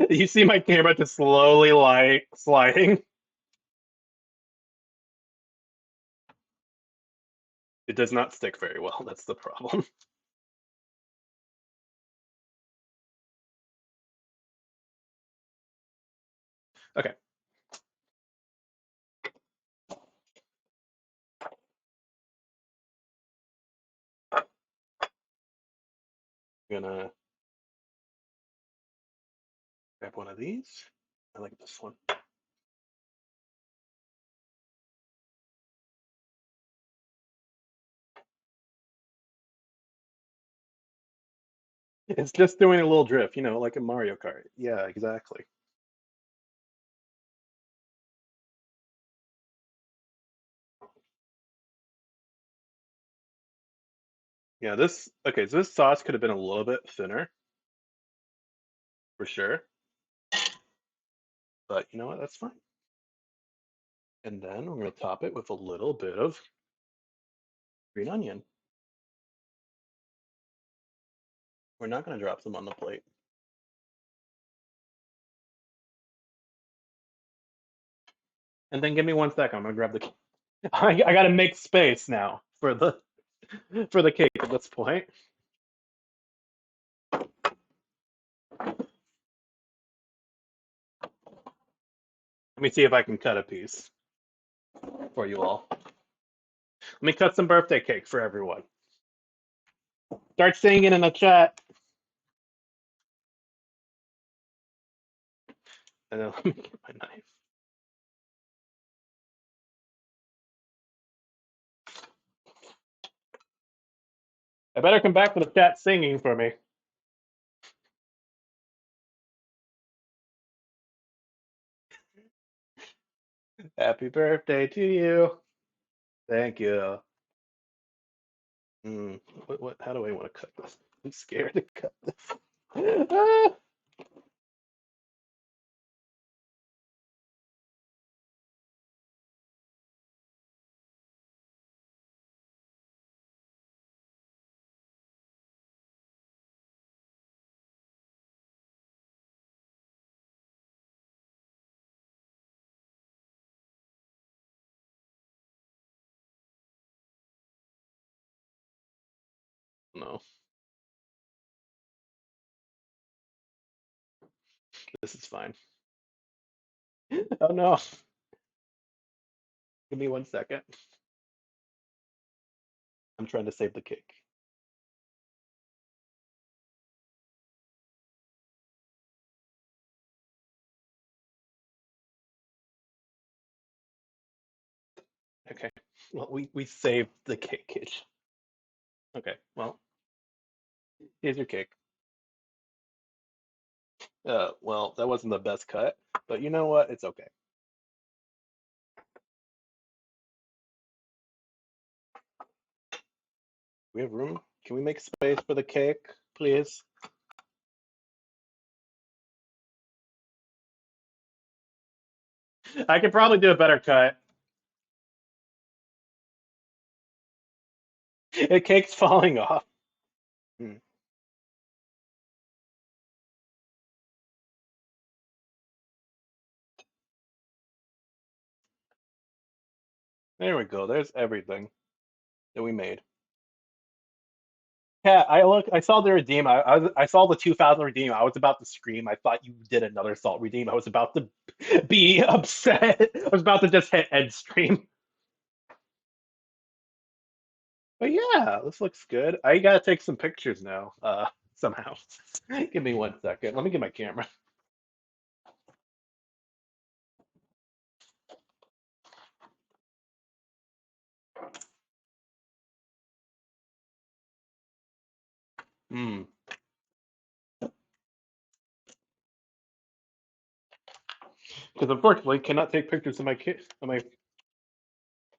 You see my camera just slowly like sliding. It does not stick very well. That's the problem. Okay, I'm gonna grab one of these. I like this one. It's just doing a little drift, like in Mario Kart. Yeah, exactly. Yeah, okay, so this sauce could have been a little bit thinner for sure, but you know what? That's fine. And then we're gonna top it with a little bit of green onion. We're not gonna drop some on the plate. And then give me 1 second. I'm gonna grab the. I gotta make space now for the cake at this point. Let me see if I can cut a piece for you all. Let me cut some birthday cake for everyone. Start saying it in the chat. And then let me get my knife. I better come back to the chat singing for me. Happy birthday to you. Thank you. How do I want to cut this? I'm scared to cut this. Ah, no. This is fine. Oh no. Give me 1 second. I'm trying to save the cake. Okay. Well, we saved the cake. Okay. Well, here's your cake. Well, that wasn't the best cut, but you know what? It's okay. We have room. Can we make space for the cake, please? I could probably do a better cut. The cake's falling off. Hmm. There we go. There's everything that we made. Yeah, I saw the redeem. I saw the 2000 redeem. I was about to scream. I thought you did another salt redeem. I was about to be upset. I was about to just hit end stream. But yeah, this looks good. I gotta take some pictures now. Somehow. Give me 1 second. Let me get my camera. Hmm. Because unfortunately, cannot take pictures of my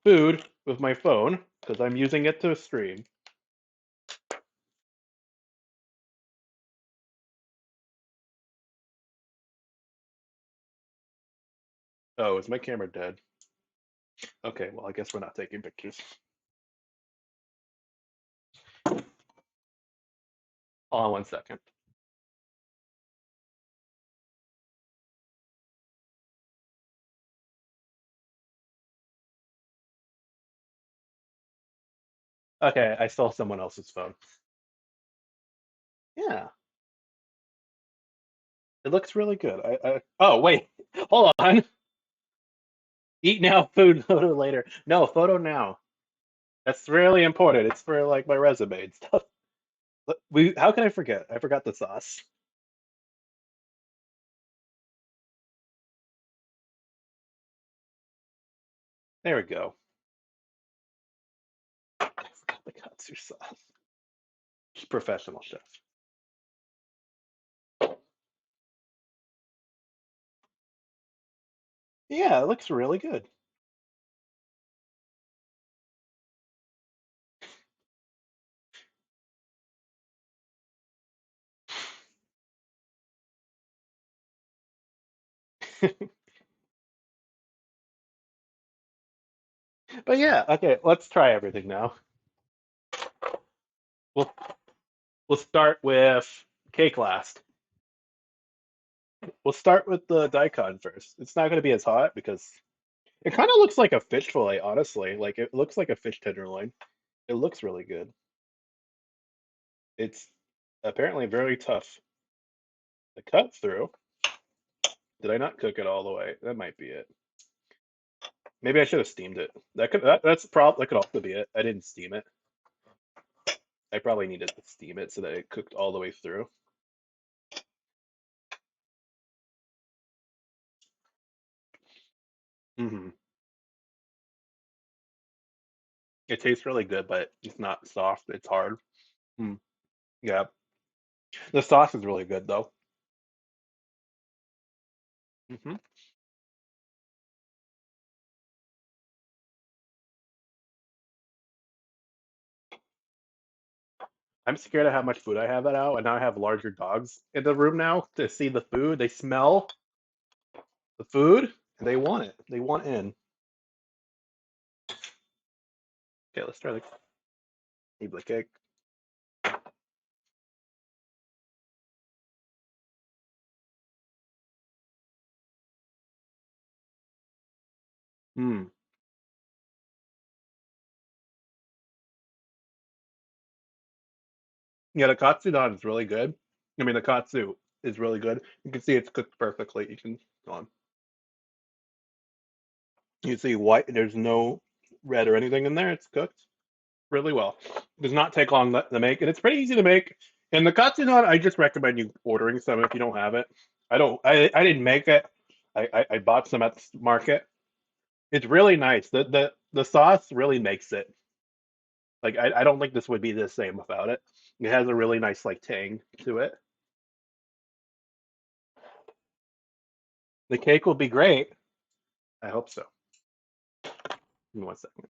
food with my phone because I'm using it to stream. Oh, is my camera dead? Okay, well, I guess we're not taking pictures. Hold on 1 second. Okay, I stole someone else's phone. Yeah, it looks really good. Oh, wait, hold on. Eat now, food photo later. No, photo now. That's really important. It's for like my resume and stuff. How can I forget? I forgot the sauce. There we go. I forgot the Katsu sauce. Professional chef. Yeah, it looks really good. But yeah, okay, let's try everything now. We'll we'll start with cake last. We'll start with the daikon first. It's not going to be as hot because it kind of looks like a fish fillet, honestly. Like it looks like a fish tenderloin. It looks really good. It's apparently very tough to cut through. Did I not cook it all the way? That might be it. Maybe I should have steamed it. That's the problem. That could also be it. I didn't steam it. I probably needed to steam it so that it cooked all the way through. Hmm. It tastes really good, but it's not soft. It's hard. Mm, yeah. The sauce is really good though. Hmm. I'm scared of how much food I have now, and now I have larger dogs in the room now to see the food. They smell the food and they want it. They want in. Okay, let's try the Ibla cake. Hmm. Yeah, the katsu don is really good. I mean, the katsu is really good. You can see it's cooked perfectly. You can go on. You see white. There's no red or anything in there. It's cooked really well. Does not take long to make, and it's pretty easy to make. And the katsu don, I just recommend you ordering some if you don't have it. I don't. I didn't make it. I bought some at the market. It's really nice. The sauce really makes it. Like I don't think this would be the same without it. It has a really nice like tang to it. The cake will be great. I hope so. Give me one second.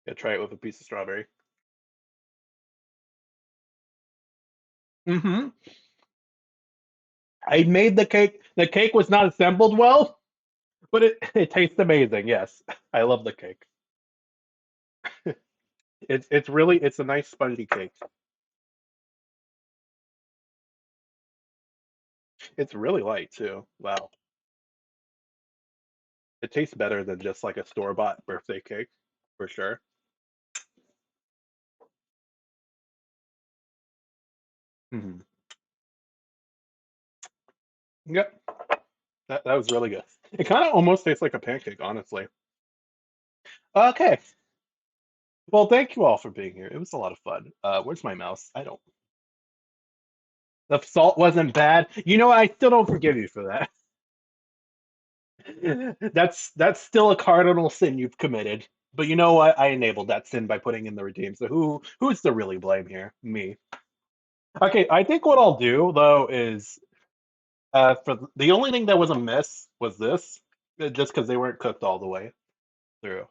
Yeah, try it with a piece of strawberry. Hmm. I made the cake. The cake was not assembled well, but it tastes amazing. Yes, I love the cake. It's really it's a nice spongy cake. It's really light too. Wow, it tastes better than just like a store-bought birthday cake for sure. Hmm. Yep, that was really good. It kind of almost tastes like a pancake, honestly. Okay, well, thank you all for being here. It was a lot of fun. Where's my mouse? I don't. The salt wasn't bad. You know, I still don't forgive you for that. That's still a cardinal sin you've committed. But you know what? I enabled that sin by putting in the redeem. So who's to really blame here? Me. Okay, I think what I'll do though is for the only thing that was a miss was this, just because they weren't cooked all the way through.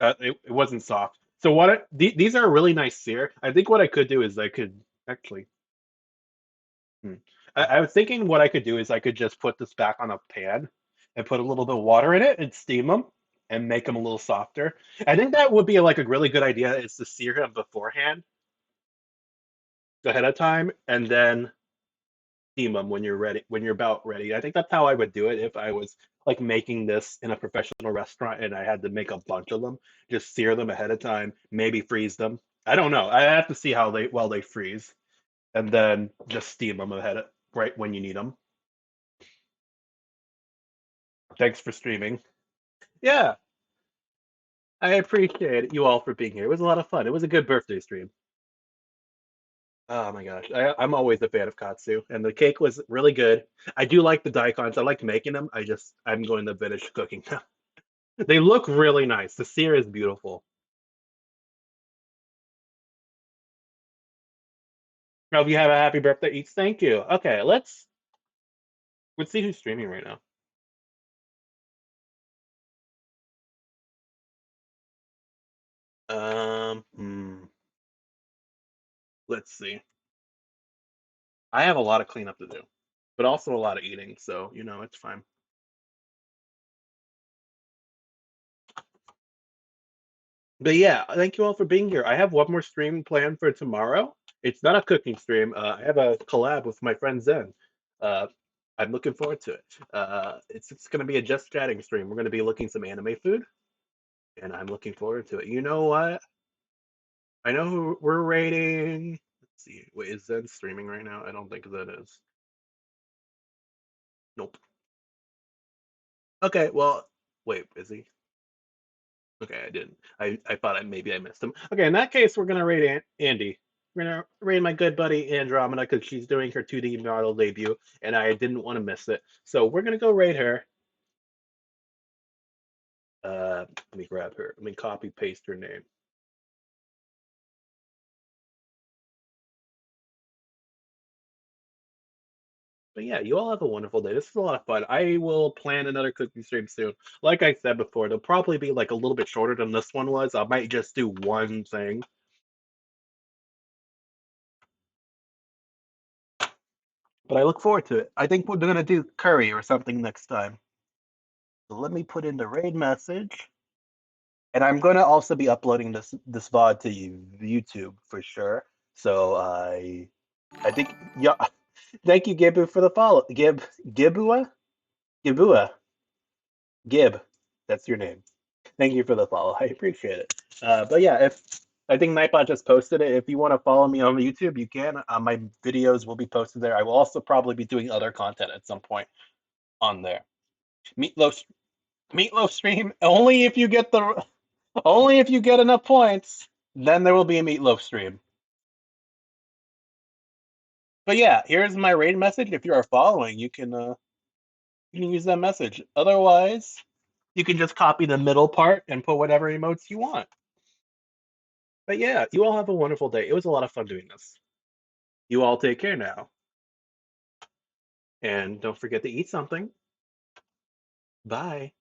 It wasn't soft. So these are a really nice sear. I think what I could do is I could actually. Hmm. I was thinking what I could do is I could just put this back on a pan and put a little bit of water in it and steam them and make them a little softer. I think that would be like a really good idea is to sear them beforehand, ahead of time, and then steam them when you're ready, when you're about ready. I think that's how I would do it if I was like making this in a professional restaurant and I had to make a bunch of them. Just sear them ahead of time, maybe freeze them. I don't know. I have to see how they freeze, and then just steam them ahead of right when you need them. Thanks for streaming. Yeah, I appreciate you all for being here. It was a lot of fun. It was a good birthday stream. Oh my gosh, I'm always a fan of Katsu, and the cake was really good. I do like the daikons. I like making them. I'm going to finish cooking them. They look really nice. The sear is beautiful. I hope you have a happy birthday, Eats. Thank you. Okay, let's see who's streaming right now. Let's see. I have a lot of cleanup to do, but also a lot of eating, so you know it's fine. But yeah, thank you all for being here. I have one more stream planned for tomorrow. It's not a cooking stream. I have a collab with my friend Zen. Uh, I'm looking forward to it. It's going to be a just chatting stream. We're going to be looking some anime food, and I'm looking forward to it. You know what? I know who we're rating. Let's see. Wait, is Zen streaming right now? I don't think Zen is. Nope. Okay, well, wait, is he? Okay, I didn't. I thought maybe I missed him. Okay, in that case, we're gonna rate Andy. We're gonna rate my good buddy Andromeda because she's doing her 2D model debut, and I didn't want to miss it. So we're gonna go rate her. Let me grab her. Let me copy paste her name. But yeah, you all have a wonderful day. This is a lot of fun. I will plan another cooking stream soon. Like I said before, they'll probably be like a little bit shorter than this one was. I might just do one thing, but I look forward to it. I think we're gonna do curry or something next time. So let me put in the raid message. And I'm going to also be uploading this VOD to YouTube for sure. So I think yeah. Thank you, Gibu, for the follow. Gibua, Gibua, Gib. That's your name. Thank you for the follow. I appreciate it. But yeah, if I think Nightbot just posted it. If you want to follow me on YouTube, you can. My videos will be posted there. I will also probably be doing other content at some point on there. Meatloaf, Meatloaf stream only if you get enough points. Then there will be a Meatloaf stream. But yeah, here's my raid message. If you are following, you can use that message. Otherwise, you can just copy the middle part and put whatever emotes you want. But yeah, you all have a wonderful day. It was a lot of fun doing this. You all take care now. And don't forget to eat something. Bye.